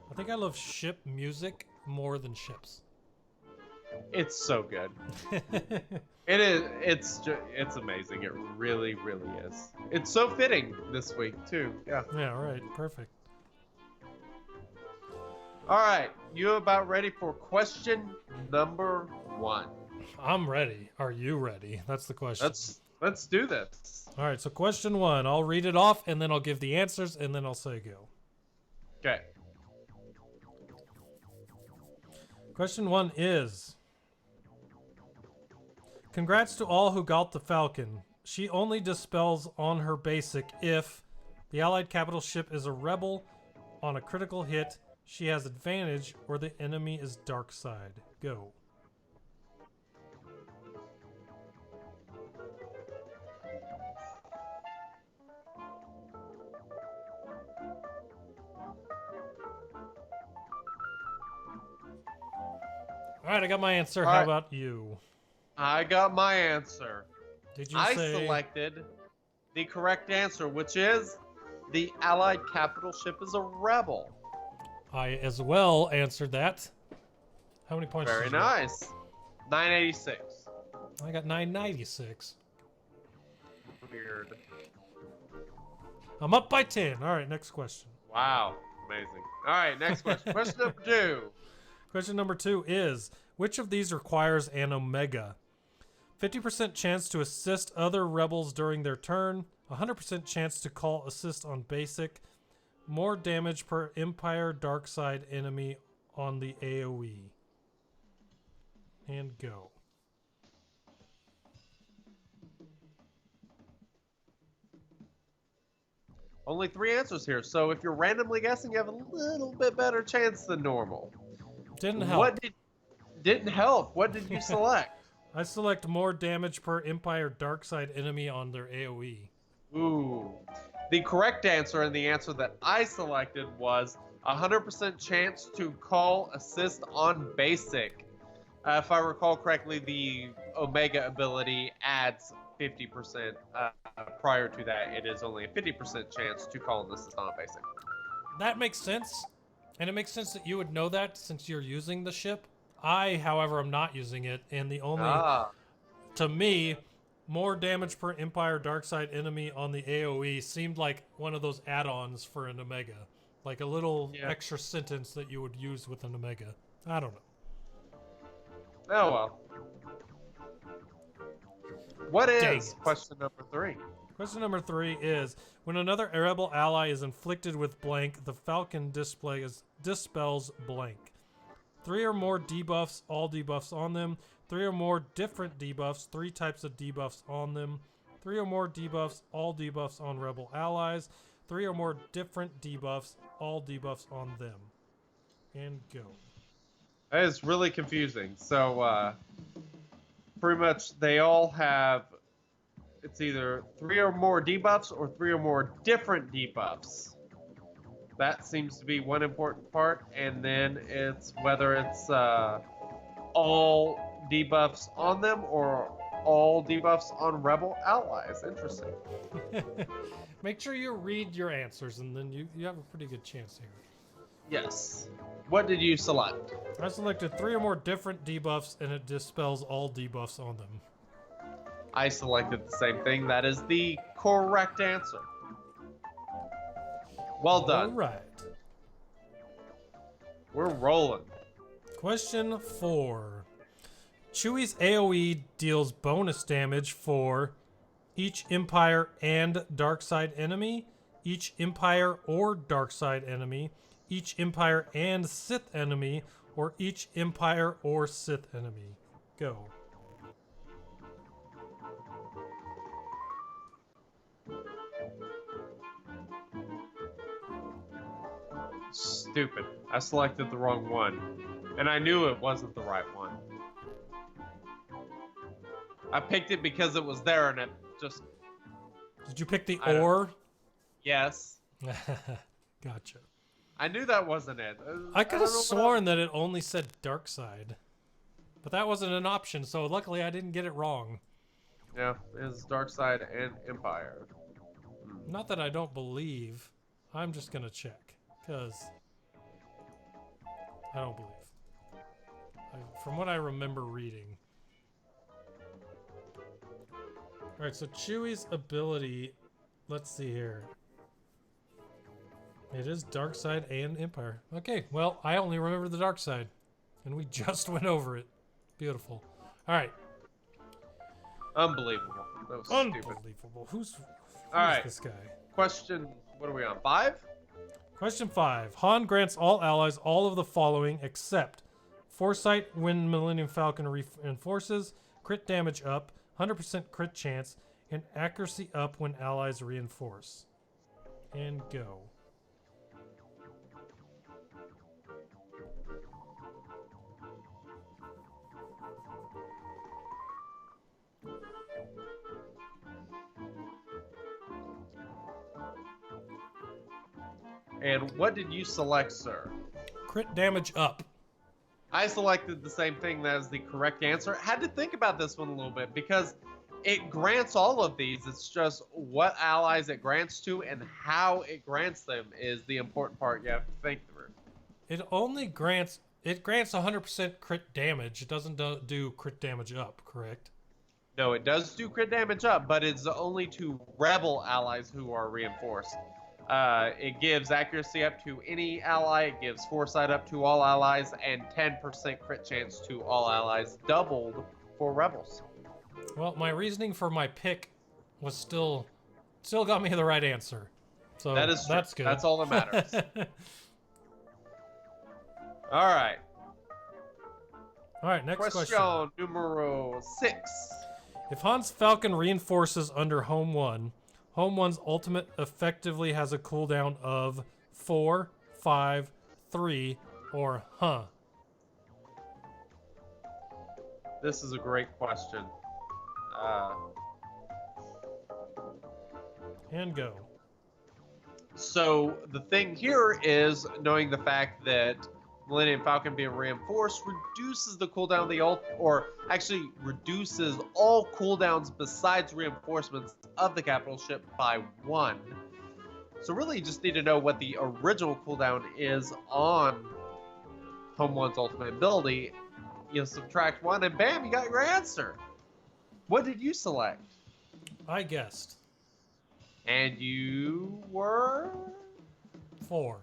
I think I love ship music more than ships. It's so good. It is. It's amazing. It really, really is. It's so fitting this week too. Yeah. Yeah, right. Perfect. All right. You about ready for question number 1? I'm ready. Are you ready? That's the question. Let's do this. All right, so question 1. I'll read it off and then I'll give the answers and then I'll say go. Okay. Question 1 is, congrats to all who got the Falcon. She only dispels on her basic if the allied capital ship is a rebel on a critical hit, she has advantage, or the enemy is dark side. go. All right, I got my answer. All How right. about you? I got my answer. Did you I say? selected the correct answer, which is the Allied capital ship is a rebel. I as well answered that. How many points? Very did you get? nice. 986. I got 996. Weird. I'm up by 10. All right, next question. Wow. Amazing. All right, next question. Question number 2. Question number 2 is, which of these requires an Omega? 50% chance to assist other rebels during their turn, 100% chance to call assist on basic, more damage per Empire dark side enemy on the AoE. And go. Only 3 answers here, so if you're randomly guessing, you have a little bit better chance than normal. Didn't help. What didn't help? What did you select? I select more damage per Empire dark side enemy on their AoE. Ooh. The correct answer and the answer that I selected was 100% chance to call assist on basic. If I recall correctly, the Omega ability adds 50%. Prior to that, it is only a 50% chance to call an assist on basic. That makes sense. And it makes sense that you would know that since you're using the ship. I, however, am not using it, and the only, to me, more damage per Empire Darkside enemy on the AoE seemed like one of those add-ons for an Omega. Like a little extra sentence that you would use with an Omega. I don't know. Oh well. What Dang is it. question number 3? Question number 3 is, when another rebel ally is inflicted with blank, the Falcon dispels blank. 3 or more debuffs, all debuffs on them. 3 or more different debuffs, 3 types of debuffs on them. 3 or more debuffs, all debuffs on rebel allies. 3 or more different debuffs, all debuffs on them. And go. That is really confusing. So, pretty much they all have, it's either 3 or more debuffs or 3 or more different debuffs. That seems to be one important part, and then it's whether it's all debuffs on them or all debuffs on rebel allies. Interesting. Make sure you read your answers, and then you have a pretty good chance here. Yes. What did you select? I selected 3 or more different debuffs, and it dispels all debuffs on them. I selected the same thing. That is the correct answer. Well done. All right. We're rolling. Question 4. Chewie's AoE deals bonus damage for each Empire and Darkside enemy, each Empire or Darkside enemy, each Empire and Sith enemy, or each Empire or Sith enemy. Go. Stupid. I selected the wrong one. And I knew it wasn't the right one. I picked it because it was there and it just... Did you pick the I don't- or? Yes. Gotcha. I knew that wasn't it. I could don't have know what sworn that it only said Darkside. But that wasn't an option, so luckily I didn't get it wrong. Yeah, it's Darkside and Empire. Not that I don't believe. I'm just gonna check, because I don't believe. From what I remember reading. Alright, so Chewie's ability, let's see here. It is Darkside and Empire. Okay, well, I only remember the Darkside. And we just went over it. Beautiful. Alright. Unbelievable. That was stupid. Unbelievable. Who's Alright. this guy? Question, what are we on? 5? Question 5. Han grants all allies all of the following except Foresight when Millenium Falcon reinforces, crit damage up, 100% crit chance, and accuracy up when allies reinforce. And go. And what did you select, sir? Crit damage up. I selected the same thing as the correct answer. Had to think about this one a little bit because it grants all of these. It's just what allies it grants to and how it grants them is the important part you have to think through. It grants 100% crit damage. It doesn't do crit damage up, correct? No, it does do crit damage up, but it's only to rebel allies who are reinforced. It gives accuracy up to any ally, it gives foresight up to all allies, and 10% crit chance to all allies, doubled for rebels. Well, my reasoning for my pick was still got me the right answer. So That is true. That's good. That's all that matters. All right. All right, next question. Question numero 6. If Han's Falcon reinforces under Home 1, Home 1's ultimate effectively has a cooldown of 4, 5, 3, or huh? This is a great question. And go. So the thing here is knowing the fact that Millennium Falcon being reinforced reduces the cooldown of the ult, or actually reduces all cooldowns besides reinforcements of the capital ship by 1. So really you just need to know what the original cooldown is on Home 1's ultimate ability. You subtract 1 and bam, you got your answer. What did you select? I guessed. And you were? 4.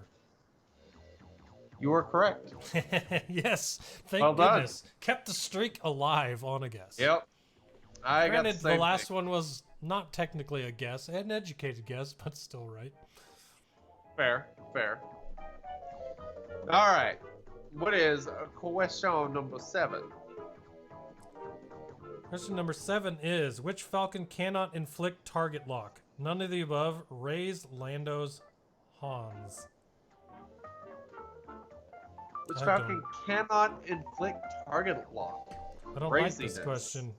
You were correct. Yes, thank Well done. goodness. Kept the streak alive on a guess. Yep. I got Granted, the same last thing. one was not technically a guess, an educated guess, but still right. Fair, fair. All right. What is question number 7? Question number 7 is, which Falcon cannot inflict target lock? None of the above. Ray's, Lando's, Hans. Which I Falcon cannot inflict target lock? I don't like this Craziness. question.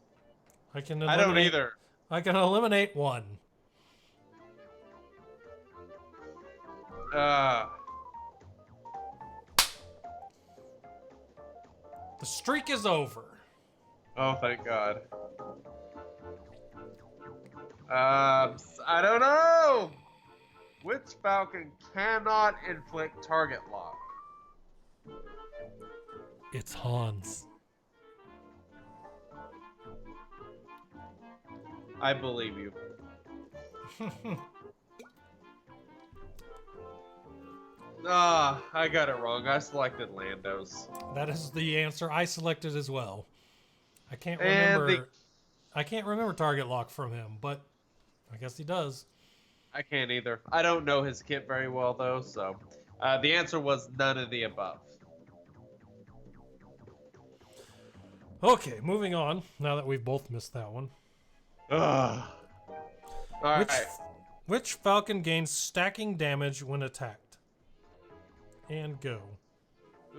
I I don't either. I can eliminate one. The streak is over. Oh, thank God. I don't know. Which Falcon cannot inflict target lock? It's Hans. I believe you. I got it wrong. I selected Lando's. That is the answer I selected as well. I can't And remember. I can't remember target lock from him, but I guess he does. I can't either. I don't know his kit very well though, so the answer was none of the above. Okay, moving on. Now that we've both missed that one. All right. Which Falcon gains stacking damage when attacked? And go.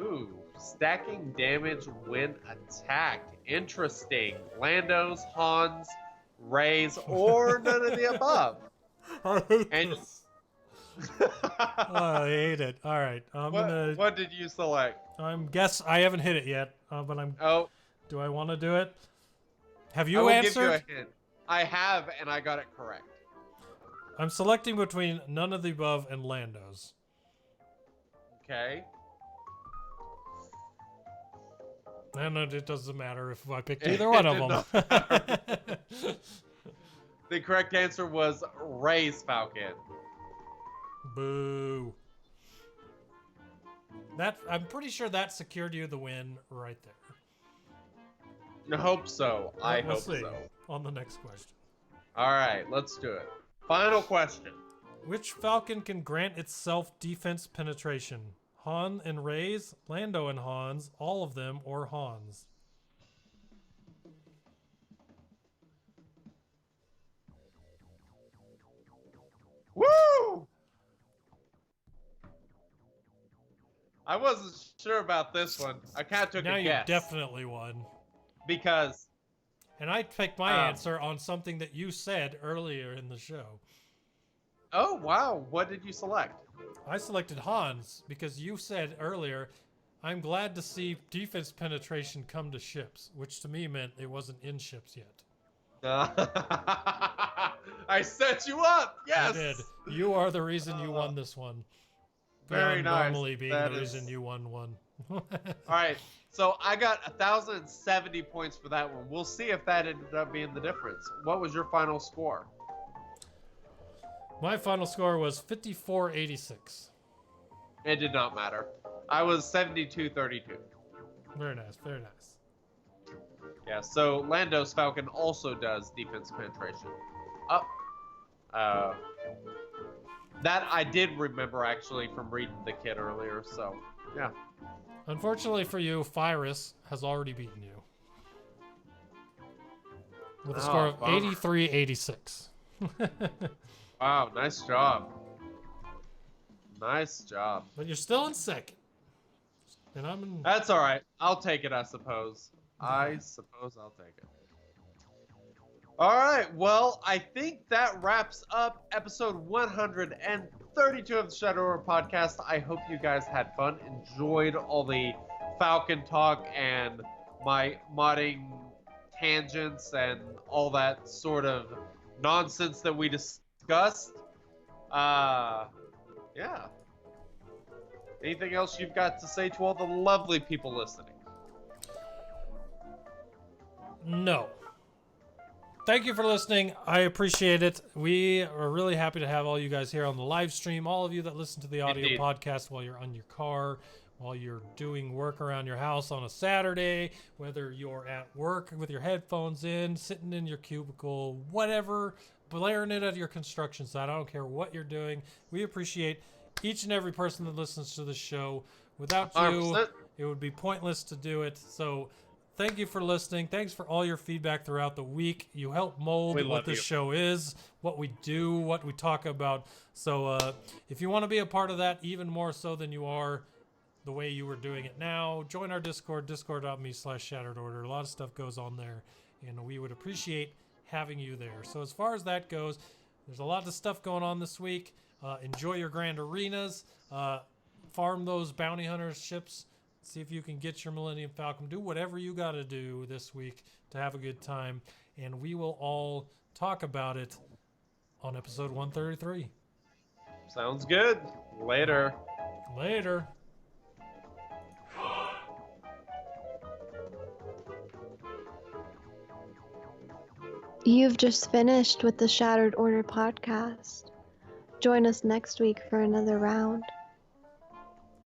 Ooh, stacking damage when attacked. Interesting. Lando's, Hans, Ray's, or none of the above. I hate And- this. I hate it. All right, What did you select? I haven't hit it yet, but I'm. Oh, Do I want to do it? Have I you will answered? give you a hint. I have, and I got it correct. I'm selecting between none of the above and Lando's. Okay. And it doesn't matter if I picked either one of them. The correct answer was Ray's Falcon. Boo. I'm pretty sure that secured you the win right there. I hope so. I We'll hope see so. on the next question. All right, let's do it. Final question. Which Falcon can grant itself defense penetration? Han and Ray's, Lando and Hans, all of them, or Hans? Woo! I wasn't sure about this one. I kind of took Now a you guess. definitely won. Because And I picked my answer on something that you said earlier in the show. Oh, wow. What did you select? I selected Hans because you said earlier, I'm glad to see defense penetration come to ships, which to me meant it wasn't in ships yet. I set you up. Yes. I did. You are the reason you won this one. Very Beyond nice. Normally being That the is- reason you won one. All right. So I got 1,070 points for that one. We'll see if that ended up being the difference. What was your final score? My final score was 54-86. It did not matter. I was 72-32. Very nice. Very nice. Yeah, so Lando's Falcon also does defense penetration. That I did remember actually from reading the kit earlier, so yeah. Unfortunately for you, Fyrus has already beaten you. With a score of bummer. 83-86. Wow, nice job. Nice job. But you're still in second. And I'm in... That's all right. I'll take it, I suppose. I suppose I'll take it. All right. Well, I think that wraps up episode 132 of the Shadow Order podcast. I hope you guys had fun, enjoyed all the Falcon talk and my modding tangents and all that sort of nonsense that we discussed. Yeah. Anything else you've got to say to all the lovely people listening? No. Thank you for listening. I appreciate it. We are really happy to have all you guys here on the live stream. All of you that listen to the audio Indeed. podcast while you're on your car, while you're doing work around your house on a Saturday, whether you're at work with your headphones in, sitting in your cubicle, whatever, blaring it at your construction site. I don't care what you're doing. We appreciate each and every person that listens to the show. Without you, 100%. it would be pointless to do it. So thank you for listening. Thanks for all your feedback throughout the week. You help mold We what love this you. show is, what we do, what we talk about. So if you want to be a part of that, even more so than you are the way you were doing it now, join our Discord, discord.me/shatteredorder. A lot of stuff goes on there, and we would appreciate having you there. So as far as that goes, there's a lot of stuff going on this week. Enjoy your grand arenas. Farm those bounty hunters ships. See if you can get your Millenium Falcon. Do whatever you got to do this week to have a good time. And we will all talk about it on episode 133. Sounds good. Later. Later. You've just finished with the Shattered Order podcast. Join us next week for another round.